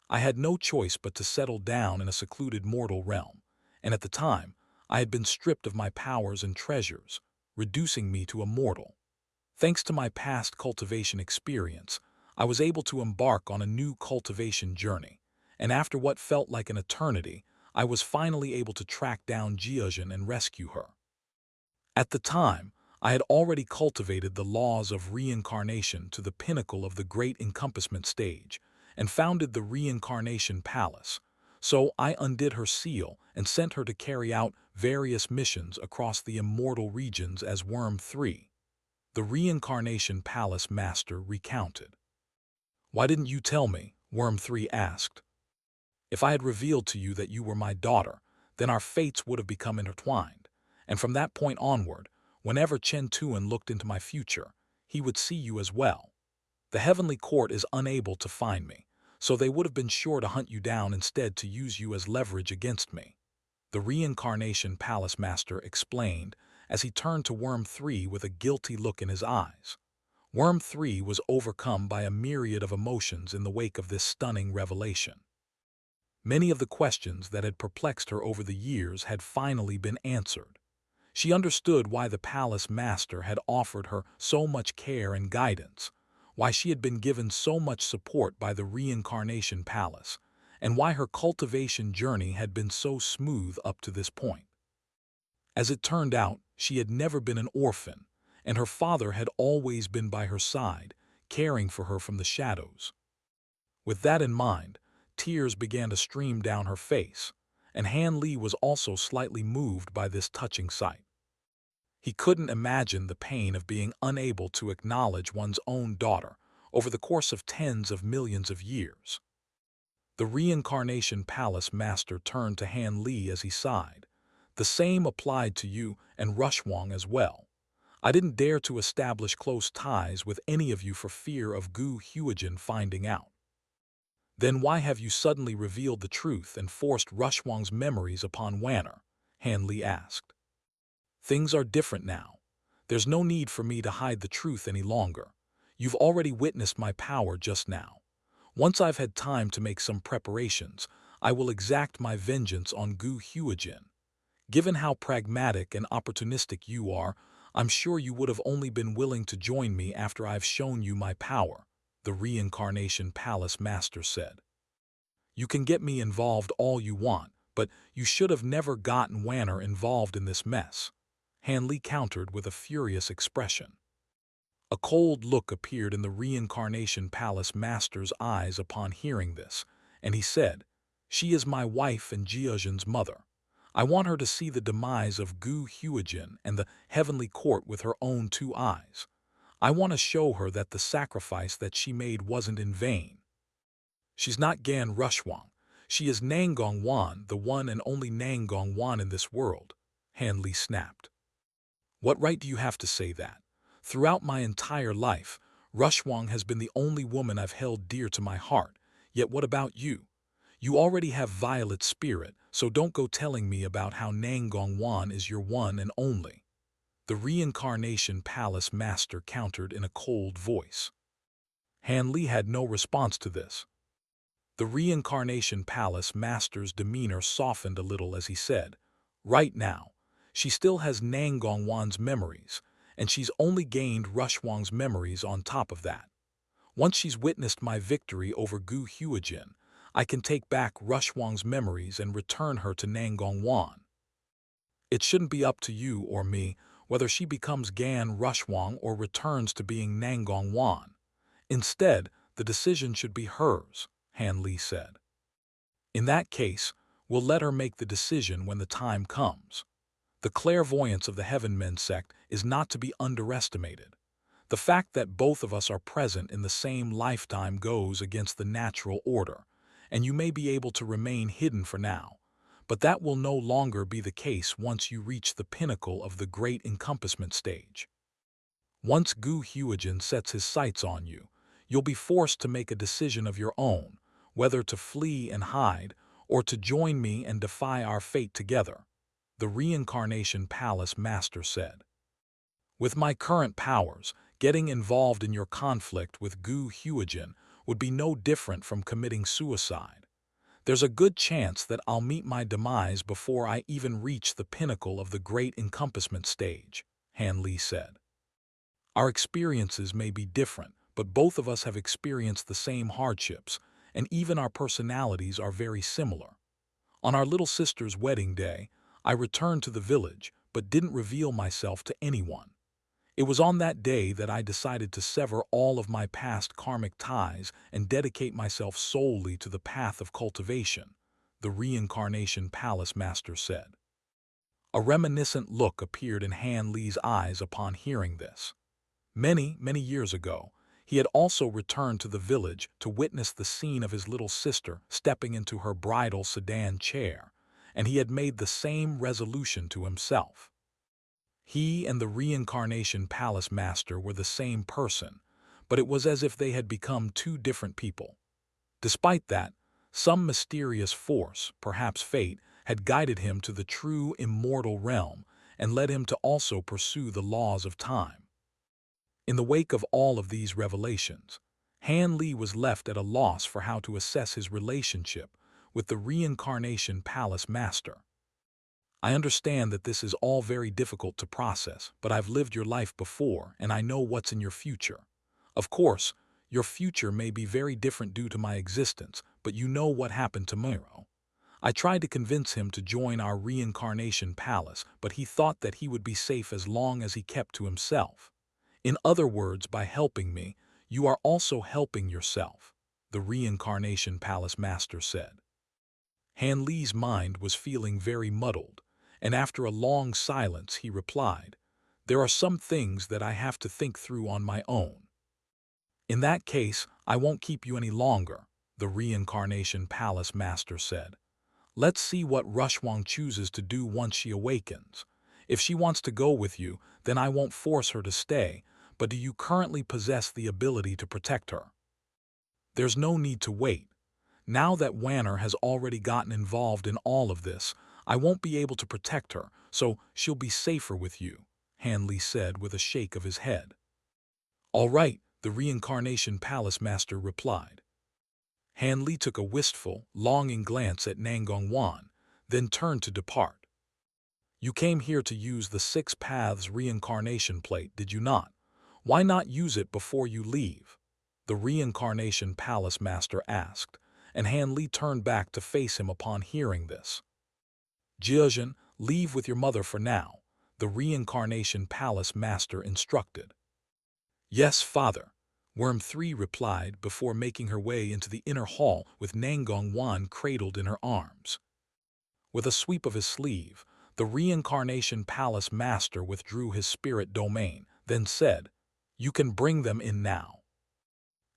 I had no choice but to settle down in a secluded mortal realm, and at the time, I had been stripped of my powers and treasures, reducing me to a mortal. Thanks to my past cultivation experience, I was able to embark on a new cultivation journey, and after what felt like an eternity, I was finally able to track down Jiuzhen and rescue her. At the time, I had already cultivated the laws of reincarnation to the pinnacle of the great encompassment stage and founded the Reincarnation Palace, so I undid her seal and sent her to carry out various missions across the immortal regions as Worm 3. The Reincarnation Palace Master recounted. "Why didn't you tell me?" Worm 3 asked. "If I had revealed to you that you were my daughter, then our fates would have become intertwined, and from that point onward, whenever Chen Tuan looked into my future, he would see you as well. The heavenly court is unable to find me, so they would have been sure to hunt you down instead to use you as leverage against me," the Reincarnation Palace Master explained as he turned to Worm 3 with a guilty look in his eyes. Worm 3 was overcome by a myriad of emotions in the wake of this stunning revelation. Many of the questions that had perplexed her over the years had finally been answered. She understood why the palace master had offered her so much care and guidance, why she had been given so much support by the Reincarnation Palace, and why her cultivation journey had been so smooth up to this point. As it turned out, she had never been an orphan, and her father had always been by her side, caring for her from the shadows. With that in mind, tears began to stream down her face, and Han Li was also slightly moved by this touching sight. He couldn't imagine the pain of being unable to acknowledge one's own daughter over the course of tens of millions of years. The Reincarnation Palace Master turned to Han Li as he sighed. "The same applied to you and Rushwang as well. I didn't dare to establish close ties with any of you for fear of Gu Huijin finding out." "Then why have you suddenly revealed the truth and forced Rushwang's memories upon Wanner?" Han Li asked. "Things are different now. There's no need for me to hide the truth any longer. You've already witnessed my power just now. Once I've had time to make some preparations, I will exact my vengeance on Gu Huijin. Given how pragmatic and opportunistic you are, I'm sure you would have only been willing to join me after I've shown you my power," the Reincarnation Palace Master said. "You can get me involved all you want, but you should have never gotten Wanner involved in this mess," Han Li countered with a furious expression. A cold look appeared in the Reincarnation Palace Master's eyes upon hearing this, and he said, "She is my wife and Jiajin's mother. I want her to see the demise of Gu Huijin and the heavenly court with her own two eyes. I want to show her that the sacrifice that she made wasn't in vain. She's not Gan Rushwang. She is Nangong Wan, the one and only Nangong Wan in this world," Han Li snapped. "What right do you have to say that? Throughout my entire life, Rushwang has been the only woman I've held dear to my heart. Yet what about you? You already have Violet's spirit, so don't go telling me about how Nangong Wan is your one and only," the Reincarnation Palace Master countered in a cold voice. Han Li had no response to this. The Reincarnation Palace Master's demeanor softened a little as he said, "Right now, she still has Nangong Wan's memories, and she's only gained Rushwang's memories on top of that. Once she's witnessed my victory over Gu Huijin, I can take back Rushwang's memories and return her to Nangong Wan. It shouldn't be up to you or me whether she becomes Gan Rushwang or returns to being Nangong Wan. Instead, the decision should be hers," Han Li said. "In that case, we'll let her make the decision when the time comes. The clairvoyance of the Heavenmen sect is not to be underestimated. The fact that both of us are present in the same lifetime goes against the natural order, and you may be able to remain hidden for now, but that will no longer be the case once you reach the pinnacle of the great encompassment stage. Once Gu Huijin sets his sights on you, you'll be forced to make a decision of your own, whether to flee and hide or to join me and defy our fate together," the Reincarnation Palace Master said. "With my current powers, getting involved in your conflict with Gu Huijin would be no different from committing suicide. There's a good chance that I'll meet my demise before I even reach the pinnacle of the great encompassment stage," Han Li said. "Our experiences may be different, but both of us have experienced the same hardships, and even our personalities are very similar. On our little sister's wedding day, I returned to the village, but didn't reveal myself to anyone. It was on that day that I decided to sever all of my past karmic ties and dedicate myself solely to the path of cultivation, the Reincarnation Palace Master said. A reminiscent look appeared in Han Li's eyes upon hearing this. Many years ago, he had also returned to the village to witness the scene of his little sister stepping into her bridal sedan chair, and he had made the same resolution to himself. He and the Reincarnation Palace Master were the same person, but it was as if they had become two different people. Despite that, some mysterious force, perhaps fate, had guided him to the true immortal realm and led him to also pursue the laws of time. In the wake of all of these revelations, Han Li was left at a loss for how to assess his relationship with the Reincarnation Palace Master. I understand that this is all very difficult to process, but I've lived your life before and I know what's in your future. Of course, your future may be very different due to my existence, but you know what happened tomorrow. I tried to convince him to join our Reincarnation Palace, but he thought that he would be safe as long as he kept to himself. In other words, by helping me, you are also helping yourself, the Reincarnation Palace Master said. Han Li's mind was feeling very muddled, and after a long silence he replied, "There are some things that I have to think through on my own." "In that case, I won't keep you any longer," the Reincarnation Palace Master said. "Let's see what Rushwang chooses to do once she awakens. If she wants to go with you, then I won't force her to stay, but do you currently possess the ability to protect her?" "There's no need to wait. Now that Wanner has already gotten involved in all of this, I won't be able to protect her, so she'll be safer with you," Han Li said with a shake of his head. "All right," the Reincarnation Palace Master replied. Han Li took a wistful, longing glance at Nangong Wan, then turned to depart. "You came here to use the Six Paths Reincarnation Plate, did you not? Why not use it before you leave?" the Reincarnation Palace Master asked, and Han Li turned back to face him upon hearing this. "Jiazhen, leave with your mother for now," the Reincarnation Palace Master instructed. "Yes, father," Worm 3 replied before making her way into the inner hall with Nangong Wan cradled in her arms. With a sweep of his sleeve, the Reincarnation Palace Master withdrew his spirit domain, then said, "You can bring them in now."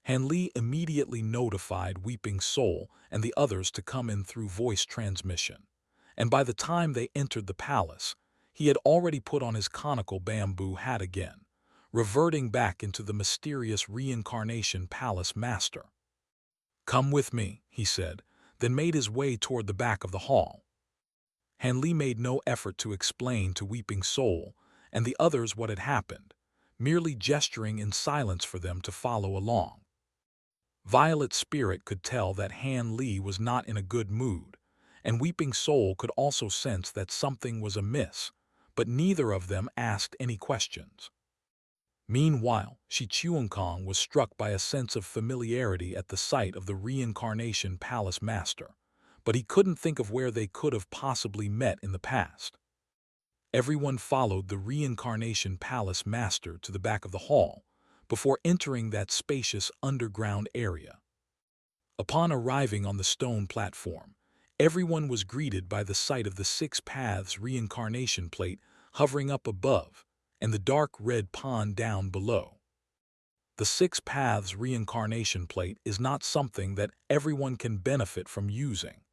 Han Li immediately notified Weeping Soul and the others to come in through voice transmission, and by the time they entered the palace, he had already put on his conical bamboo hat again, reverting back into the mysterious Reincarnation Palace Master. "Come with me," he said, then made his way toward the back of the hall. Han Li made no effort to explain to Weeping Soul and the others what had happened, merely gesturing in silence for them to follow along. Violet Spirit could tell that Han Li was not in a good mood, and Weeping Soul could also sense that something was amiss, but neither of them asked any questions. Meanwhile, Shi Chuankong was struck by a sense of familiarity at the sight of the Reincarnation Palace Master, but he couldn't think of where they could have possibly met in the past. Everyone followed the Reincarnation Palace Master to the back of the hall, before entering that spacious underground area. Upon arriving on the stone platform, everyone was greeted by the sight of the Six Paths Reincarnation Plate hovering up above and the dark red pond down below. The Six Paths Reincarnation Plate is not something that everyone can benefit from using.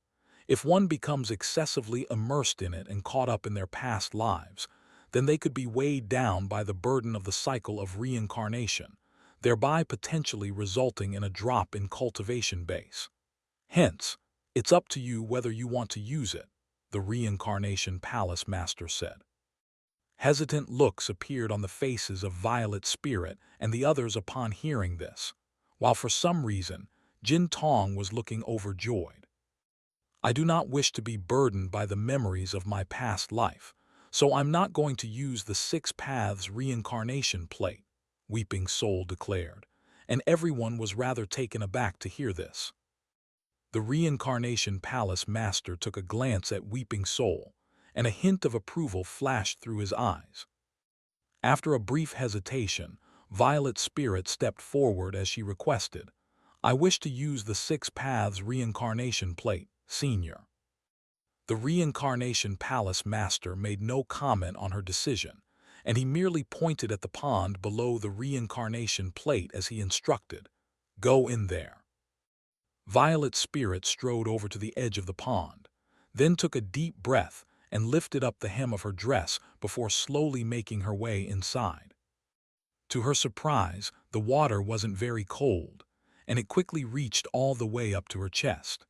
If one becomes excessively immersed in it and caught up in their past lives, then they could be weighed down by the burden of the cycle of reincarnation, thereby potentially resulting in a drop in cultivation base. Hence, it's up to you whether you want to use it, the Reincarnation Palace Master said. Hesitant looks appeared on the faces of Violet Spirit and the others upon hearing this, while for some reason, Jin Tong was looking overjoyed. "I do not wish to be burdened by the memories of my past life, so I'm not going to use the Six Paths Reincarnation Plate," Weeping Soul declared, and everyone was rather taken aback to hear this. The Reincarnation Palace Master took a glance at Weeping Soul, and a hint of approval flashed through his eyes. After a brief hesitation, Violet's spirit stepped forward as she requested, "I wish to use the Six Paths Reincarnation Plate, Senior." The Reincarnation Palace Master made no comment on her decision, and he merely pointed at the pond below the Reincarnation Plate as he instructed, "Go in there." Violet's spirit strode over to the edge of the pond, then took a deep breath and lifted up the hem of her dress before slowly making her way inside. To her surprise, the water wasn't very cold, and it quickly reached all the way up to her chest.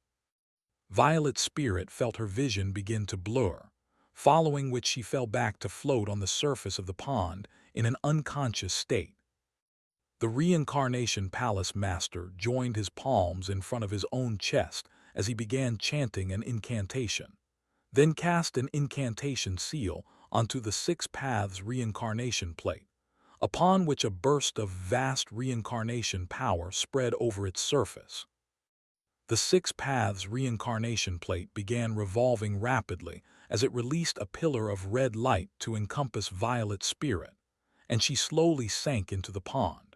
Violet's spirit felt her vision begin to blur, following which she fell back to float on the surface of the pond in an unconscious state. The Reincarnation Palace Master joined his palms in front of his own chest as he began chanting an incantation, then cast an incantation seal onto the Six Paths Reincarnation Plate, upon which a burst of vast reincarnation power spread over its surface. The Six Paths Reincarnation Plate began revolving rapidly as it released a pillar of red light to encompass Violet's spirit, and she slowly sank into the pond.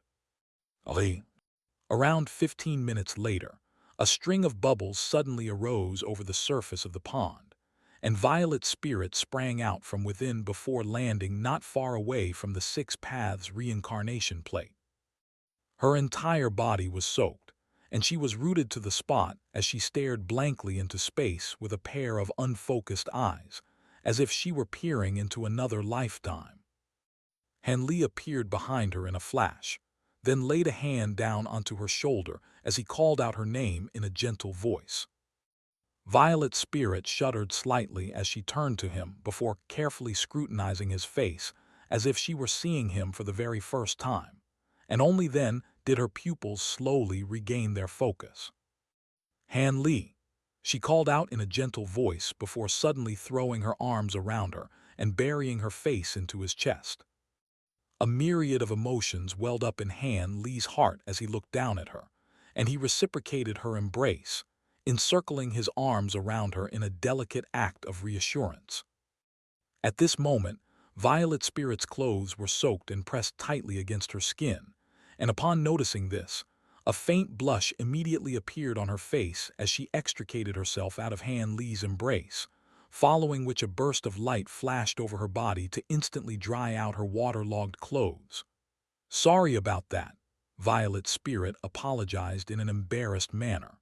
Around 15 minutes later, a string of bubbles suddenly arose over the surface of the pond, and Violet's spirit sprang out from within before landing not far away from the Six Paths Reincarnation Plate. Her entire body was soaked, and she was rooted to the spot as she stared blankly into space with a pair of unfocused eyes, as if she were peering into another lifetime. Hanli appeared behind her in a flash, then laid a hand down onto her shoulder as he called out her name in a gentle voice. Violet's spirit shuddered slightly as she turned to him before carefully scrutinizing his face as if she were seeing him for the very first time, and only then did her pupils slowly regain their focus. "Hanli," she called out in a gentle voice before suddenly throwing her arms around her and burying her face into his chest. A myriad of emotions welled up in Hanli's heart as he looked down at her, and he reciprocated her embrace, encircling his arms around her in a delicate act of reassurance. At this moment, Violet's spirit's clothes were soaked and pressed tightly against her skin, and upon noticing this, a faint blush immediately appeared on her face as she extricated herself out of Hanli's embrace, following which a burst of light flashed over her body to instantly dry out her waterlogged clothes. "Sorry about that," Violet's spirit apologized in an embarrassed manner.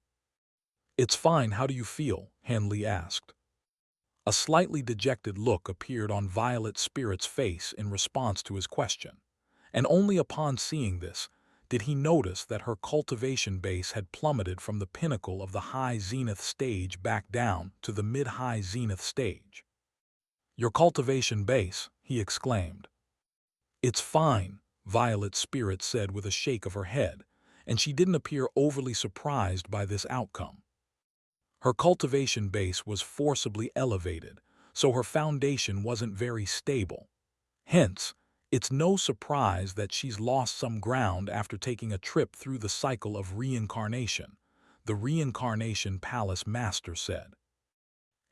"It's fine, how do you feel?" Hanli asked. A slightly dejected look appeared on Violet's spirit's face in response to his question, and only upon seeing this did he notice that her cultivation base had plummeted from the pinnacle of the high zenith stage back down to the mid-high zenith stage. "Your cultivation base," he exclaimed. "It's fine," Violet's spirit said with a shake of her head, and she didn't appear overly surprised by this outcome. Her cultivation base was forcibly elevated, so her foundation wasn't very stable. Hence, it's no surprise that she's lost some ground after taking a trip through the cycle of reincarnation, the Reincarnation Palace Master said.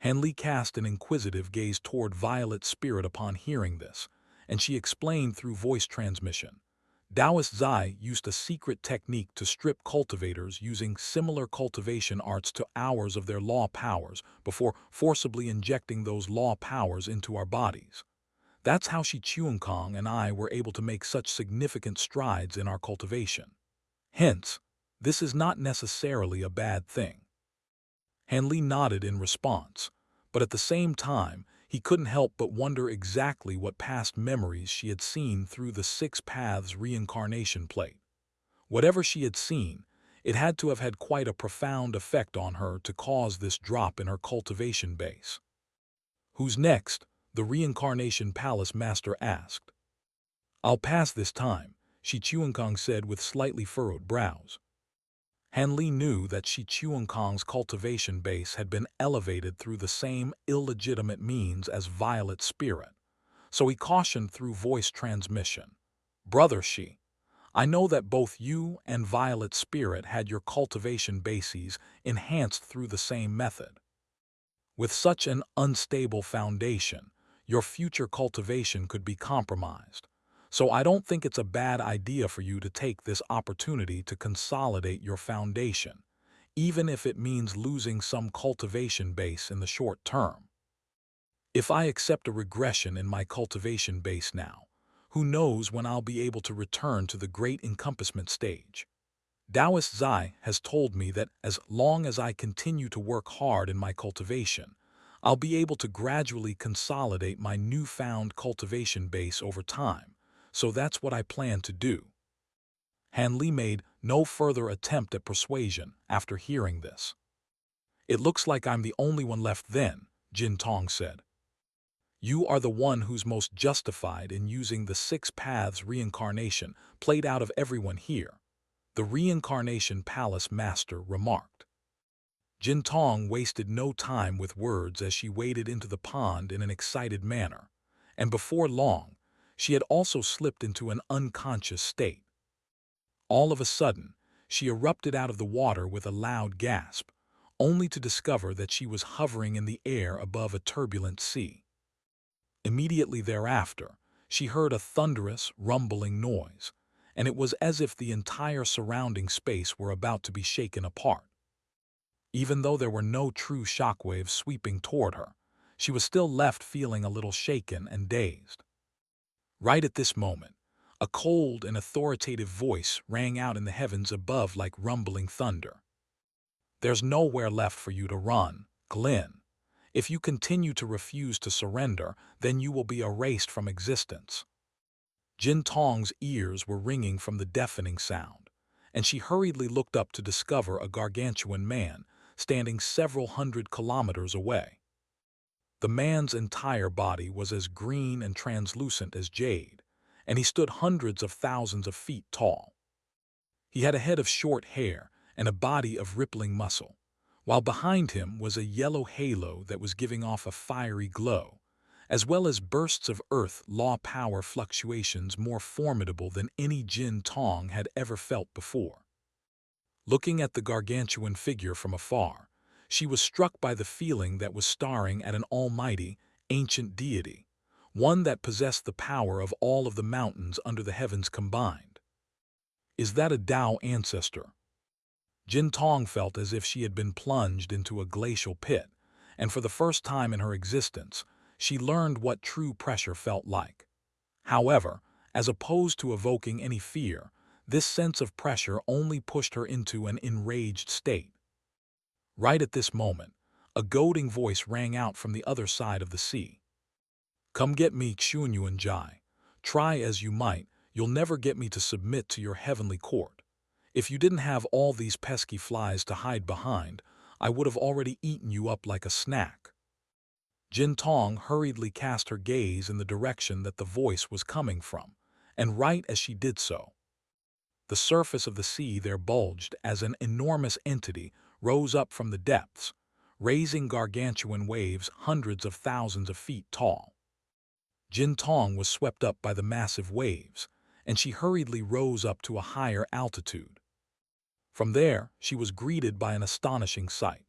Hanli cast an inquisitive gaze toward Violet's spirit upon hearing this, and she explained through voice transmission. Taoist Zai used a secret technique to strip cultivators using similar cultivation arts to ours of their law powers before forcibly injecting those law powers into our bodies. That's how Shi Chuankong and I were able to make such significant strides in our cultivation. Hence, this is not necessarily a bad thing. Hanli nodded in response, but at the same time, he couldn't help but wonder exactly what past memories she had seen through the Six Paths Reincarnation Plate. Whatever she had seen, it had to have had quite a profound effect on her to cause this drop in her cultivation base. "Who's next?" the Reincarnation Palace Master asked. "I'll pass this time," Shi Chuankong said with slightly furrowed brows. Hanli knew that Shi Chuankong's cultivation base had been elevated through the same illegitimate means as Violet's spirit, so he cautioned through voice transmission. "Brother Shi, I know that both you and Violet's spirit had your cultivation bases enhanced through the same method." With such an unstable foundation, your future cultivation could be compromised. So I don't think it's a bad idea for you to take this opportunity to consolidate your foundation, even if it means losing some cultivation base in the short term. If I accept a regression in my cultivation base now, who knows when I'll be able to return to the great encompassment stage. Taoist Zai has told me that as long as I continue to work hard in my cultivation, I'll be able to gradually consolidate my newfound cultivation base over time, so that's what I plan to do. Han Li made no further attempt at persuasion after hearing this. It looks like I'm the only one left then, Jin Tong said. You are the one who's most justified in using the 6 paths reincarnation played out of everyone here, the Reincarnation Palace Master remarked. Jin Tong wasted no time with words as she waded into the pond in an excited manner, and before long, she had also slipped into an unconscious state. All of a sudden, she erupted out of the water with a loud gasp, only to discover that she was hovering in the air above a turbulent sea. Immediately thereafter, she heard a thunderous, rumbling noise, and it was as if the entire surrounding space were about to be shaken apart. Even though there were no true shockwaves sweeping toward her, she was still left feeling a little shaken and dazed. Right at this moment, a cold and authoritative voice rang out in the heavens above like rumbling thunder. There's nowhere left for you to run, Glenn. If you continue to refuse to surrender, then you will be erased from existence. Jin Tong's ears were ringing from the deafening sound, and she hurriedly looked up to discover a gargantuan man standing several hundred kilometers away. The man's entire body was as green and translucent as jade, and he stood hundreds of thousands of feet tall. He had a head of short hair and a body of rippling muscle, while behind him was a yellow halo that was giving off a fiery glow, as well as bursts of earth law power fluctuations more formidable than any Jin Tong had ever felt before. Looking at the gargantuan figure from afar, she was struck by the feeling that was staring at an almighty, ancient deity, one that possessed the power of all of the mountains under the heavens combined. Is that a Tao ancestor? Jin Tong felt as if she had been plunged into a glacial pit, and for the first time in her existence, she learned what true pressure felt like. However, as opposed to evoking any fear, this sense of pressure only pushed her into an enraged state. Right at this moment, a goading voice rang out from the other side of the sea. Come get me, Xunyuan Jai. Try as you might, you'll never get me to submit to your heavenly court. If you didn't have all these pesky flies to hide behind, I would have already eaten you up like a snack. Jin Tong hurriedly cast her gaze in the direction that the voice was coming from, and right as she did so, the surface of the sea there bulged as an enormous entity rose up from the depths, raising gargantuan waves hundreds of thousands of feet tall. Jin Tong was swept up by the massive waves, and she hurriedly rose up to a higher altitude. From there, she was greeted by an astonishing sight.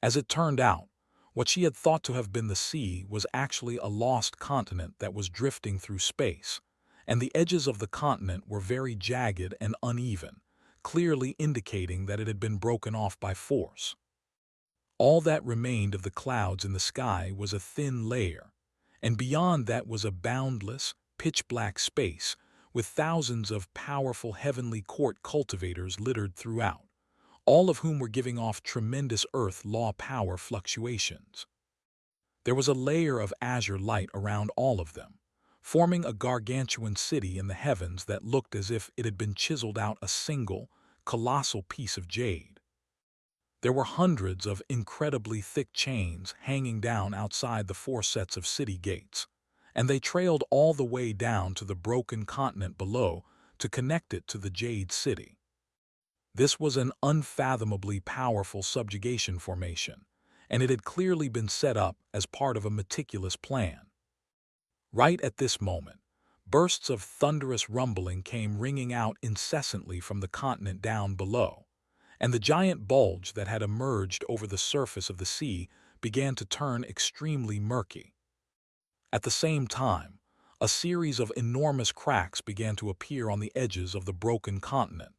As it turned out, what she had thought to have been the sea was actually a lost continent that was drifting through space, and the edges of the continent were very jagged and uneven, clearly indicating that it had been broken off by force. All that remained of the clouds in the sky was a thin layer, and beyond that was a boundless, pitch-black space with thousands of powerful heavenly court cultivators littered throughout, all of whom were giving off tremendous earth law power fluctuations. There was a layer of azure light around all of them, forming a gargantuan city in the heavens that looked as if it had been chiseled out a single, colossal piece of jade. There were hundreds of incredibly thick chains hanging down outside the 4 sets of city gates, and they trailed all the way down to the broken continent below to connect it to the Jade City. This was an unfathomably powerful subjugation formation, and it had clearly been set up as part of a meticulous plan. Right at this moment, bursts of thunderous rumbling came ringing out incessantly from the continent down below, and the giant bulge that had emerged over the surface of the sea began to turn extremely murky. At the same time, a series of enormous cracks began to appear on the edges of the broken continent,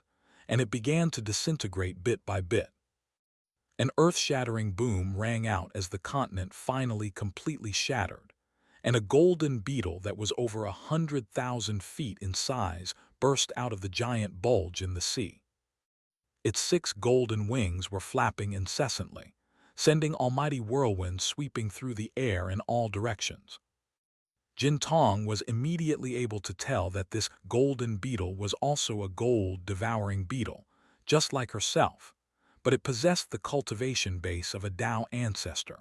and it began to disintegrate bit by bit. An earth-shattering boom rang out as the continent finally completely shattered, and a golden beetle that was over 100,000 feet in size burst out of the giant bulge in the sea. Its 6 golden wings were flapping incessantly, sending almighty whirlwinds sweeping through the air in all directions. Jin Tong was immediately able to tell that this golden beetle was also a gold-devouring beetle, just like herself, but it possessed the cultivation base of a Tao ancestor.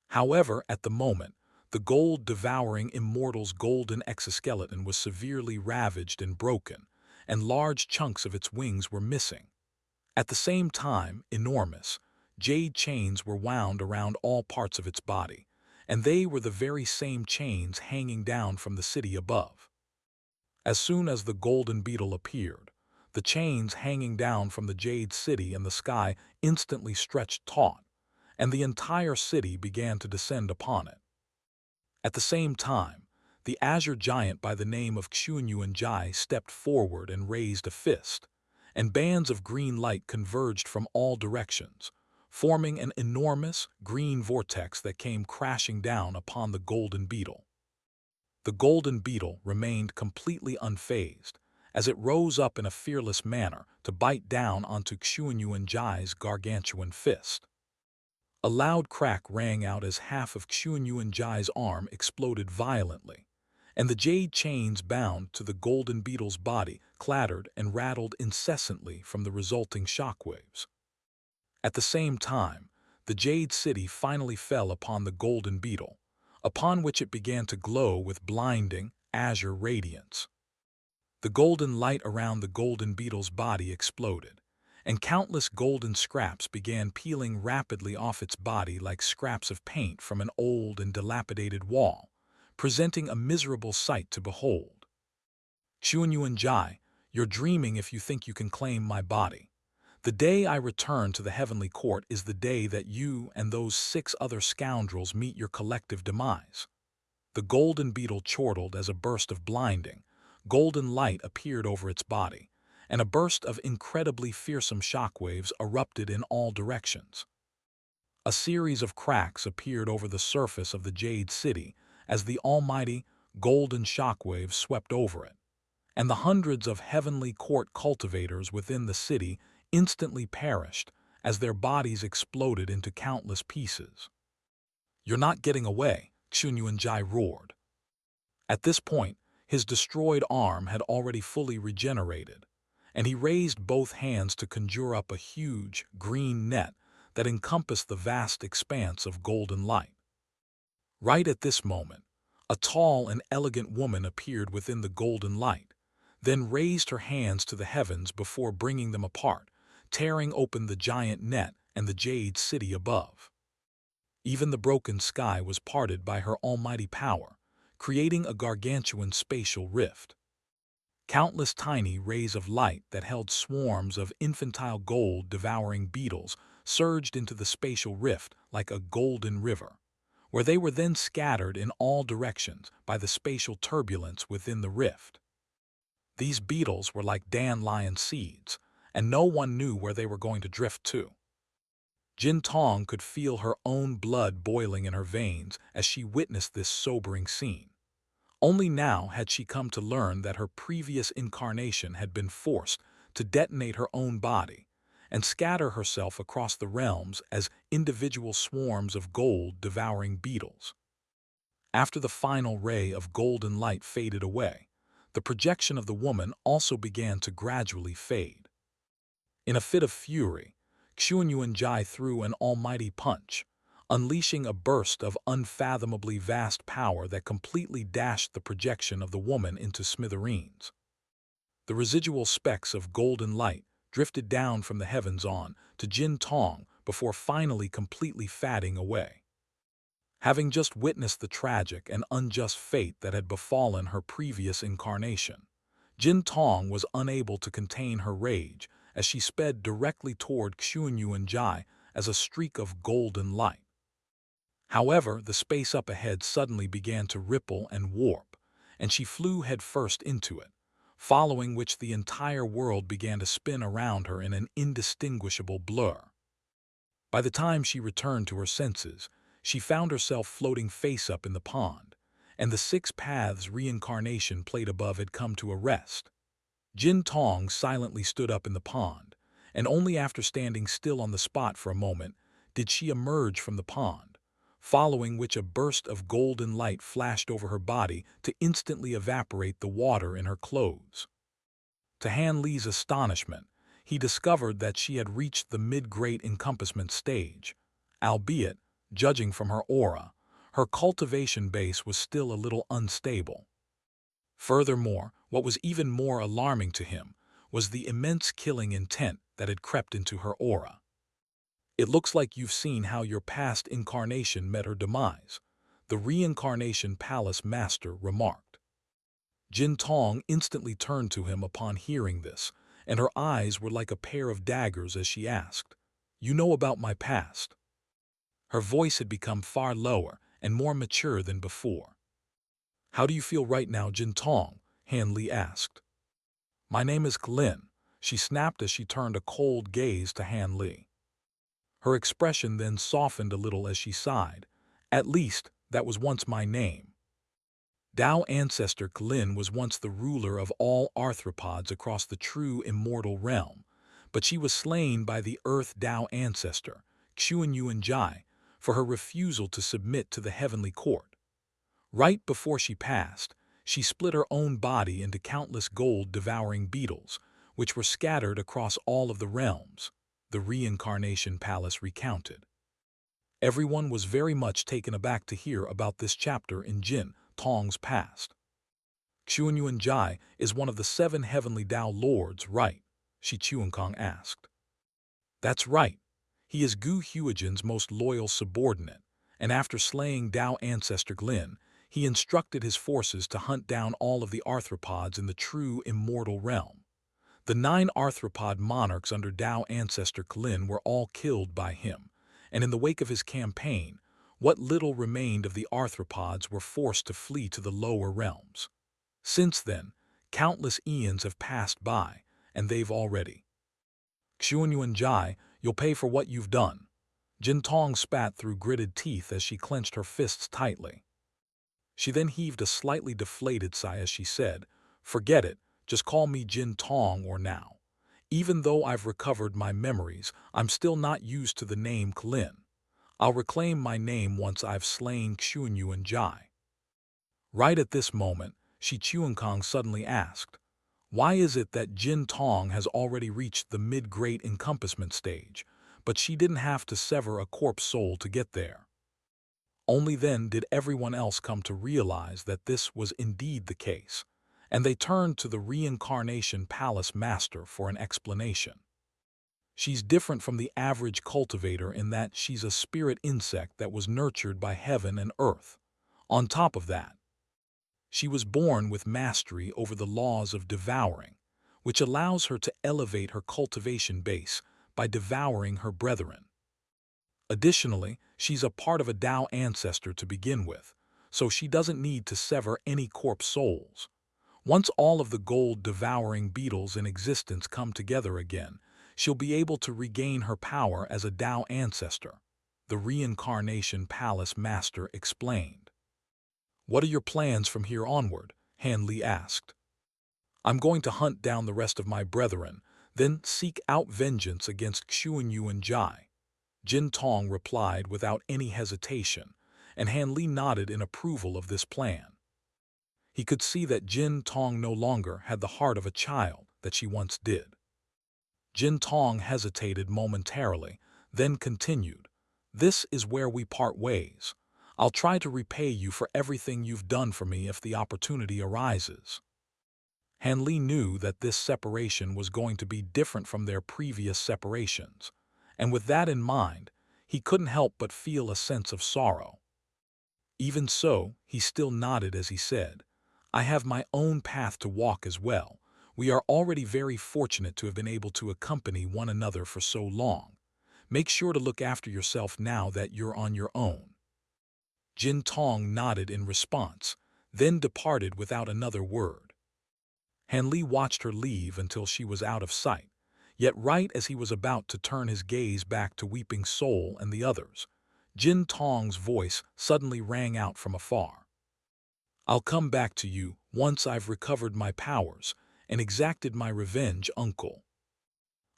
However, at the moment, the gold-devouring immortal's golden exoskeleton was severely ravaged and broken, and large chunks of its wings were missing. At the same time, enormous, jade chains were wound around all parts of its body, and they were the very same chains hanging down from the city above. As soon as the golden beetle appeared, the chains hanging down from the jade city in the sky instantly stretched taut, and the entire city began to descend upon it. At the same time, the azure giant by the name of Xuanyuanjai stepped forward and raised a fist, and bands of green light converged from all directions, forming an enormous green vortex that came crashing down upon the golden beetle. The golden beetle remained completely unfazed, as it rose up in a fearless manner to bite down onto Xuanyuanjai's gargantuan fist. A loud crack rang out as half of Xuanyuanjai's arm exploded violently, and the jade chains bound to the golden beetle's body clattered and rattled incessantly from the resulting shockwaves. At the same time, the jade city finally fell upon the golden beetle, upon which it began to glow with blinding, azure radiance. The golden light around the golden beetle's body exploded, and countless golden scraps began peeling rapidly off its body like scraps of paint from an old and dilapidated wall, presenting a miserable sight to behold. Xuanyuanjai, you're dreaming if you think you can claim my body. The day I return to the heavenly court is the day that you and those 6 other scoundrels meet your collective demise. The golden beetle chortled as a burst of blinding, golden light appeared over its body, and a burst of incredibly fearsome shockwaves erupted in all directions. A series of cracks appeared over the surface of the Jade City as the almighty, golden shockwaves swept over it, and the hundreds of heavenly court cultivators within the city instantly perished as their bodies exploded into countless pieces. "You're not getting away," Xuanyuanjai roared. At this point, his destroyed arm had already fully regenerated, and he raised both hands to conjure up a huge, green net that encompassed the vast expanse of golden light. Right at this moment, a tall and elegant woman appeared within the golden light, then raised her hands to the heavens before bringing them apart, tearing open the giant net and the jade city above. Even the broken sky was parted by her almighty power, creating a gargantuan spatial rift. Countless tiny rays of light that held swarms of infantile gold-devouring beetles surged into the spatial rift like a golden river, where they were then scattered in all directions by the spatial turbulence within the rift. These beetles were like dandelion seeds, and no one knew where they were going to drift to. Jin Tong could feel her own blood boiling in her veins as she witnessed this sobering scene. Only now had she come to learn that her previous incarnation had been forced to detonate her own body and scatter herself across the realms as individual swarms of gold-devouring beetles. After the final ray of golden light faded away, the projection of the woman also began to gradually fade. In a fit of fury, Xuanyuanjai threw an almighty punch, unleashing a burst of unfathomably vast power that completely dashed the projection of the woman into smithereens. The residual specks of golden light drifted down from the heavens on to Jin Tong before finally completely fading away. Having just witnessed the tragic and unjust fate that had befallen her previous incarnation, Jin Tong was unable to contain her rage as she sped directly toward Xuanyuanjai as a streak of golden light. However, the space up ahead suddenly began to ripple and warp, and she flew headfirst into it, following which the entire world began to spin around her in an indistinguishable blur. By the time she returned to her senses, she found herself floating face up in the pond, and the 6 paths reincarnation plate above had come to a rest. Jin Tong silently stood up in the pond, and only after standing still on the spot for a moment did she emerge from the pond, following which a burst of golden light flashed over her body to instantly evaporate the water in her clothes. To Han Li's astonishment, he discovered that she had reached the mid-great encompassment stage, albeit, judging from her aura, her cultivation base was still a little unstable. Furthermore, what was even more alarming to him was the immense killing intent that had crept into her aura. "It looks like you've seen how your past incarnation met her demise," the Reincarnation Palace Master remarked. Jin Tong instantly turned to him upon hearing this, and her eyes were like a pair of daggers as she asked, "You know about my past?" Her voice had become far lower and more mature than before. "How do you feel right now, Jin Tong?" Han Li asked. "My name is Klin," she snapped as she turned a cold gaze to Han Li. Her expression then softened a little as she sighed. "At least, that was once my name." Tao ancestor Klin was once the ruler of all arthropods across the true immortal realm, but she was slain by the Earth Tao ancestor, Xuanyuan Jai, for her refusal to submit to the heavenly court. Right before she passed, she split her own body into countless gold-devouring beetles, which were scattered across all of the realms, the Reincarnation Palace recounted. Everyone was very much taken aback to hear about this chapter in Jin Tong's past. "Xuanyuan Jai is one of the 7 heavenly Tao lords, right?" Shi Chuankong asked. "That's right. He is Gu Huajin's most loyal subordinate, and after slaying Tao ancestor Glin, he instructed his forces to hunt down all of the arthropods in the true immortal realm. The 9 arthropod monarchs under Tao ancestor Klin were all killed by him, and in the wake of his campaign, what little remained of the arthropods were forced to flee to the lower realms. Since then, countless eons have passed by, and they've already. Xuanyuan Jai, you'll pay for what you've done." Jin Tong spat through gritted teeth as she clenched her fists tightly. She then heaved a slightly deflated sigh as she said, "Forget it, just call me Jin Tong or now. Even though I've recovered my memories, I'm still not used to the name Klin. I'll reclaim my name once I've slain Xuanyuan Jai." Right at this moment, Shi Chuankong suddenly asked, "Why is it that Jin Tong has already reached the mid-great encompassment stage, but she didn't have to sever a corpse soul to get there?" Only then did everyone else come to realize that this was indeed the case, and they turned to the Reincarnation Palace Master for an explanation. "She's different from the average cultivator in that she's a spirit insect that was nurtured by heaven and earth. On top of that, she was born with mastery over the laws of devouring, which allows her to elevate her cultivation base by devouring her brethren. Additionally, she's a part of a Tao ancestor to begin with, so she doesn't need to sever any corpse souls. Once all of the gold-devouring beetles in existence come together again, she'll be able to regain her power as a Tao ancestor," the Reincarnation Palace Master explained. "What are your plans from here onward?" Han Li asked. "I'm going to hunt down the rest of my brethren, then seek out vengeance against Xuanyuan Jai," Jin Tong replied without any hesitation, and Han Li nodded in approval of this plan. He could see that Jin Tong no longer had the heart of a child that she once did. Jin Tong hesitated momentarily, then continued, "This is where we part ways. I'll try to repay you for everything you've done for me if the opportunity arises." Han Li knew that this separation was going to be different from their previous separations, and with that in mind, he couldn't help but feel a sense of sorrow. Even so, he still nodded as he said, "I have my own path to walk as well. We are already very fortunate to have been able to accompany one another for so long. Make sure to look after yourself now that you're on your own." Jin Tong nodded in response, then departed without another word. Han Li watched her leave until she was out of sight, yet right as he was about to turn his gaze back to Weeping Soul and the others, Jin Tong's voice suddenly rang out from afar. "I'll come back to you once I've recovered my powers and exacted my revenge, uncle."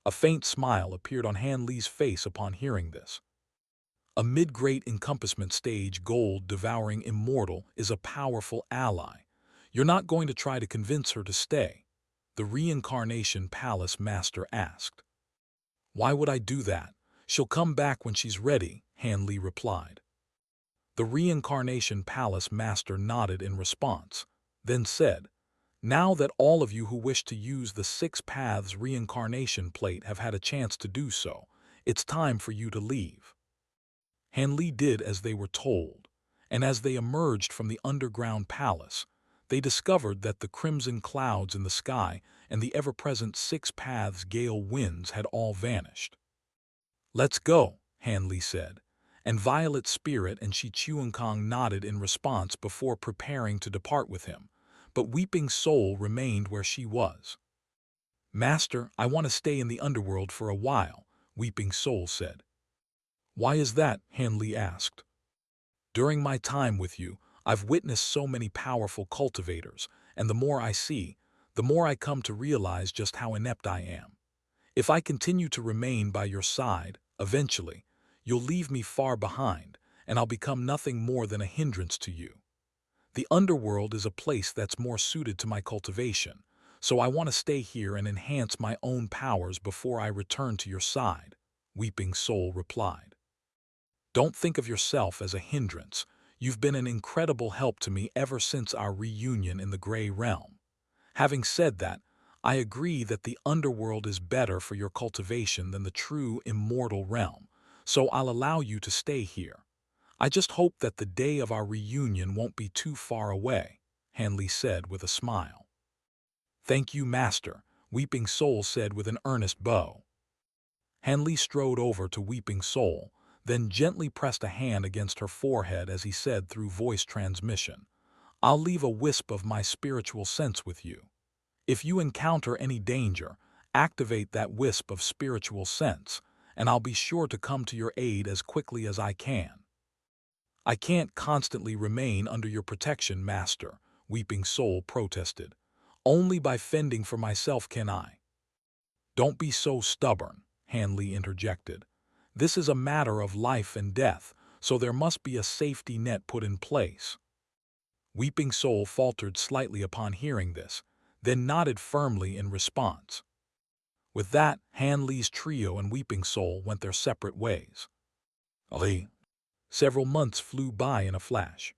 A faint smile appeared on Han Li's face upon hearing this. A mid-great encompassment stage gold-devouring immortal is a powerful ally. You're not going to try to convince her to stay? The Reincarnation Palace Master asked. "Why would I do that? She'll come back when she's ready," Han Li replied. The Reincarnation Palace Master nodded in response, then said, "Now that all of you who wish to use the Six Paths Reincarnation Plate have had a chance to do so, it's time for you to leave." Han Li did as they were told, and as they emerged from the underground palace, they discovered that the crimson clouds in the sky and the ever-present Six Paths gale winds had all vanished. "Let's go," Han Li said, and Violet Spirit and Shi Chuankong nodded in response before preparing to depart with him, but Weeping Soul remained where she was. "Master, I want to stay in the underworld for a while," Weeping Soul said. "Why is that?" Han Li asked. "During my time with you, I've witnessed so many powerful cultivators, and the more I see, the more I come to realize just how inept I am. If I continue to remain by your side, eventually, you'll leave me far behind, and I'll become nothing more than a hindrance to you. The underworld is a place that's more suited to my cultivation, so I want to stay here and enhance my own powers before I return to your side," Weeping Soul replied. "Don't think of yourself as a hindrance. You've been an incredible help to me ever since our reunion in the Gray Realm. Having said that, I agree that the underworld is better for your cultivation than the true immortal realm, so I'll allow you to stay here. I just hope that the day of our reunion won't be too far away," Han Li said with a smile. "Thank you, Master," Weeping Soul said with an earnest bow. Han Li strode over to Weeping Soul, then gently pressed a hand against her forehead as he said through voice transmission, "I'll leave a wisp of my spiritual sense with you. If you encounter any danger, activate that wisp of spiritual sense, and I'll be sure to come to your aid as quickly as I can." "I can't constantly remain under your protection, Master," Weeping Soul protested. "Only by fending for myself can I." "Don't be so stubborn," Han Li interjected. "This is a matter of life and death, so there must be a safety net put in place." Weeping Soul faltered slightly upon hearing this, then nodded firmly in response. With that, Han Li's trio and Weeping Soul went their separate ways. Several months flew by in a flash.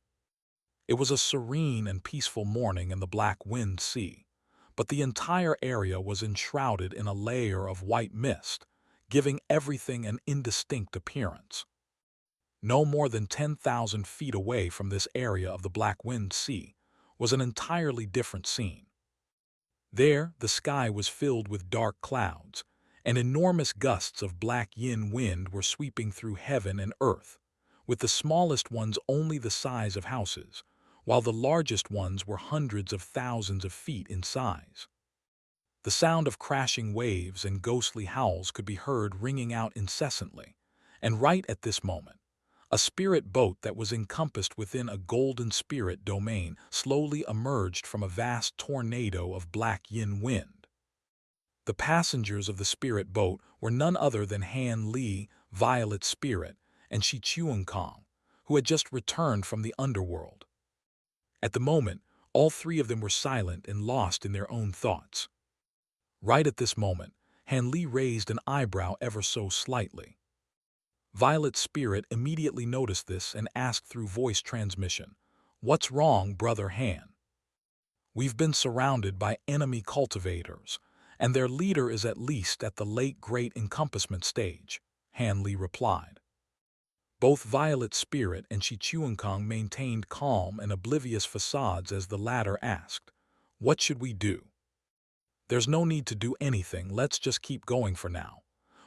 It was a serene and peaceful morning in the Black Wind Sea, but the entire area was enshrouded in a layer of white mist, giving everything an indistinct appearance. No more than 10,000 feet away from this area of the Black Wind Sea was an entirely different scene. There, the sky was filled with dark clouds, and enormous gusts of black yin wind were sweeping through heaven and earth, with the smallest ones only the size of houses, while the largest ones were hundreds of thousands of feet in size. The sound of crashing waves and ghostly howls could be heard ringing out incessantly, and right at this moment, a spirit boat that was encompassed within a golden spirit domain slowly emerged from a vast tornado of black yin wind. The passengers of the spirit boat were none other than Han Li, Violet Spirit, and Shi Chuankong, who had just returned from the underworld. At the moment, all three of them were silent and lost in their own thoughts. Right at this moment, Han Li raised an eyebrow ever so slightly. Violet Spirit immediately noticed this and asked through voice transmission, "What's wrong, Brother Han?" "We've been surrounded by enemy cultivators, and their leader is at least at the late great encompassment stage," Han Li replied. Both Violet Spirit and Shi Chuankong maintained calm and oblivious facades as the latter asked, "What should we do?" "There's no need to do anything, let's just keep going for now.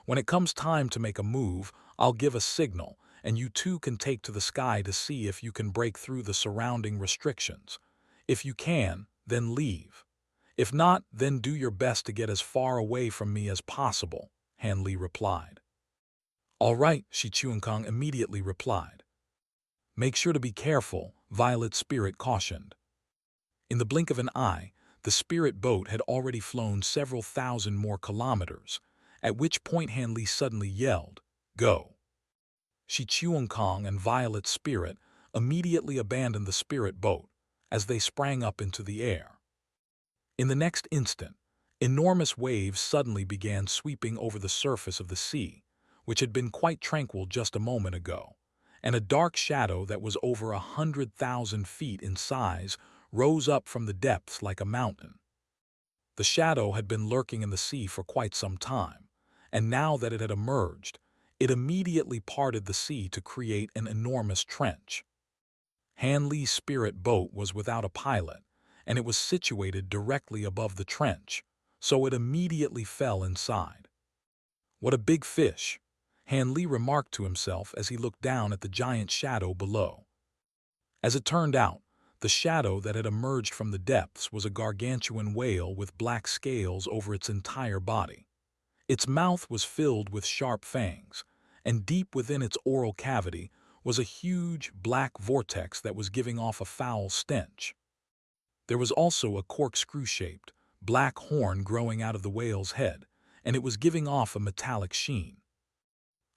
When it comes time to make a move, I'll give a signal, and you two can take to the sky to see if you can break through the surrounding restrictions. If you can, then leave. If not, then do your best to get as far away from me as possible, Han Li replied. All right, Shi Chuankong immediately replied. Make sure to be careful, Violet Spirit cautioned. In the blink of an eye, the spirit boat had already flown several thousand more kilometers, at which point Han Li suddenly yelled, Go! Shi Chuankong and Violet Spirit immediately abandoned the spirit boat as they sprang up into the air. In the next instant, enormous waves suddenly began sweeping over the surface of the sea, which had been quite tranquil just a moment ago, and a dark shadow that was over 100,000 feet in size rose up from the depths like a mountain. The shadow had been lurking in the sea for quite some time, and now that it had emerged, it immediately parted the sea to create an enormous trench. Han Li's spirit boat was without a pilot, and it was situated directly above the trench, so it immediately fell inside. What a big fish, Han Li remarked to himself as he looked down at the giant shadow below. As it turned out, the shadow that had emerged from the depths was a gargantuan whale with black scales over its entire body. Its mouth was filled with sharp fangs, and deep within its oral cavity was a huge black vortex that was giving off a foul stench. There was also a corkscrew-shaped, black horn growing out of the whale's head, and it was giving off a metallic sheen.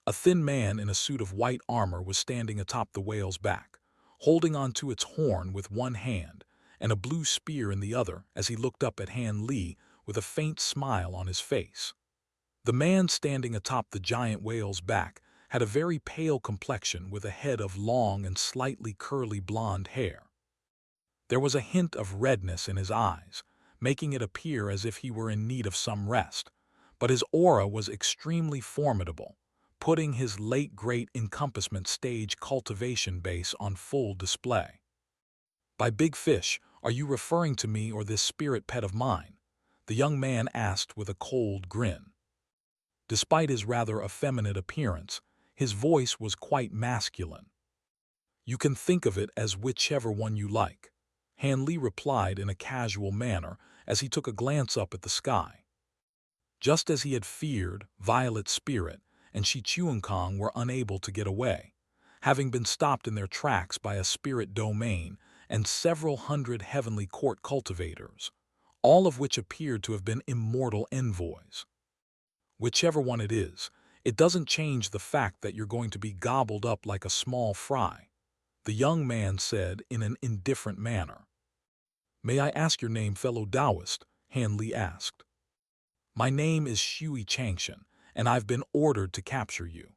A thin man in a suit of white armor was standing atop the whale's back, holding onto its horn with one hand and a blue spear in the other as he looked up at Han Li with a faint smile on his face. The man standing atop the giant whale's back had a very pale complexion with a head of long and slightly curly blonde hair. There was a hint of redness in his eyes, making it appear as if he were in need of some rest, but his aura was extremely formidable, putting his late great encompassment stage cultivation base on full display. By big fish, are you referring to me or this spirit pet of mine? The young man asked with a cold grin. Despite his rather effeminate appearance, his voice was quite masculine. You can think of it as whichever one you like, Han Li replied in a casual manner as he took a glance up at the sky. Just as he had feared, Violet Spirit and Shi Chuankong were unable to get away, having been stopped in their tracks by a spirit domain and several hundred heavenly court cultivators, all of which appeared to have been immortal envoys. Whichever one it is, it doesn't change the fact that you're going to be gobbled up like a small fry, the young man said in an indifferent manner. May I ask your name, fellow Taoist? Han Li asked. My name is Shui Changshan, and I've been ordered to capture you.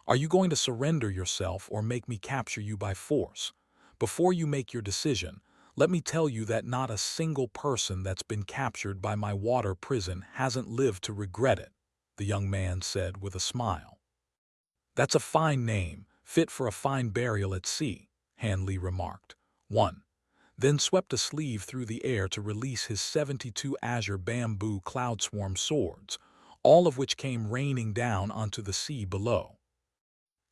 Are you going to surrender yourself or make me capture you by force? Before you make your decision, let me tell you that not a single person that's been captured by my water prison hasn't lived to regret it, the young man said with a smile. That's a fine name, fit for a fine burial at sea, Han Li remarked. 1. Then swept a sleeve through the air to release his 72 azure bamboo cloud swarm swords, all of which came raining down onto the sea below.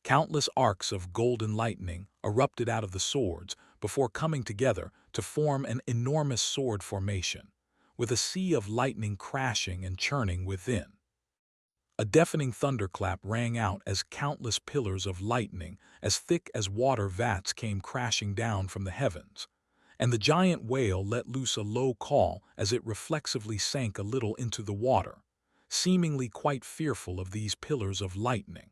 Countless arcs of golden lightning erupted out of the swords before coming together to form an enormous sword formation, with a sea of lightning crashing and churning within. A deafening thunderclap rang out as countless pillars of lightning as thick as water vats came crashing down from the heavens, and the giant whale let loose a low call as it reflexively sank a little into the water, seemingly quite fearful of these pillars of lightning.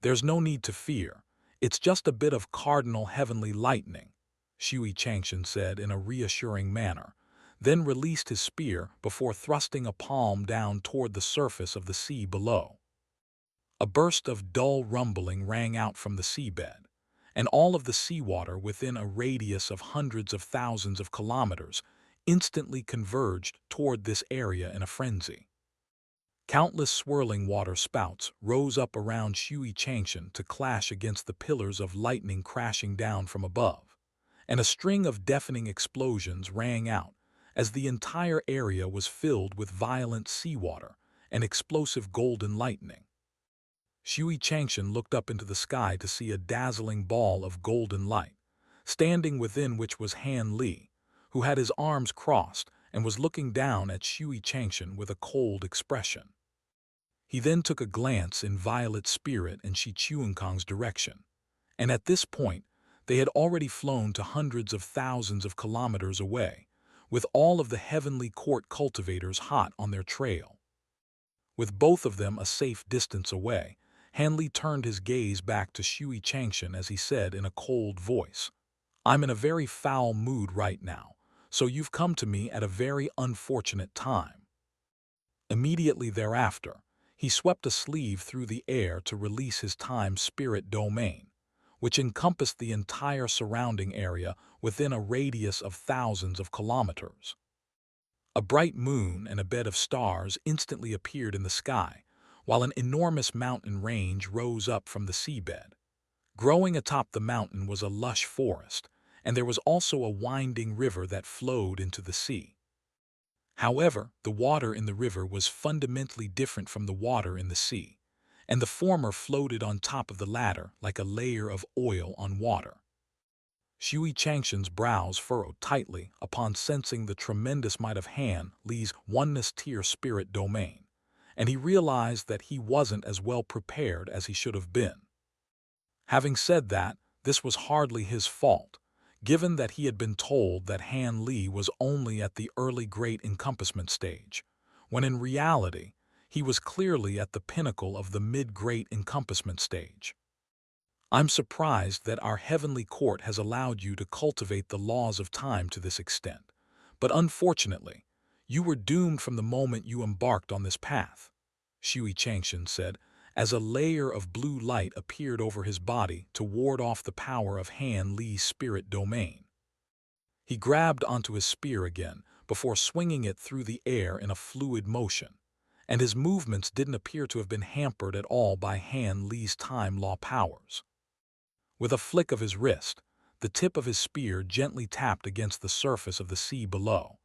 There's no need to fear. It's just a bit of cardinal heavenly lightning, Shui Changshan said in a reassuring manner, then released his spear before thrusting a palm down toward the surface of the sea below. A burst of dull rumbling rang out from the seabed, and all of the seawater within a radius of hundreds of thousands of kilometers instantly converged toward this area in a frenzy. Countless swirling water spouts rose up around Shui Changshan to clash against the pillars of lightning crashing down from above, and a string of deafening explosions rang out as the entire area was filled with violent seawater and explosive golden lightning. Shui Changshan looked up into the sky to see a dazzling ball of golden light, standing within which was Han Li, who had his arms crossed and was looking down at Shui Changshan with a cold expression. He then took a glance in Violet Spirit and Shi Chuankong's direction, and at this point, they had already flown to hundreds of thousands of kilometers away, with all of the heavenly court cultivators hot on their trail. With both of them a safe distance away, Hanley turned his gaze back to Shui Changshan as he said in a cold voice, "I'm in a very foul mood right now, so you've come to me at a very unfortunate time." Immediately thereafter, he swept a sleeve through the air to release his time-spirit domain, which encompassed the entire surrounding area within a radius of thousands of kilometers. A bright moon and a bed of stars instantly appeared in the sky, while an enormous mountain range rose up from the seabed. Growing atop the mountain was a lush forest, and there was also a winding river that flowed into the sea. However, the water in the river was fundamentally different from the water in the sea, and the former floated on top of the latter like a layer of oil on water. Shui Changshan's brows furrowed tightly upon sensing the tremendous might of Han Li's oneness-tier spirit domain, and he realized that he wasn't as well prepared as he should have been. Having said that, this was hardly his fault, given that he had been told that Han Li was only at the early great encompassment stage, when in reality, he was clearly at the pinnacle of the mid-great encompassment stage. "I'm surprised that our heavenly court has allowed you to cultivate the laws of time to this extent, but unfortunately, you were doomed from the moment you embarked on this path," Shui Changshan said, as a layer of blue light appeared over his body to ward off the power of Han Li's spirit domain. He grabbed onto his spear again before swinging it through the air in a fluid motion, and his movements didn't appear to have been hampered at all by Han Li's time law powers. With a flick of his wrist, the tip of his spear gently tapped against the surface of the sea below,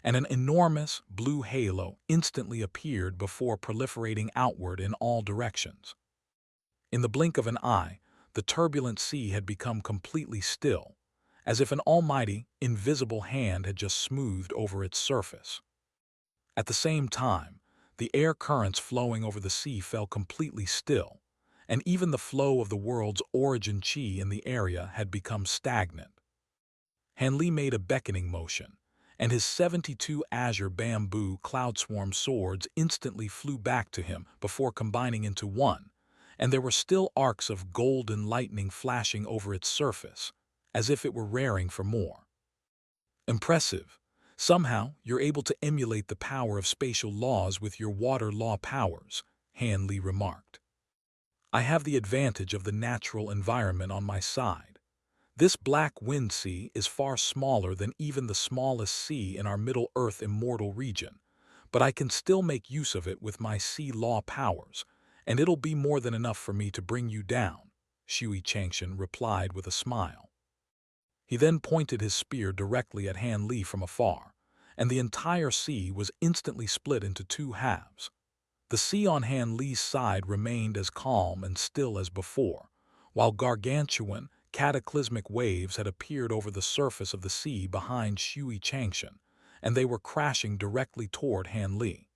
and an enormous blue halo instantly appeared before proliferating outward in all directions. In the blink of an eye, the turbulent sea had become completely still, as if an almighty, invisible hand had just smoothed over its surface. At the same time, the air currents flowing over the sea fell completely still, and even the flow of the world's origin chi in the area had become stagnant. Han Li made a beckoning motion, and his 72 azure bamboo cloud swarm swords instantly flew back to him before combining into one, and there were still arcs of golden lightning flashing over its surface, as if it were raring for more. "Impressive. Somehow, you're able to emulate the power of spatial laws with your water law powers," Han Li remarked. "I have the advantage of the natural environment on my side. This black wind sea is far smaller than even the smallest sea in our Middle-earth immortal region, but I can still make use of it with my sea law powers, and it'll be more than enough for me to bring you down," Shui Changshan replied with a smile. He then pointed his spear directly at Han Li from afar, and the entire sea was instantly split into two halves. The sea on Han Li's side remained as calm and still as before, while gargantuan, cataclysmic waves had appeared over the surface of the sea behind Shui Changshan, and they were crashing directly toward Han Li.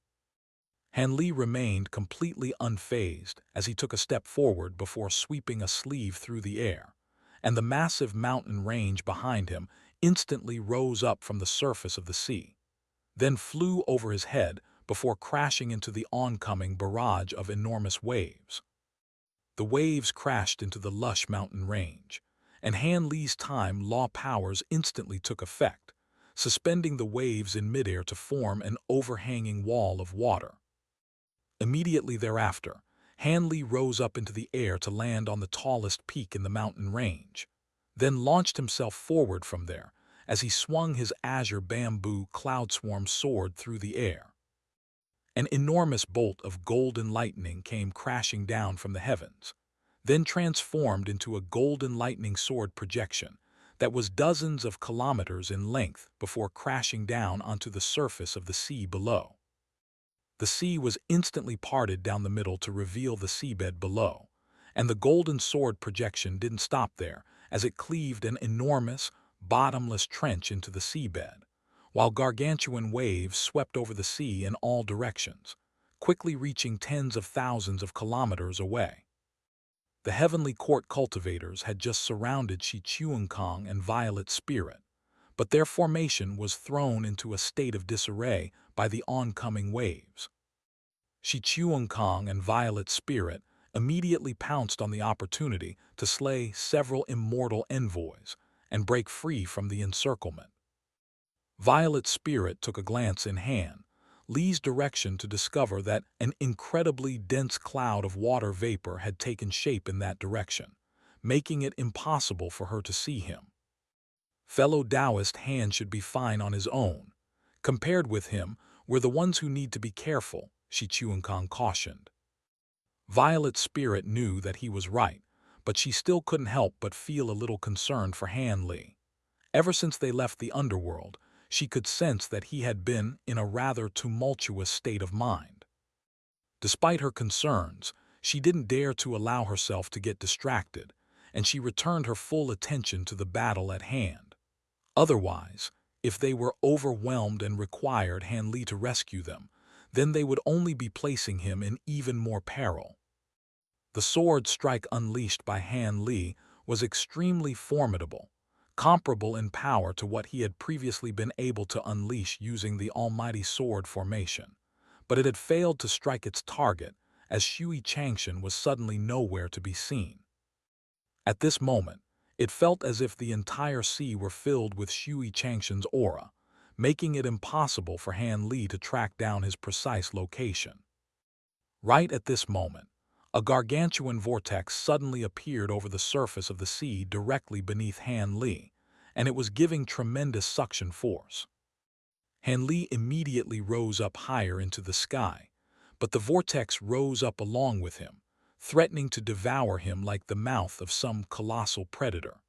Han Li remained completely unfazed as he took a step forward before sweeping a sleeve through the air, and the massive mountain range behind him instantly rose up from the surface of the sea, then flew over his head before crashing into the oncoming barrage of enormous waves. The waves crashed into the lush mountain range, and Han Li's time law powers instantly took effect, suspending the waves in midair to form an overhanging wall of water. Immediately thereafter, Han Li rose up into the air to land on the tallest peak in the mountain range, then launched himself forward from there as he swung his azure bamboo cloud swarm sword through the air. An enormous bolt of golden lightning came crashing down from the heavens, then transformed into a golden lightning sword projection that was dozens of kilometers in length before crashing down onto the surface of the sea below. The sea was instantly parted down the middle to reveal the seabed below, and the golden sword projection didn't stop there, as it cleaved an enormous, bottomless trench into the seabed, while gargantuan waves swept over the sea in all directions, quickly reaching tens of thousands of kilometers away. The Heavenly Court cultivators had just surrounded Shi Chuankong and Violet Spirit, but their formation was thrown into a state of disarray by the oncoming waves. Shi Chuankong and Violet Spirit immediately pounced on the opportunity to slay several immortal envoys and break free from the encirclement. Violet Spirit took a glance in Han Li's direction to discover that an incredibly dense cloud of water vapor had taken shape in that direction, making it impossible for her to see him. Fellow Taoist Han should be fine on his own. Compared with him, we're the ones who need to be careful, Shi Chuankong cautioned. Violet Spirit knew that he was right, but she still couldn't help but feel a little concerned for Han Li. Ever since they left the underworld, she could sense that he had been in a rather tumultuous state of mind. Despite her concerns, she didn't dare to allow herself to get distracted, and she returned her full attention to the battle at hand. Otherwise, if they were overwhelmed and required Han Li to rescue them, then they would only be placing him in even more peril. The sword strike unleashed by Han Li was extremely formidable, comparable in power to what he had previously been able to unleash using the Almighty Sword formation, but it had failed to strike its target as Shui Changshan was suddenly nowhere to be seen. At this moment, it felt as if the entire sea were filled with Shui Changshan's aura, making it impossible for Han Li to track down his precise location. Right at this moment, a gargantuan vortex suddenly appeared over the surface of the sea directly beneath Han Li, and it was giving tremendous suction force. Han Li immediately rose up higher into the sky, but the vortex rose up along with him, threatening to devour him like the mouth of some colossal predator.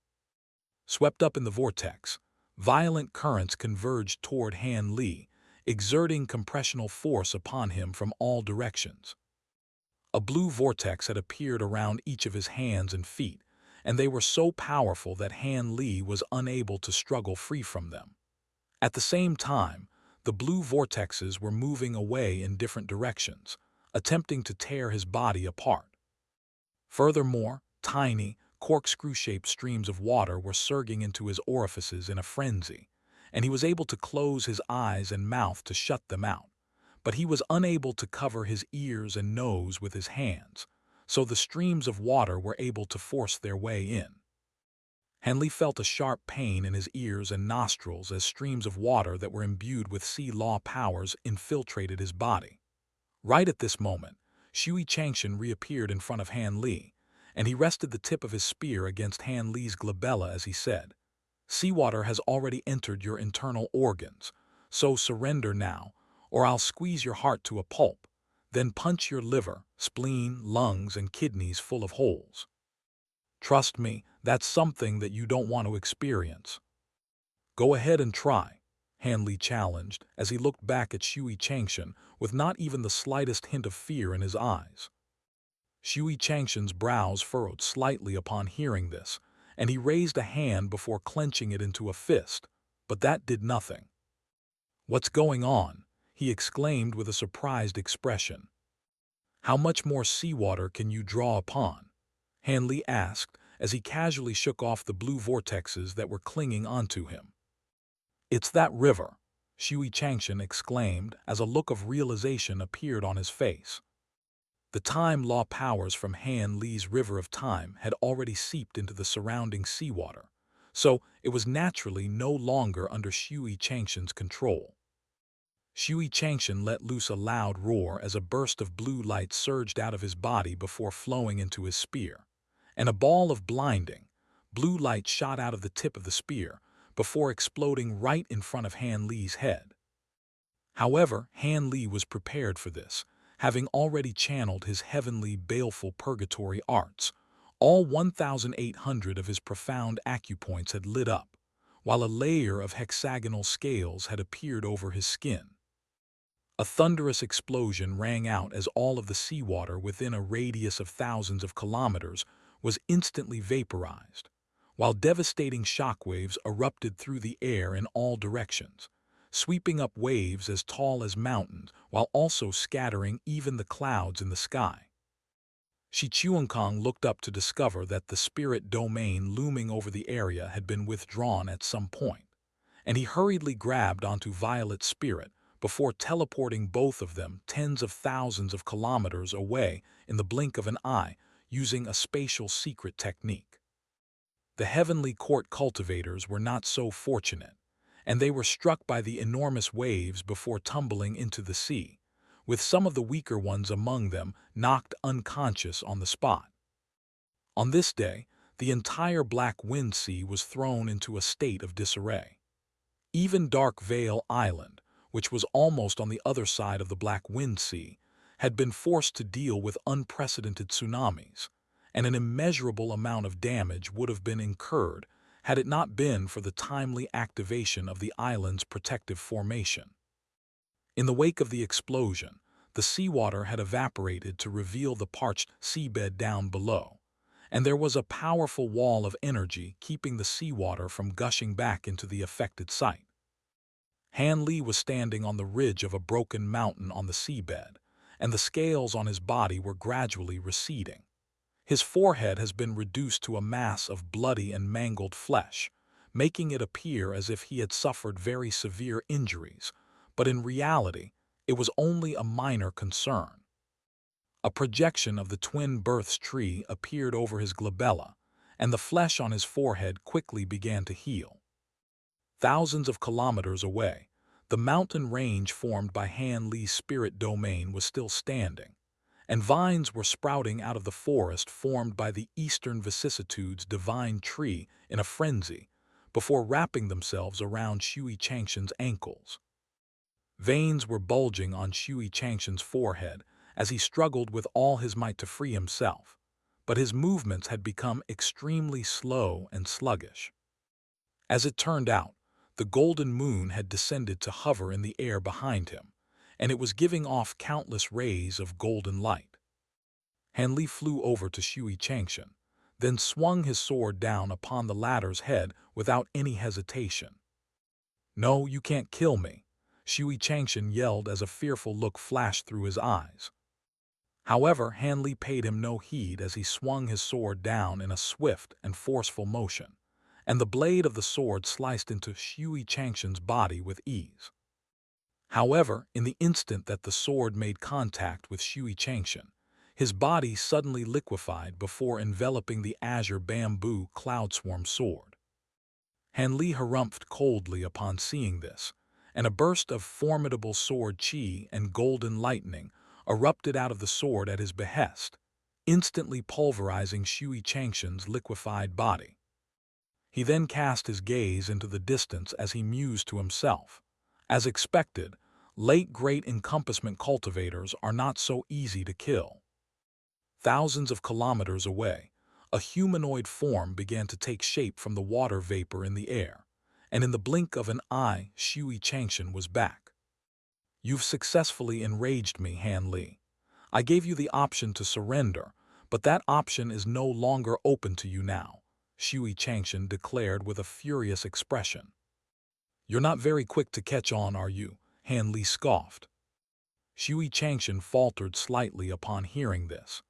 Swept up in the vortex, violent currents converged toward Han Li, exerting compressional force upon him from all directions. A blue vortex had appeared around each of his hands and feet, and they were so powerful that Han Li was unable to struggle free from them. At the same time, the blue vortexes were moving away in different directions, attempting to tear his body apart. Furthermore, tiny, corkscrew-shaped streams of water were surging into his orifices in a frenzy, and he was able to close his eyes and mouth to shut them out. But he was unable to cover his ears and nose with his hands, so the streams of water were able to force their way in. Han Li felt a sharp pain in his ears and nostrils as streams of water that were imbued with sea law powers infiltrated his body. Right at this moment, Shui Changshan reappeared in front of Han Li, and he rested the tip of his spear against Han Li's glabella as he said, "Seawater has already entered your internal organs, so surrender now, or I'll squeeze your heart to a pulp, then punch your liver, spleen, lungs, and kidneys full of holes. Trust me, that's something that you don't want to experience." "Go ahead and try," Han Li challenged as he looked back at Shui Changshan with not even the slightest hint of fear in his eyes. Shui Changshan's brows furrowed slightly upon hearing this, and he raised a hand before clenching it into a fist, but that did nothing. "What's going on?" he exclaimed with a surprised expression. "How much more seawater can you draw upon?" Han Li asked as he casually shook off the blue vortexes that were clinging onto him. "It's that river," Shui Changshan exclaimed as a look of realization appeared on his face. The time law powers from Han Li's River of Time had already seeped into the surrounding seawater, so it was naturally no longer under Shui Changshan's control. Shui Changshan let loose a loud roar as a burst of blue light surged out of his body before flowing into his spear, and a ball of blinding, blue light shot out of the tip of the spear before exploding right in front of Han Li's head. However, Han Li was prepared for this, having already channeled his heavenly baleful purgatory arts. All 1,800 of his profound acupoints had lit up, while a layer of hexagonal scales had appeared over his skin. A thunderous explosion rang out as all of the seawater within a radius of thousands of kilometers was instantly vaporized, while devastating shockwaves erupted through the air in all directions, sweeping up waves as tall as mountains while also scattering even the clouds in the sky. Shi Chuankong looked up to discover that the spirit domain looming over the area had been withdrawn at some point, and he hurriedly grabbed onto Violet's spirit before teleporting both of them tens of thousands of kilometers away in the blink of an eye using a spatial secret technique. The Heavenly Court cultivators were not so fortunate, and they were struck by the enormous waves before tumbling into the sea, with some of the weaker ones among them knocked unconscious on the spot. On this day, the entire Black Wind Sea was thrown into a state of disarray. Even Dark Vale Island, which was almost on the other side of the Black Wind Sea, had been forced to deal with unprecedented tsunamis, and an immeasurable amount of damage would have been incurred had it not been for the timely activation of the island's protective formation. In the wake of the explosion, the seawater had evaporated to reveal the parched seabed down below, and there was a powerful wall of energy keeping the seawater from gushing back into the affected site. Han Li was standing on the ridge of a broken mountain on the seabed, and the scales on his body were gradually receding. His forehead has been reduced to a mass of bloody and mangled flesh, making it appear as if he had suffered very severe injuries, but in reality, it was only a minor concern. A projection of the twin births tree appeared over his glabella, and the flesh on his forehead quickly began to heal. Thousands of kilometers away, the mountain range formed by Han Li's spirit domain was still standing, and vines were sprouting out of the forest formed by the Eastern Vicissitudes divine tree in a frenzy, before wrapping themselves around Shui Changshan's ankles. Veins were bulging on Shui Changshan's forehead as he struggled with all his might to free himself, but his movements had become extremely slow and sluggish. As it turned out, the golden moon had descended to hover in the air behind him, and it was giving off countless rays of golden light. Han Li flew over to Shui Changshan, then swung his sword down upon the latter's head without any hesitation. "No, you can't kill me," Shui Changshan yelled as a fearful look flashed through his eyes. However, Han Li paid him no heed as he swung his sword down in a swift and forceful motion, and the blade of the sword sliced into Shui Changshan's body with ease. However, in the instant that the sword made contact with Shui Changshan, his body suddenly liquefied before enveloping the azure bamboo cloudswarm sword. Han Li harumphed coldly upon seeing this, and a burst of formidable sword chi and golden lightning erupted out of the sword at his behest, instantly pulverizing Shui Changshan's liquefied body. He then cast his gaze into the distance as he mused to himself. As expected, late great encompassment cultivators are not so easy to kill. Thousands of kilometers away, a humanoid form began to take shape from the water vapor in the air, and in the blink of an eye, Shui Changshan was back. "You've successfully enraged me, Han Li. I gave you the option to surrender, but that option is no longer open to you now," Shui Changshan declared with a furious expression. "You're not very quick to catch on, are you?" Han Li scoffed. Shui Changshan faltered slightly upon hearing this,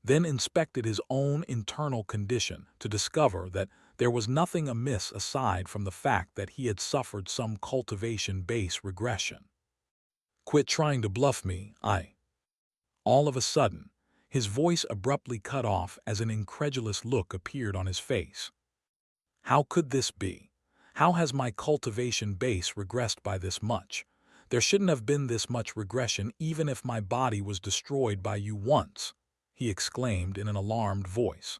then inspected his own internal condition to discover that there was nothing amiss aside from the fact that he had suffered some cultivation-based regression. "Quit trying to bluff me, All of a sudden, his voice abruptly cut off as an incredulous look appeared on his face. "How could this be? How has my cultivation base regressed by this much? There shouldn't have been this much regression even if my body was destroyed by you once," he exclaimed in an alarmed voice.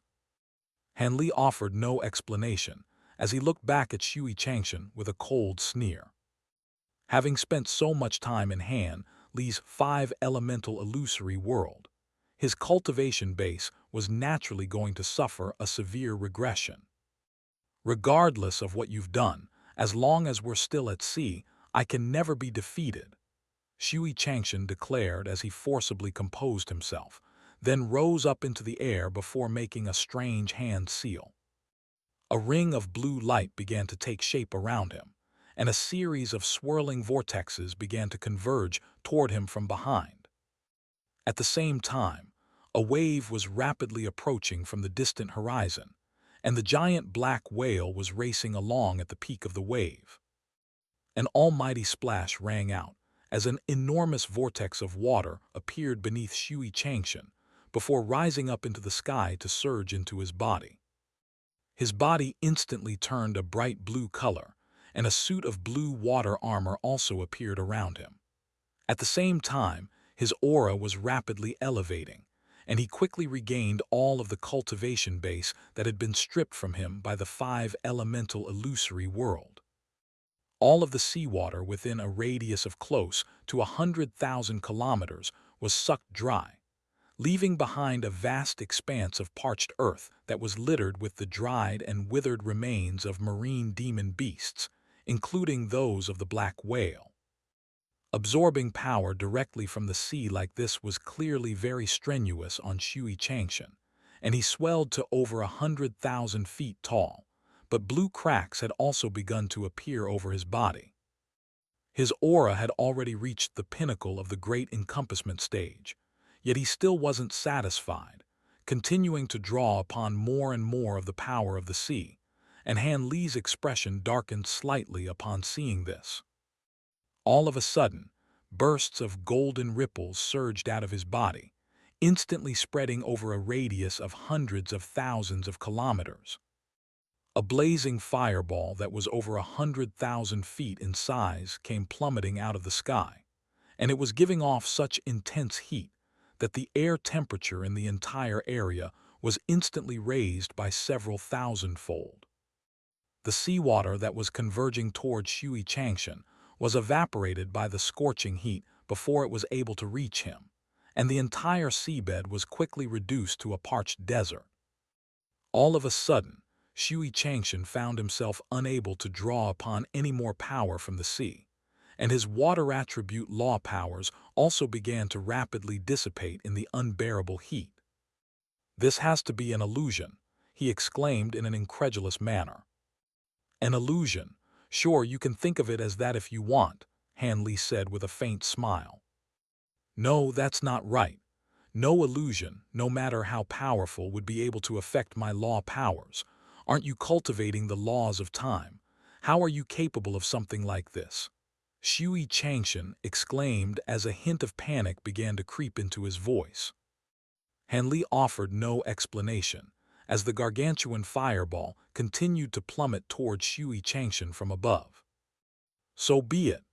Han Li offered no explanation as he looked back at Shui Changshan with a cold sneer. Having spent so much time in Han Li's five-elemental illusory world, his cultivation base was naturally going to suffer a severe regression. "Regardless of what you've done, as long as we're still at sea, I can never be defeated," Shui Changshan declared as he forcibly composed himself, then rose up into the air before making a strange hand seal. A ring of blue light began to take shape around him, and a series of swirling vortexes began to converge toward him from behind. At the same time, a wave was rapidly approaching from the distant horizon, and the giant black whale was racing along at the peak of the wave. An almighty splash rang out as an enormous vortex of water appeared beneath Shui Changshan before rising up into the sky to surge into his body. His body instantly turned a bright blue color, and a suit of blue water armor also appeared around him. At the same time, his aura was rapidly elevating, and he quickly regained all of the cultivation base that had been stripped from him by the five elemental illusory world. All of the seawater within a radius of close to 100,000 kilometers was sucked dry, leaving behind a vast expanse of parched earth that was littered with the dried and withered remains of marine demon beasts, including those of the black whale. Absorbing power directly from the sea like this was clearly very strenuous on Shui Changshan, and he swelled to over 100,000 feet tall, but blue cracks had also begun to appear over his body. His aura had already reached the pinnacle of the great encompassment stage, yet he still wasn't satisfied, continuing to draw upon more and more of the power of the sea, and Han Li's expression darkened slightly upon seeing this. All of a sudden, bursts of golden ripples surged out of his body, instantly spreading over a radius of hundreds of thousands of kilometers. A blazing fireball that was over 100,000 feet in size came plummeting out of the sky, and it was giving off such intense heat that the air temperature in the entire area was instantly raised by several thousandfold. The seawater that was converging toward Shui Changshan was evaporated by the scorching heat before it was able to reach him, and the entire seabed was quickly reduced to a parched desert. All of a sudden, Shui Changshan found himself unable to draw upon any more power from the sea, and his water attribute law powers also began to rapidly dissipate in the unbearable heat. "This has to be an illusion," he exclaimed in an incredulous manner. "An illusion? Sure, you can think of it as that if you want," Han Li said with a faint smile. "No, that's not right. No illusion, no matter how powerful, would be able to affect my law powers. Aren't you cultivating the laws of time? How are you capable of something like this?" Shui Changshan exclaimed as a hint of panic began to creep into his voice. Han Li offered no explanation, as the gargantuan fireball continued to plummet toward Shui Changshan from above. "So be it.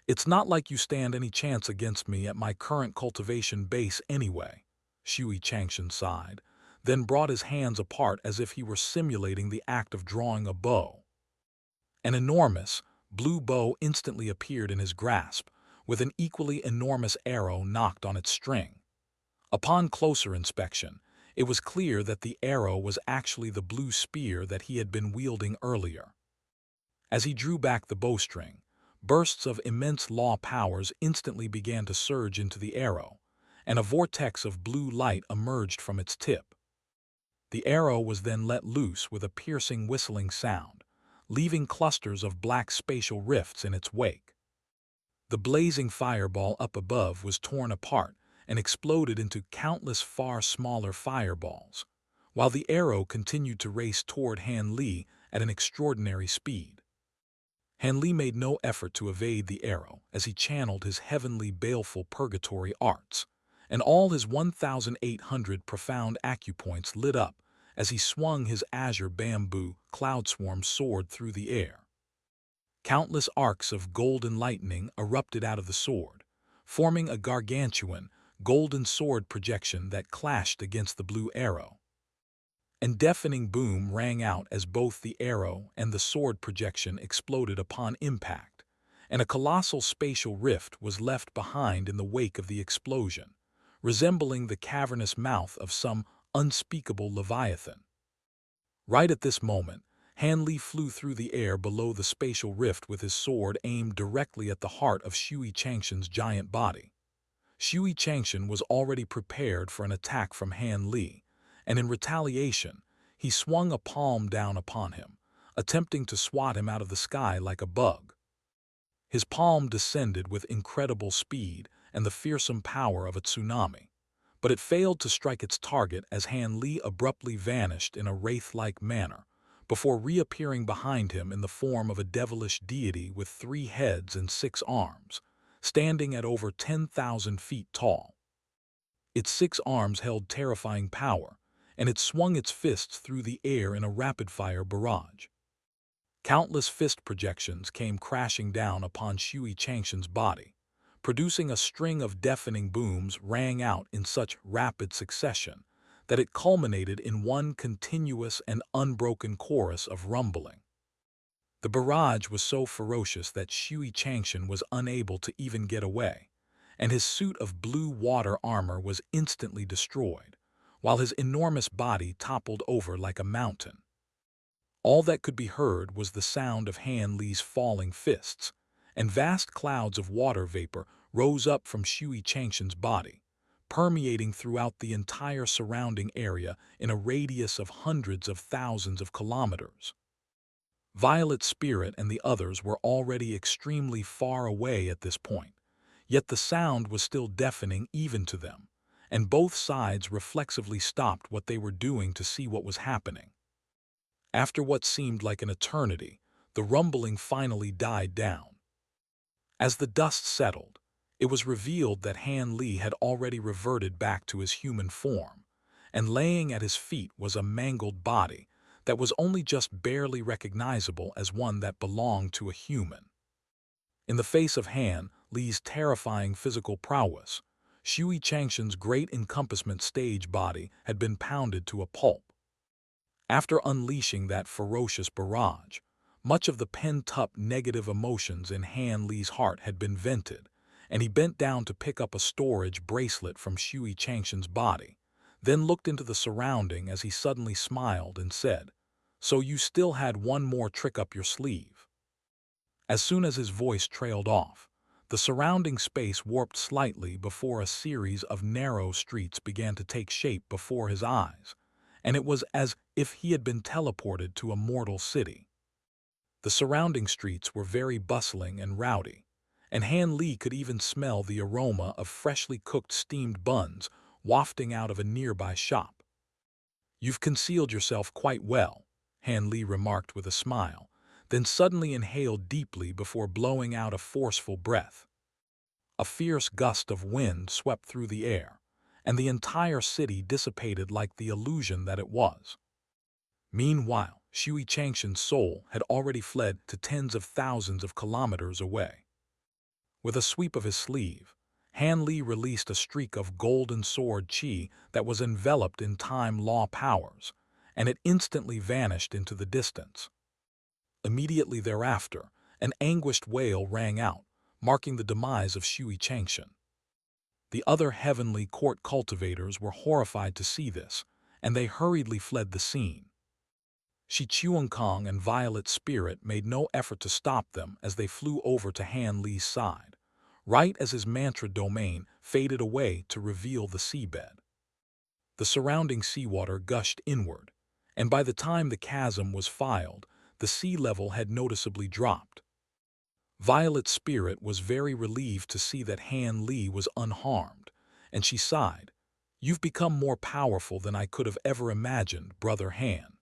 It's not like you stand any chance against me at my current cultivation base anyway," Shui Changshan sighed, then brought his hands apart as if he were simulating the act of drawing a bow. An enormous, blue bow instantly appeared in his grasp, with an equally enormous arrow nocked on its string. Upon closer inspection, it was clear that the arrow was actually the blue spear that he had been wielding earlier. As he drew back the bowstring, bursts of immense law powers instantly began to surge into the arrow, and a vortex of blue light emerged from its tip. The arrow was then let loose with a piercing whistling sound, leaving clusters of black spatial rifts in its wake. The blazing fireball up above was torn apart and exploded into countless far smaller fireballs, while the arrow continued to race toward Han Li at an extraordinary speed. Han Li made no effort to evade the arrow as he channeled his heavenly baleful purgatory arts, and all his 1,800 profound acupoints lit up as he swung his azure bamboo cloudswarm sword through the air. Countless arcs of golden lightning erupted out of the sword, forming a gargantuan, golden sword projection that clashed against the blue arrow. An deafening boom rang out as both the arrow and the sword projection exploded upon impact, and a colossal spatial rift was left behind in the wake of the explosion, resembling the cavernous mouth of some unspeakable leviathan. Right at this moment, Han Li flew through the air below the spatial rift with his sword aimed directly at the heart of Shui Changshan's giant body. Shui Changshan was already prepared for an attack from Han Li, and in retaliation, he swung a palm down upon him, attempting to swat him out of the sky like a bug. His palm descended with incredible speed and the fearsome power of a tsunami, but it failed to strike its target as Han Li abruptly vanished in a wraith-like manner, before reappearing behind him in the form of a devilish deity with 3 heads and 6 arms, standing at over 10,000 feet tall. Its 6 arms held terrifying power, and it swung its fists through the air in a rapid-fire barrage. Countless fist projections came crashing down upon Shui Changshan's body, producing a string of deafening booms rang out in such rapid succession that it culminated in one continuous and unbroken chorus of rumbling. The barrage was so ferocious that Shui Changshan was unable to even get away, and his suit of blue water armor was instantly destroyed, while his enormous body toppled over like a mountain. All that could be heard was the sound of Han Li's falling fists, and vast clouds of water vapor rose up from Shui Changshan's body, permeating throughout the entire surrounding area in a radius of hundreds of thousands of kilometers. Violet Spirit and the others were already extremely far away at this point, yet the sound was still deafening even to them, and both sides reflexively stopped what they were doing to see what was happening. After what seemed like an eternity, the rumbling finally died down. As the dust settled, it was revealed that Han Li had already reverted back to his human form, and laying at his feet was a mangled body that was only just barely recognizable as one that belonged to a human. In the face of Han Li's terrifying physical prowess, Shui Changshan's great encompassment stage body had been pounded to a pulp. After unleashing that ferocious barrage, much of the pent-up negative emotions in Han Li's heart had been vented, and he bent down to pick up a storage bracelet from Shui Changshan's body, then looked into the surrounding as he suddenly smiled and said, "So you still had one more trick up your sleeve." As soon as his voice trailed off, the surrounding space warped slightly before a series of narrow streets began to take shape before his eyes, and it was as if he had been teleported to a mortal city. The surrounding streets were very bustling and rowdy, and Han Li could even smell the aroma of freshly cooked steamed buns wafting out of a nearby shop. "You've concealed yourself quite well," Han Li remarked with a smile, then suddenly inhaled deeply before blowing out a forceful breath. A fierce gust of wind swept through the air, and the entire city dissipated like the illusion that it was. Meanwhile, Shui Changshan's soul had already fled to tens of thousands of kilometers away. With a sweep of his sleeve, Han Li released a streak of golden sword qi that was enveloped in time law powers, and it instantly vanished into the distance. Immediately thereafter, an anguished wail rang out, marking the demise of Shui Changshan. The other heavenly court cultivators were horrified to see this, and they hurriedly fled the scene. Shi Chuankong and Violet Spirit made no effort to stop them as they flew over to Han Li's side, right as his mantra domain faded away to reveal the seabed. The surrounding seawater gushed inward, and by the time the chasm was filed, the sea level had noticeably dropped. Violet Spirit was very relieved to see that Han Li was unharmed, and she sighed, "You've become more powerful than I could have ever imagined, Brother Han."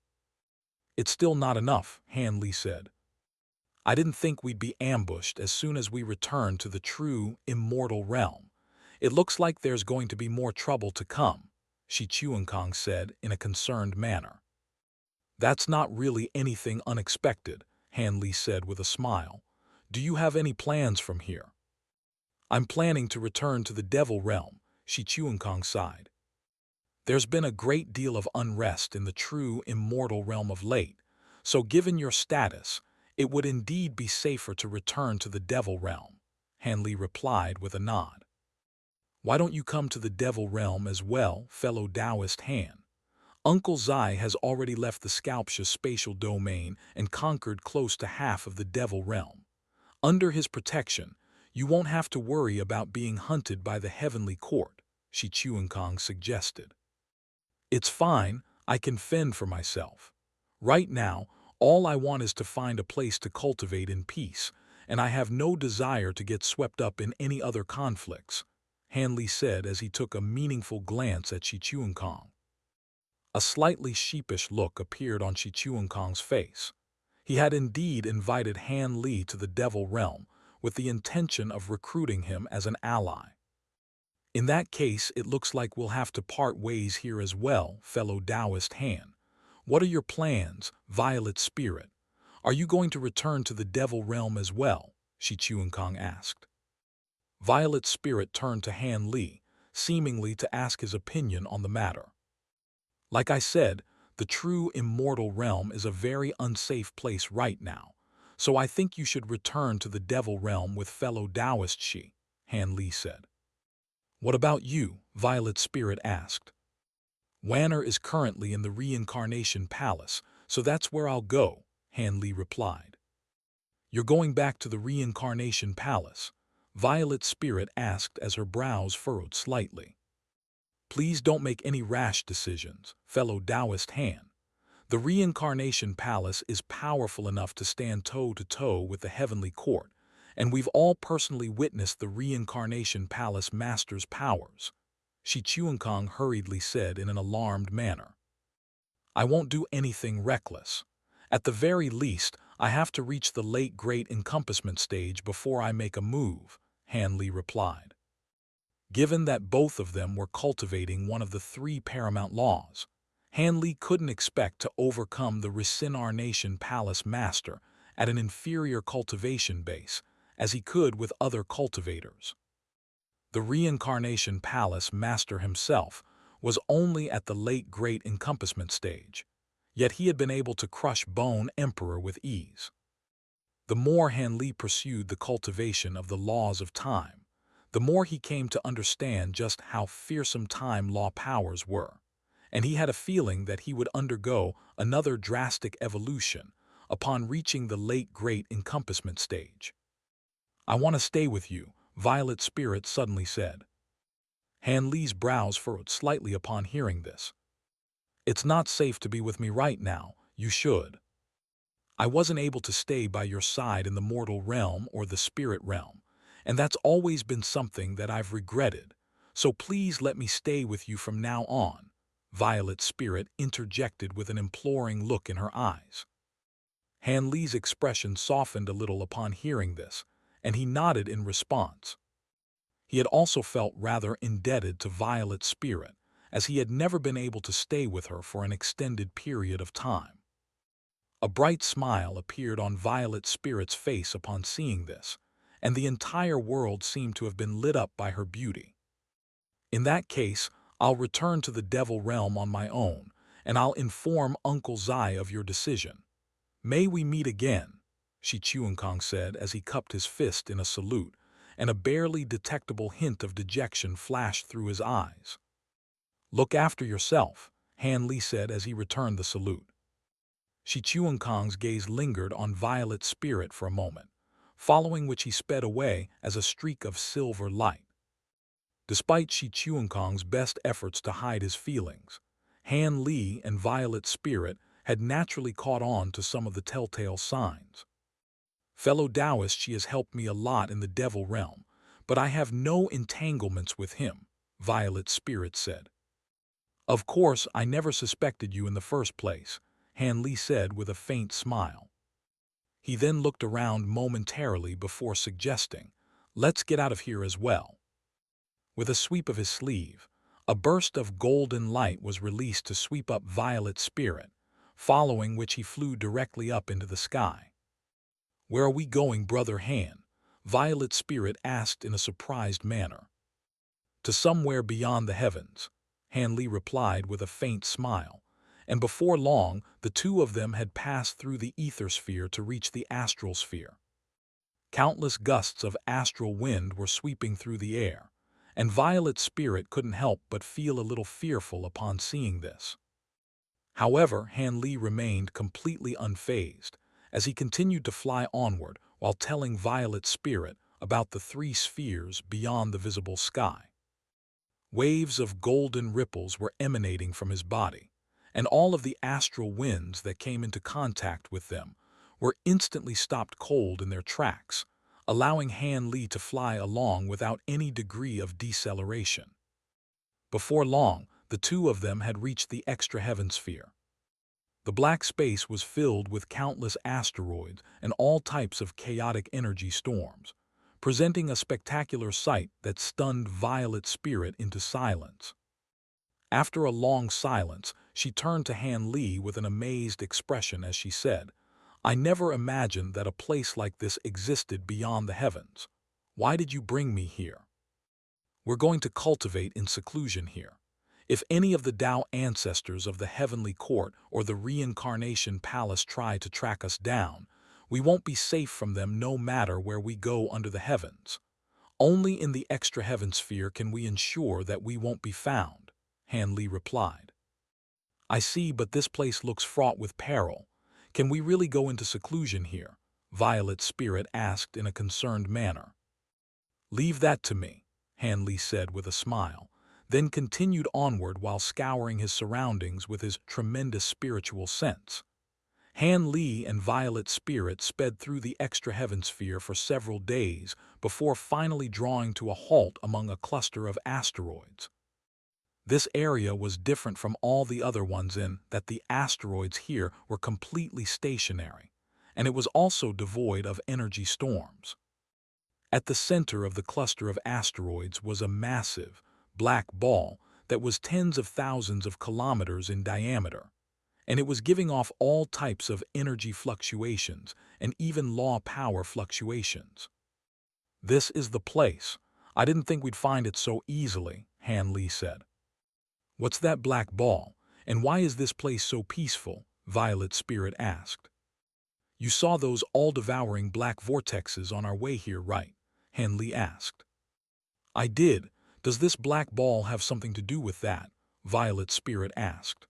"It's still not enough," Han Li said. "I didn't think we'd be ambushed as soon as we returned to the true, immortal realm. It looks like there's going to be more trouble to come," Shi Chuankong said in a concerned manner. "That's not really anything unexpected," Han Li said with a smile. "Do you have any plans from here?" "I'm planning to return to the Devil Realm," Shi Chuankong sighed. "There's been a great deal of unrest in the true immortal realm of late, so given your status, it would indeed be safer to return to the Devil Realm," Han Li replied with a nod. "Why don't you come to the Devil Realm as well, fellow Taoist Han? Uncle Zai has already left the Sculpture spatial domain and conquered close to half of the Devil realm. Under his protection, you won't have to worry about being hunted by the Heavenly Court, Shi Chuankong suggested. It's fine, I can fend for myself. Right now, all I want is to find a place to cultivate in peace, and I have no desire to get swept up in any other conflicts, Hanley said as he took a meaningful glance at Shi Chuankong. A slightly sheepish look appeared on Shi Chuankong's face. He had indeed invited Han Li to the Devil Realm with the intention of recruiting him as an ally. In that case, it looks like we'll have to part ways here as well, fellow Taoist Han. What are your plans, Violet Spirit? Are you going to return to the Devil Realm as well? Shi Chuankong asked. Violet Spirit turned to Han Li, seemingly to ask his opinion on the matter. Like I said, the true Immortal Realm is a very unsafe place right now, so I think you should return to the Devil Realm with fellow Taoist Shi, Han Li said. What about you? Violet Spirit asked. Wanner is currently in the Reincarnation Palace, so that's where I'll go, Han Li replied. You're going back to the Reincarnation Palace? Violet Spirit asked as her brows furrowed slightly. Please don't make any rash decisions, fellow Taoist Han. The Reincarnation Palace is powerful enough to stand toe-to-toe with the Heavenly Court, and we've all personally witnessed the Reincarnation Palace Master's powers, Shi Chuankong hurriedly said in an alarmed manner. I won't do anything reckless. At the very least, I have to reach the late Great Encompassment stage before I make a move, Han Li replied. Given that both of them were cultivating one of the three paramount laws, Han Li couldn't expect to overcome the Reincarnation Palace Master at an inferior cultivation base, as he could with other cultivators. The Reincarnation Palace Master himself was only at the late Great Encompassment stage, yet he had been able to crush Bone Emperor with ease. The more Han Li pursued the cultivation of the laws of time, the more he came to understand just how fearsome time law powers were, and he had a feeling that he would undergo another drastic evolution upon reaching the late Great Encompassment stage. I want to stay with you, Violet Spirit suddenly said. Han Li's brows furrowed slightly upon hearing this. It's not safe to be with me right now, you should. I wasn't able to stay by your side in the mortal realm or the spirit realm, and that's always been something that I've regretted, so please let me stay with you from now on, Violet Spirit interjected with an imploring look in her eyes. Han Li's expression softened a little upon hearing this, and he nodded in response. He had also felt rather indebted to Violet Spirit, as he had never been able to stay with her for an extended period of time. A bright smile appeared on Violet Spirit's face upon seeing this, and the entire world seemed to have been lit up by her beauty. In that case, I'll return to the Devil Realm on my own, and I'll inform Uncle Zai of your decision. May we meet again, Shi Chuankong said as he cupped his fist in a salute, and a barely detectable hint of dejection flashed through his eyes. Look after yourself, Han Li said as he returned the salute. Shi Chuankong's gaze lingered on Violet Spirit for a moment, following which he sped away as a streak of silver light. Despite Shi Chuankong's best efforts to hide his feelings, Han Li and Violet Spirit had naturally caught on to some of the telltale signs. Fellow Taoist, she has helped me a lot in the Devil Realm, but I have no entanglements with him, Violet Spirit said. Of course, I never suspected you in the first place, Han Li said with a faint smile. He then looked around momentarily before suggesting, let's get out of here as well. With a sweep of his sleeve, a burst of golden light was released to sweep up Violet Spirit, following which he flew directly up into the sky. Where are we going, Brother Han? Violet Spirit asked in a surprised manner. To somewhere beyond the heavens, Han Li replied with a faint smile, and before long the two of them had passed through the ether sphere to reach the astral sphere. Countless gusts of astral wind were sweeping through the air, and Violet Spirit couldn't help but feel a little fearful upon seeing this. However, Han Li remained completely unfazed as he continued to fly onward while telling Violet Spirit about the three spheres beyond the visible sky. Waves of golden ripples were emanating from his body, and all of the astral winds that came into contact with them were instantly stopped cold in their tracks, allowing Han Li to fly along without any degree of deceleration. Before long, the two of them had reached the extra heaven sphere. The black space was filled with countless asteroids and all types of chaotic energy storms, presenting a spectacular sight that stunned Violet Spirit into silence. After a long silence, she turned to Han Li with an amazed expression as she said, "I never imagined that a place like this existed beyond the heavens. Why did you bring me here? We're going to cultivate in seclusion here. If any of the Tao ancestors of the Heavenly Court or the Reincarnation Palace try to track us down, we won't be safe from them no matter where we go under the heavens. Only in the extra heaven sphere can we ensure that we won't be found," Han Li replied. "I see, but this place looks fraught with peril. Can we really go into seclusion here?" Violet Spirit asked in a concerned manner. "Leave that to me," Han Li said with a smile, then continued onward while scouring his surroundings with his tremendous spiritual sense. Han Li and Violet Spirit sped through the extra heaven sphere for several days before finally drawing to a halt among a cluster of asteroids. This area was different from all the other ones in that the asteroids here were completely stationary, and it was also devoid of energy storms. At the center of the cluster of asteroids was a massive, black ball that was tens of thousands of kilometers in diameter, and it was giving off all types of energy fluctuations and even law power fluctuations. "This is the place. I didn't think we'd find it so easily," Han Li said. "What's that black ball, and why is this place so peaceful?" Violet Spirit asked. "You saw those all-devouring black vortexes on our way here, right?" Han Li asked. "I did. Does this black ball have something to do with that?" Violet Spirit asked.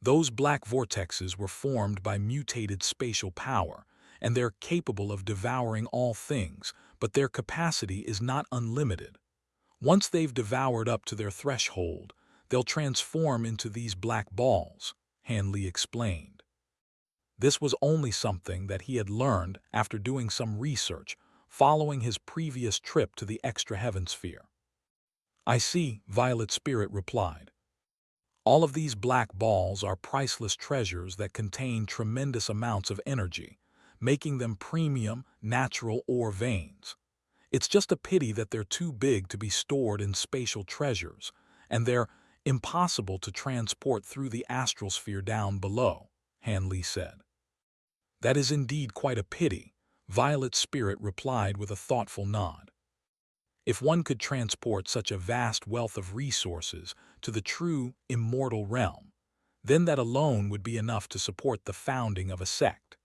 "Those black vortexes were formed by mutated spatial power, and they're capable of devouring all things, but their capacity is not unlimited. Once they've devoured up to their threshold, they'll transform into these black balls," Han Li explained. This was only something that he had learned after doing some research following his previous trip to the extra heaven sphere. "I see," Violet Spirit replied. "All of these black balls are priceless treasures that contain tremendous amounts of energy, making them premium, natural ore veins. It's just a pity that they're too big to be stored in spatial treasures, and they're impossible to transport through the astral sphere down below," Han Li said. "That is indeed quite a pity," Violet Spirit replied with a thoughtful nod. "If one could transport such a vast wealth of resources to the true immortal realm, then that alone would be enough to support the founding of a sect.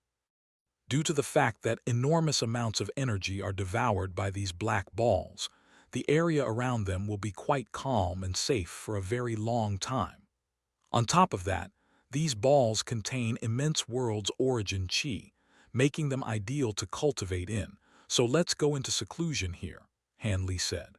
Due to the fact that enormous amounts of energy are devoured by these black balls, the area around them will be quite calm and safe for a very long time. On top of that, these balls contain immense world's origin chi, making them ideal to cultivate in, so let's go into seclusion here," Han Li said.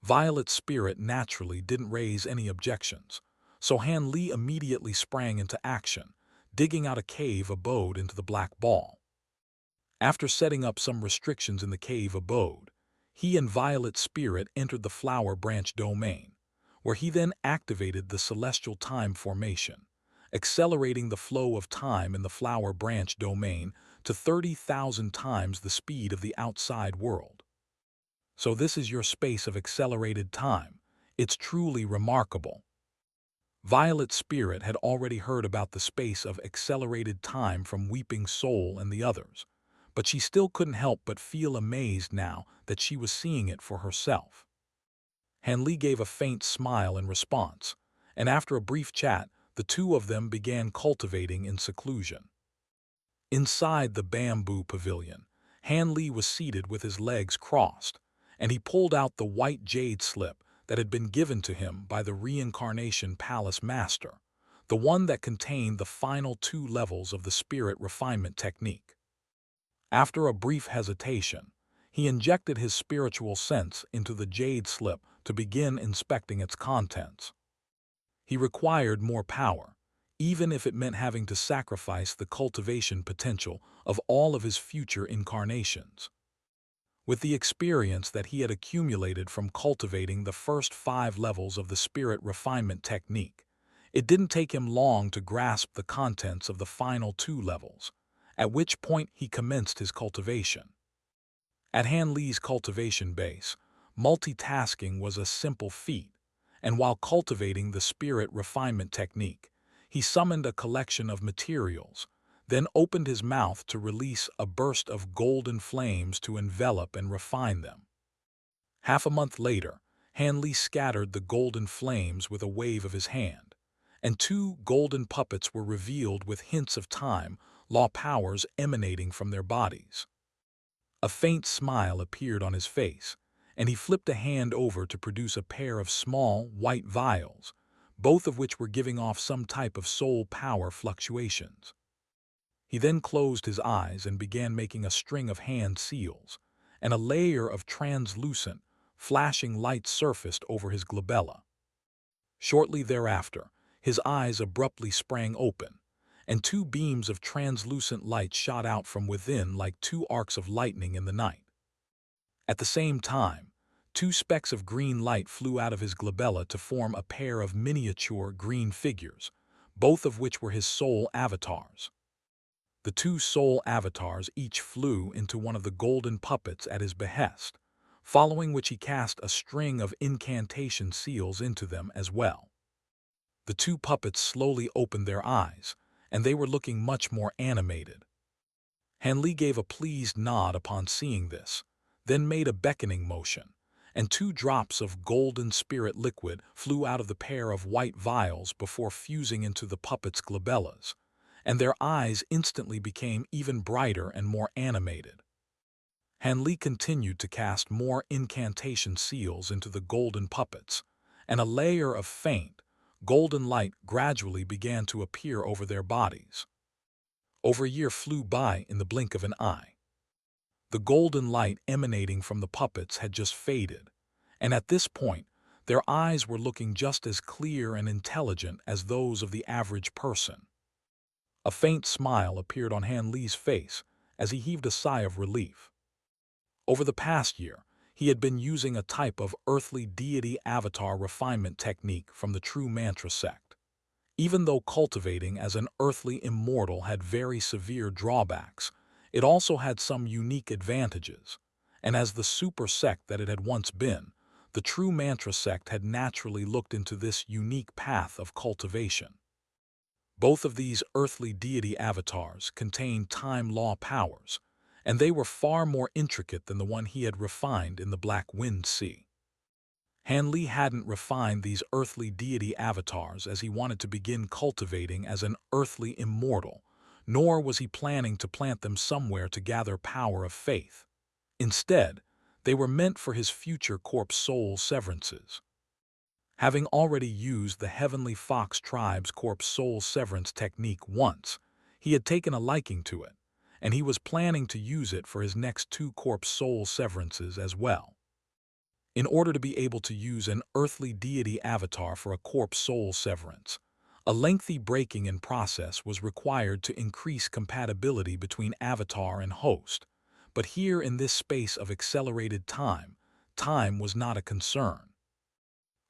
Violet Spirit naturally didn't raise any objections, so Han Li immediately sprang into action, digging out a cave abode into the black ball. After setting up some restrictions in the cave abode, he and Violet Spirit entered the flower branch domain, where he then activated the celestial time formation, accelerating the flow of time in the flower branch domain to 30,000 times the speed of the outside world. "So this is your space of accelerated time. It's truly remarkable." Violet Spirit had already heard about the space of accelerated time from Weeping Soul and the others, but she still couldn't help but feel amazed now that she was seeing it for herself. Han Li gave a faint smile in response, and after a brief chat, the two of them began cultivating in seclusion. Inside the bamboo pavilion, Han Li was seated with his legs crossed, and he pulled out the white jade slip that had been given to him by the Reincarnation Palace Master, the one that contained the final 2 levels of the spirit refinement technique. After a brief hesitation, he injected his spiritual sense into the jade slip to begin inspecting its contents. He required more power, even if it meant having to sacrifice the cultivation potential of all of his future incarnations. With the experience that he had accumulated from cultivating the first 5 levels of the spirit refinement technique, it didn't take him long to grasp the contents of the final 2 levels, at which point he commenced his cultivation. At Han Li's cultivation base, multitasking was a simple feat, and while cultivating the spirit refinement technique, he summoned a collection of materials, then opened his mouth to release a burst of golden flames to envelop and refine them. Half a month later, Han Li scattered the golden flames with a wave of his hand, and 2 golden puppets were revealed with hints of time, law powers emanating from their bodies. A faint smile appeared on his face, and he flipped a hand over to produce a pair of small, white vials, both of which were giving off some type of soul power fluctuations. He then closed his eyes and began making a string of hand seals, and a layer of translucent, flashing light surfaced over his glabella. Shortly thereafter, his eyes abruptly sprang open, and 2 beams of translucent light shot out from within like 2 arcs of lightning in the night. At the same time, 2 specks of green light flew out of his glabella to form a pair of miniature green figures, both of which were his soul avatars. The 2 soul avatars each flew into one of the golden puppets at his behest, following which he cast a string of incantation seals into them as well. The 2 puppets slowly opened their eyes, and they were looking much more animated. Han Li gave a pleased nod upon seeing this, then made a beckoning motion, and 2 drops of golden spirit liquid flew out of the pair of white vials before fusing into the puppets' glabellas, and their eyes instantly became even brighter and more animated. Han Li continued to cast more incantation seals into the golden puppets, and a layer of faint, golden light gradually began to appear over their bodies. Over a year flew by in the blink of an eye. The golden light emanating from the puppets had just faded, and at this point, their eyes were looking just as clear and intelligent as those of the average person. A faint smile appeared on Han Li's face as he heaved a sigh of relief. Over the past year, he had been using a type of earthly deity avatar refinement technique from the True Mantra sect. Even though cultivating as an earthly immortal had very severe drawbacks, it also had some unique advantages, and as the super sect that it had once been, the True Mantra sect had naturally looked into this unique path of cultivation. Both of these earthly deity avatars contained time law powers, and they were far more intricate than the one he had refined in the Black Wind Sea. Han Li hadn't refined these earthly deity avatars as he wanted to begin cultivating as an earthly immortal, nor was he planning to plant them somewhere to gather power of faith. Instead, they were meant for his future corpse soul severances. Having already used the Heavenly Fox Tribe's corpse soul severance technique once, he had taken a liking to it, and he was planning to use it for his next 2 corpse soul severances as well. In order to be able to use an earthly deity avatar for a corpse soul severance, a lengthy breaking-in process was required to increase compatibility between avatar and host, but here in this space of accelerated time, time was not a concern.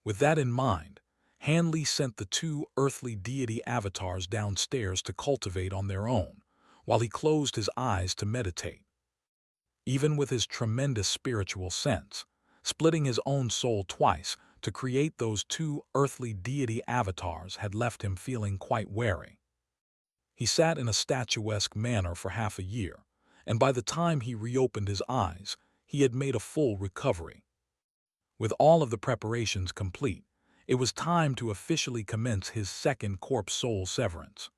With that in mind, Han Li sent the 2 earthly deity avatars downstairs to cultivate on their own, while he closed his eyes to meditate. Even with his tremendous spiritual sense, splitting his own soul twice to create those 2 earthly deity avatars had left him feeling quite wary. He sat in a statuesque manner for half a year, and by the time he reopened his eyes, he had made a full recovery. With all of the preparations complete, it was time to officially commence his second corpse soul severance.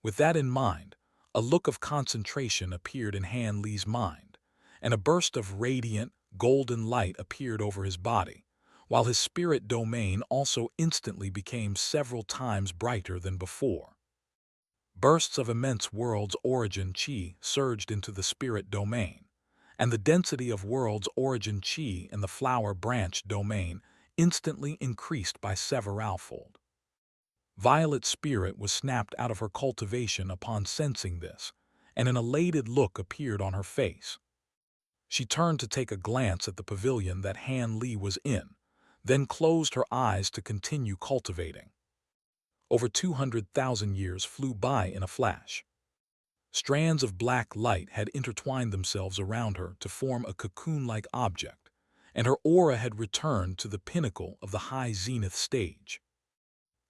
With that in mind, a look of concentration appeared in Han Li's mind, and a burst of radiant, golden light appeared over his body, while his spirit domain also instantly became several times brighter than before. Bursts of immense world's origin chi surged into the spirit domain, and the density of world's origin chi in the flower branch domain instantly increased by severalfold. Violet's spirit was snapped out of her cultivation upon sensing this, and an elated look appeared on her face. She turned to take a glance at the pavilion that Han Li was in, then closed her eyes to continue cultivating. Over 200,000 years flew by in a flash. Strands of black light had intertwined themselves around her to form a cocoon-like object, and her aura had returned to the pinnacle of the high zenith stage.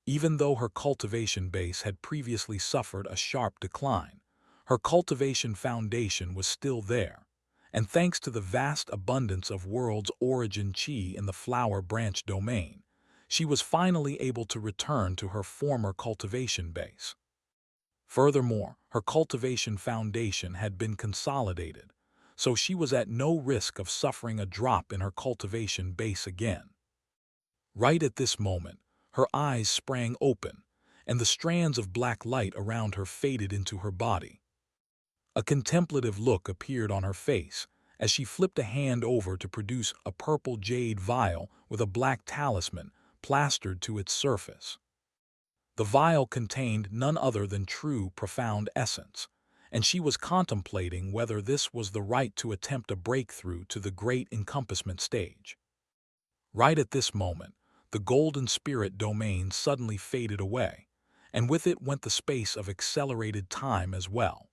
Even though her cultivation base had previously suffered a sharp decline, her cultivation foundation was still there, and thanks to the vast abundance of world's origin chi in the flower branch domain, she was finally able to return to her former cultivation base. Furthermore, her cultivation foundation had been consolidated, so she was at no risk of suffering a drop in her cultivation base again. Right at this moment, her eyes sprang open, and the strands of black light around her faded into her body. A contemplative look appeared on her face as she flipped a hand over to produce a purple jade vial with a black talisman plastered to its surface. The vial contained none other than true, profound essence, and she was contemplating whether this was the right to attempt a breakthrough to the great encompassment stage. Right at this moment, the golden spirit domain suddenly faded away, and with it went the space of accelerated time as well.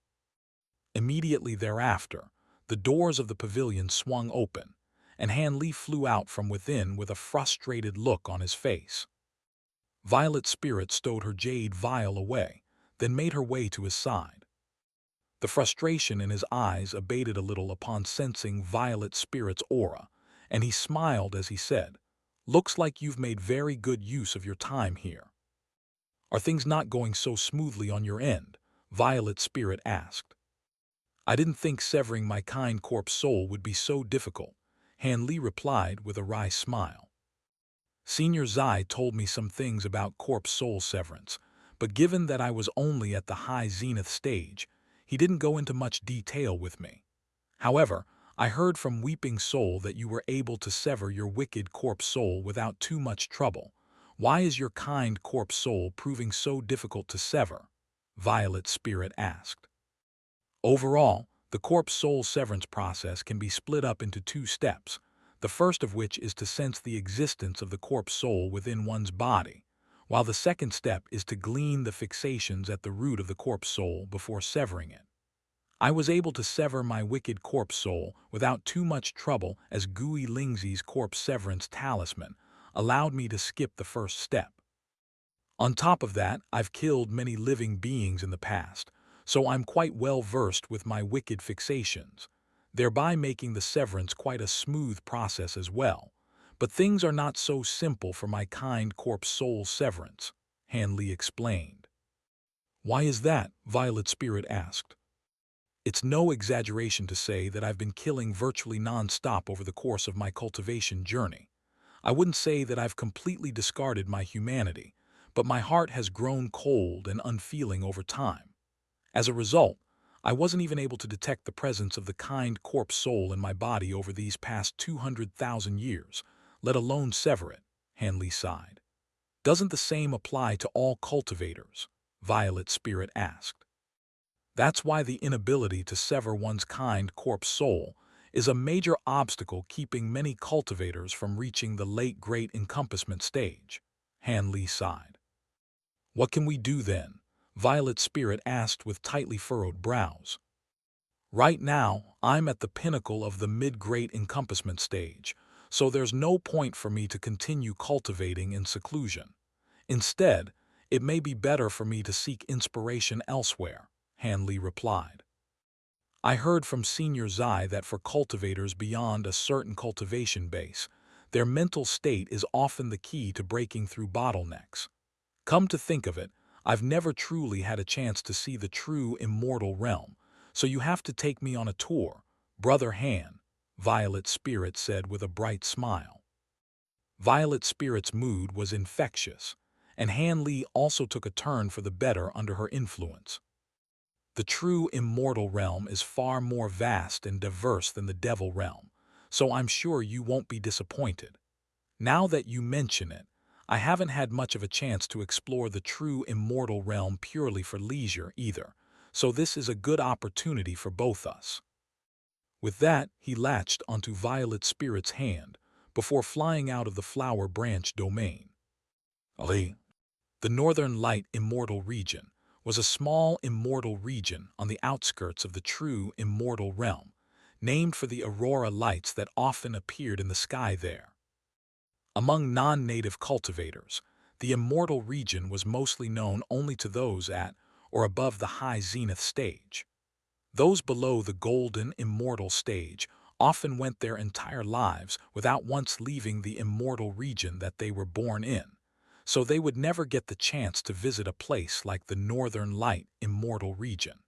Immediately thereafter, the doors of the pavilion swung open, and Han Li flew out from within with a frustrated look on his face. Violet's spirit stowed her jade vial away, then made her way to his side. The frustration in his eyes abated a little upon sensing Violet's spirit's aura, and he smiled as he said, "Looks like you've made very good use of your time here." "Are things not going so smoothly on your end?" Violet's spirit asked. "I didn't think severing my kind corpse soul would be so difficult," Han Li replied with a wry smile. "Senior Zai told me some things about corpse soul severance, but given that I was only at the high zenith stage, he didn't go into much detail with me. However, I heard from Weeping Soul that you were able to sever your wicked corpse soul without too much trouble. Why is your kind corpse soul proving so difficult to sever?" Violet's spirit asked. "Overall, the corpse soul severance process can be split up into two steps, the first of which is to sense the existence of the corpse soul within one's body, while the second step is to glean the fixations at the root of the corpse soul before severing it. I was able to sever my wicked corpse soul without too much trouble as Gui Lingzi's corpse severance talisman allowed me to skip the first step. On top of that, I've killed many living beings in the past, so I'm quite well versed with my wicked fixations, thereby making the severance quite a smooth process as well. But things are not so simple for my kind corpse soul severance," Han Li explained. "Why is that?" Violet Spirit asked. "It's no exaggeration to say that I've been killing virtually non-stop over the course of my cultivation journey. I wouldn't say that I've completely discarded my humanity, but my heart has grown cold and unfeeling over time. As a result, I wasn't even able to detect the presence of the kind corpse soul in my body over these past 200,000 years, let alone sever it," Han Li sighed. "Doesn't the same apply to all cultivators?" Violet Spirit asked. "That's why the inability to sever one's kind corpse soul is a major obstacle keeping many cultivators from reaching the late great encompassment stage," Han Li sighed. "What can we do then?" Violet Spirit asked with tightly furrowed brows. "Right now, I'm at the pinnacle of the mid-great encompassment stage, so there's no point for me to continue cultivating in seclusion. Instead, it may be better for me to seek inspiration elsewhere," Han Li replied. "I heard from Senior Zai that for cultivators beyond a certain cultivation base, their mental state is often the key to breaking through bottlenecks. Come to think of it, I've never truly had a chance to see the true immortal realm, so you have to take me on a tour, Brother Han," Violet Spirit said with a bright smile. Violet Spirit's mood was infectious, and Han Li also took a turn for the better under her influence. The true immortal realm is far more vast and diverse than the devil realm, so I'm sure you won't be disappointed. Now that you mention it, I haven't had much of a chance to explore the true immortal realm purely for leisure either, so this is a good opportunity for both us. With that, he latched onto Violet Spirit's hand before flying out of the flower branch domain. Ali. The Northern Light Immortal Region was a small immortal region on the outskirts of the true immortal realm, named for the aurora lights that often appeared in the sky there. Among non-native cultivators, the immortal region was mostly known only to those at or above the high zenith stage. Those below the golden immortal stage often went their entire lives without once leaving the immortal region that they were born in, so they would never get the chance to visit a place like the Northern Light Immortal Region.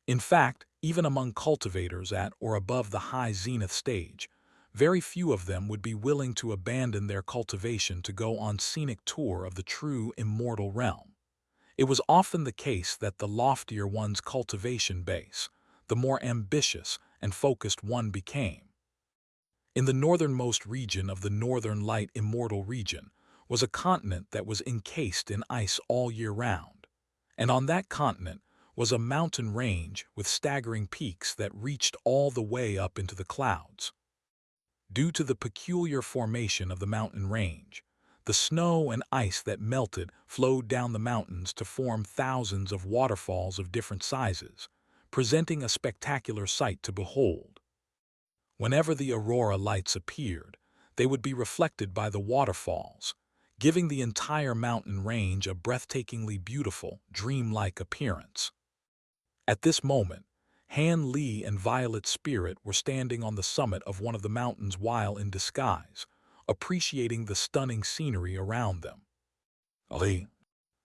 In fact, even among cultivators at or above the high zenith stage, very few of them would be willing to abandon their cultivation to go on scenic tour of the true immortal realm. It was often the case that the loftier one's cultivation base, the more ambitious and focused one became. In the northernmost region of the Northern Light Immortal Region was a continent that was encased in ice all year round, and on that continent was a mountain range with staggering peaks that reached all the way up into the clouds. Due to the peculiar formation of the mountain range, the snow and ice that melted flowed down the mountains to form thousands of waterfalls of different sizes, presenting a spectacular sight to behold. Whenever the aurora lights appeared, they would be reflected by the waterfalls, giving the entire mountain range a breathtakingly beautiful, dreamlike appearance. At this moment, Han Li and Violet Spirit were standing on the summit of one of the mountains while in disguise, appreciating the stunning scenery around them. Ali.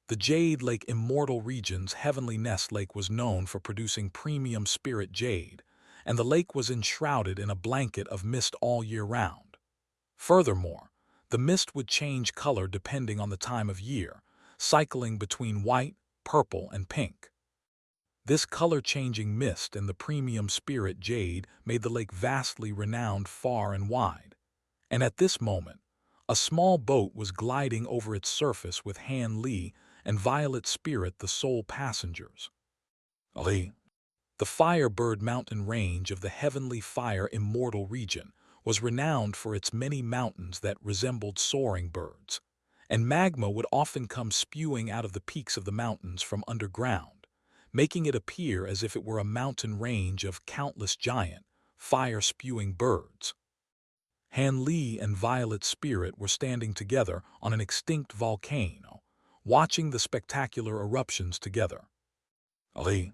The Jade Lake Immortal Region's Heavenly Nest Lake was known for producing premium spirit jade, and the lake was enshrouded in a blanket of mist all year round. Furthermore, the mist would change color depending on the time of year, cycling between white, purple, and pink. This color-changing mist and the premium spirit jade made the lake vastly renowned far and wide. And at this moment, a small boat was gliding over its surface with Han Li and Violet Spirit the sole passengers. Ali. The Firebird Mountain Range of the Heavenly Fire Immortal Region was renowned for its many mountains that resembled soaring birds, and magma would often come spewing out of the peaks of the mountains from underground, making it appear as if it were a mountain range of countless giant, fire-spewing birds. Han Li and Violet Spirit were standing together on an extinct volcano, watching the spectacular eruptions together. Ali.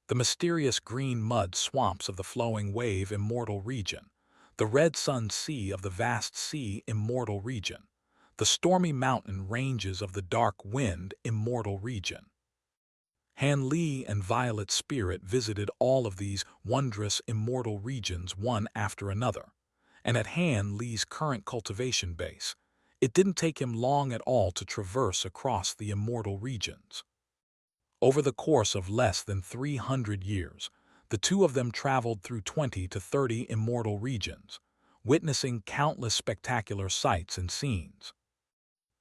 The mysterious green mud swamps of the Flowing Wave Immortal Region, the Red Sun Sea of the Vast Sea Immortal Region, the stormy mountain ranges of the Dark Wind Immortal Region. Han Li and Violet Spirit visited all of these wondrous immortal regions one after another, and at Han Li's current cultivation base, it didn't take him long at all to traverse across the immortal regions. Over the course of less than 300 years, the two of them traveled through 20 to 30 immortal regions, witnessing countless spectacular sights and scenes.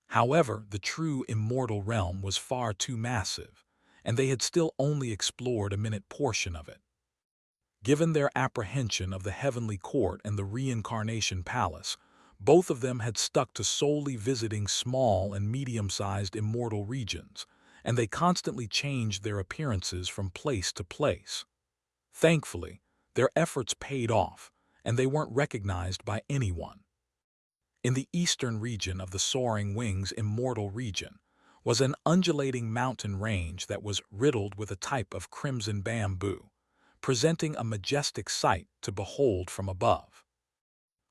However, the true immortal realm was far too massive, and they had still only explored a minute portion of it. Given their apprehension of the Heavenly Court and the Reincarnation Palace, both of them had stuck to solely visiting small and medium-sized immortal regions, and they constantly changed their appearances from place to place. Thankfully, their efforts paid off, and they weren't recognized by anyone. In the eastern region of the Soaring Wings Immortal Region was an undulating mountain range that was riddled with a type of crimson bamboo, presenting a majestic sight to behold from above.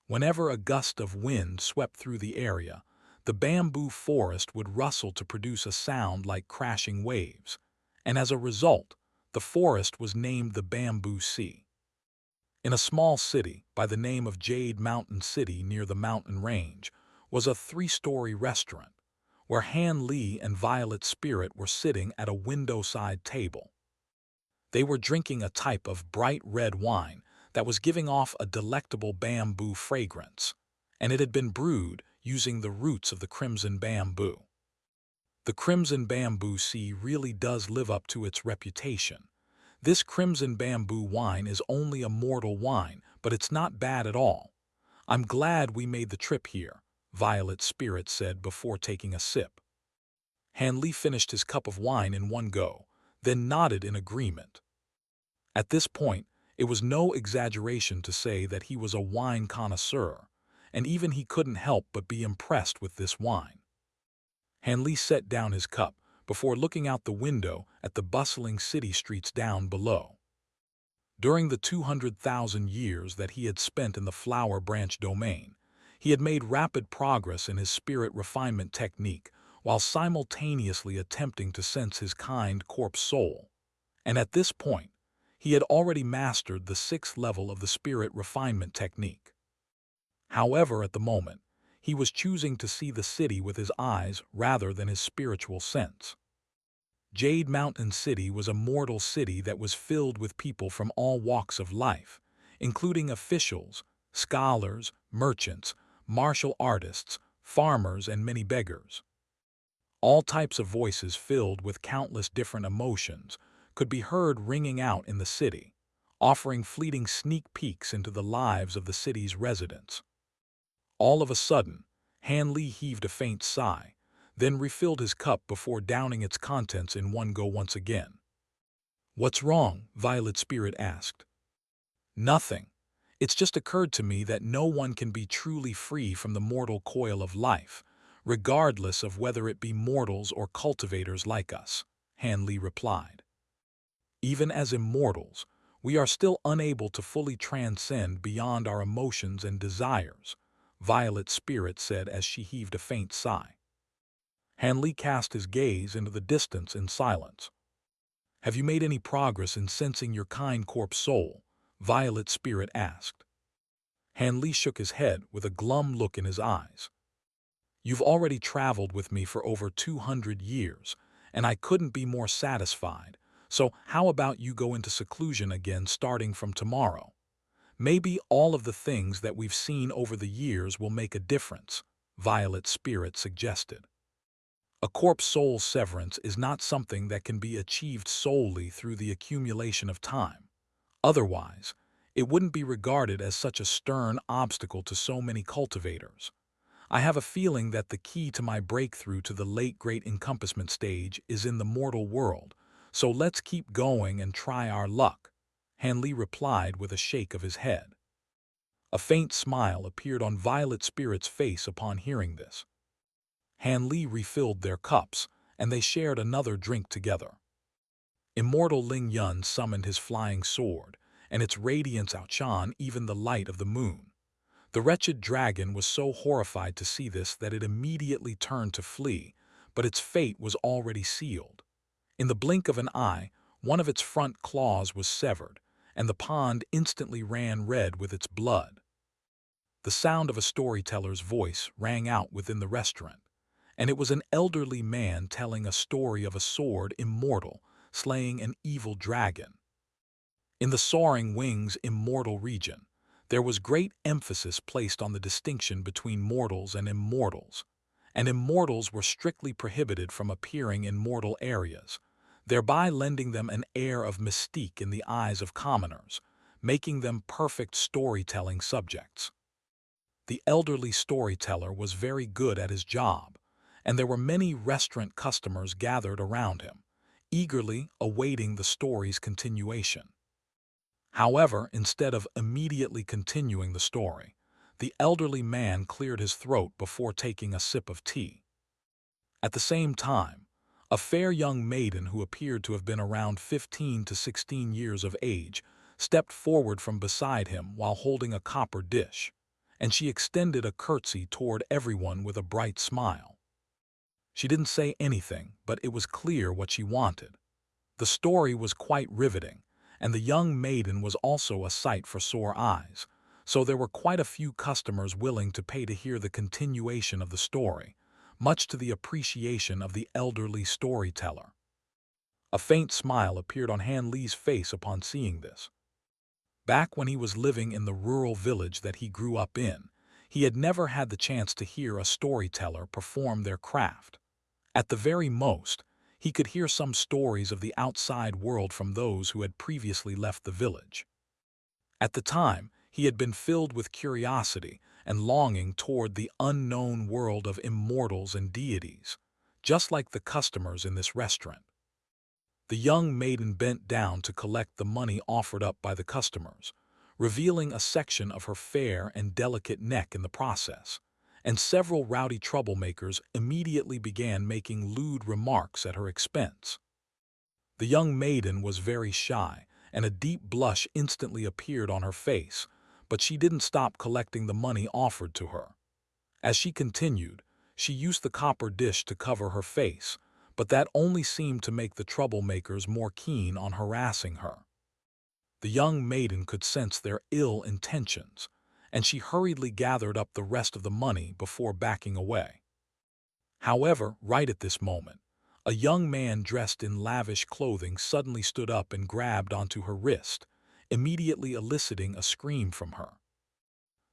Whenever a gust of wind swept through the area, the bamboo forest would rustle to produce a sound like crashing waves, and as a result, the forest was named the Bamboo Sea. In a small city by the name of Jade Mountain City near the mountain range was a three-story restaurant, where Han Li and Violet Spirit were sitting at a window-side table. They were drinking a type of bright red wine that was giving off a delectable bamboo fragrance, and it had been brewed using the roots of the crimson bamboo. The crimson bamboo sea really does live up to its reputation. This crimson bamboo wine is only a mortal wine, but it's not bad at all. I'm glad we made the trip here, Violet Spirit said before taking a sip. Han Li finished his cup of wine in one go, then nodded in agreement. At this point, it was no exaggeration to say that he was a wine connoisseur, and even he couldn't help but be impressed with this wine. Han Li set down his cup before looking out the window at the bustling city streets down below. During the 200,000 years that he had spent in the Flower Branch domain, he had made rapid progress in his spirit refinement technique while simultaneously attempting to sense his kind corpse soul. And at this point, he had already mastered the 6th level of the spirit refinement technique. However, at the moment, he was choosing to see the city with his eyes rather than his spiritual sense. Jade Mountain City was a mortal city that was filled with people from all walks of life, including officials, scholars, merchants, martial artists, farmers, and many beggars. All types of voices filled with countless different emotions could be heard ringing out in the city, offering fleeting sneak peeks into the lives of the city's residents. All of a sudden, Han Li heaved a faint sigh, then refilled his cup before downing its contents in one go once again. "What's wrong?" Violet Spirit asked. "Nothing. It's just occurred to me that no one can be truly free from the mortal coil of life, regardless of whether it be mortals or cultivators like us," Han Li replied. "Even as immortals, we are still unable to fully transcend beyond our emotions and desires," Violet Spirit said as she heaved a faint sigh. Han Li cast his gaze into the distance in silence. "Have you made any progress in sensing your kind corpse soul?" Violet Spirit asked. Han Li shook his head with a glum look in his eyes. "You've already traveled with me for over 200 years, and I couldn't be more satisfied. So how about you go into seclusion again starting from tomorrow? Maybe all of the things that we've seen over the years will make a difference," Violet Spirit suggested. A corpse soul severance is not something that can be achieved solely through the accumulation of time. Otherwise, it wouldn't be regarded as such a stern obstacle to so many cultivators. I have a feeling that the key to my breakthrough to the late great encompassment stage is in the mortal world, so let's keep going and try our luck," Han Li replied with a shake of his head. A faint smile appeared on Violet Spirit's face upon hearing this. Han Li refilled their cups, and they shared another drink together. Immortal Ling Yun summoned his flying sword, and its radiance outshone even the light of the moon. The wretched dragon was so horrified to see this that it immediately turned to flee, but its fate was already sealed. In the blink of an eye, one of its front claws was severed, and the pond instantly ran red with its blood. The sound of a storyteller's voice rang out within the restaurant, and it was an elderly man telling a story of a sword immortal slaying an evil dragon. In the Soaring Wings Immortal region, there was great emphasis placed on the distinction between mortals and immortals were strictly prohibited from appearing in mortal areas, thereby lending them an air of mystique in the eyes of commoners, making them perfect storytelling subjects. The elderly storyteller was very good at his job, and there were many restaurant customers gathered around him, eagerly awaiting the story's continuation. However, instead of immediately continuing the story, the elderly man cleared his throat before taking a sip of tea. At the same time, a fair young maiden who appeared to have been around 15 to 16 years of age stepped forward from beside him while holding a copper dish, and she extended a curtsy toward everyone with a bright smile. She didn't say anything, but it was clear what she wanted. The story was quite riveting, and the young maiden was also a sight for sore eyes, so there were quite a few customers willing to pay to hear the continuation of the story, much to the appreciation of the elderly storyteller. A faint smile appeared on Han Li's face upon seeing this. Back when he was living in the rural village that he grew up in, he had never had the chance to hear a storyteller perform their craft. At the very most, he could hear some stories of the outside world from those who had previously left the village. At the time, he had been filled with curiosity and longing toward the unknown world of immortals and deities, just like the customers in this restaurant. The young maiden bent down to collect the money offered up by the customers, revealing a section of her fair and delicate neck in the process, and several rowdy troublemakers immediately began making lewd remarks at her expense. The young maiden was very shy, and a deep blush instantly appeared on her face, but she didn't stop collecting the money offered to her. As she continued, she used the copper dish to cover her face, but that only seemed to make the troublemakers more keen on harassing her. The young maiden could sense their ill intentions, and she hurriedly gathered up the rest of the money before backing away. However, right at this moment, a young man dressed in lavish clothing suddenly stood up and grabbed onto her wrist, immediately eliciting a scream from her.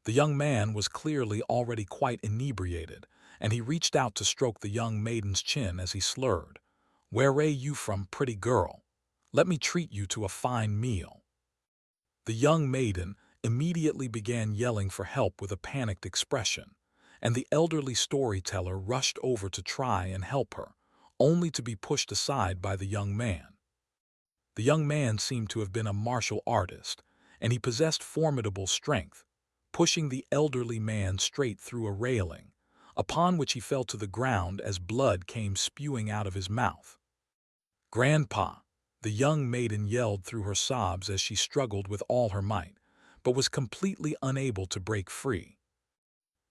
The young man was clearly already quite inebriated, and he reached out to stroke the young maiden's chin as he slurred, "Where you from, pretty girl? Let me treat you to a fine meal." The young maiden immediately began yelling for help with a panicked expression, and the elderly storyteller rushed over to try and help her, only to be pushed aside by the young man. The young man seemed to have been a martial artist, and he possessed formidable strength, pushing the elderly man straight through a railing, upon which he fell to the ground as blood came spewing out of his mouth. "Grandpa!" the young maiden yelled through her sobs as she struggled with all her might, but was completely unable to break free.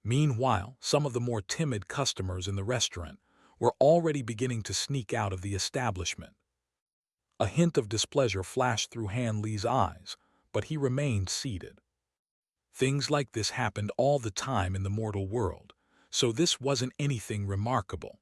Meanwhile, some of the more timid customers in the restaurant were already beginning to sneak out of the establishment. A hint of displeasure flashed through Han Li's eyes, but he remained seated. Things like this happened all the time in the mortal world, so this wasn't anything remarkable.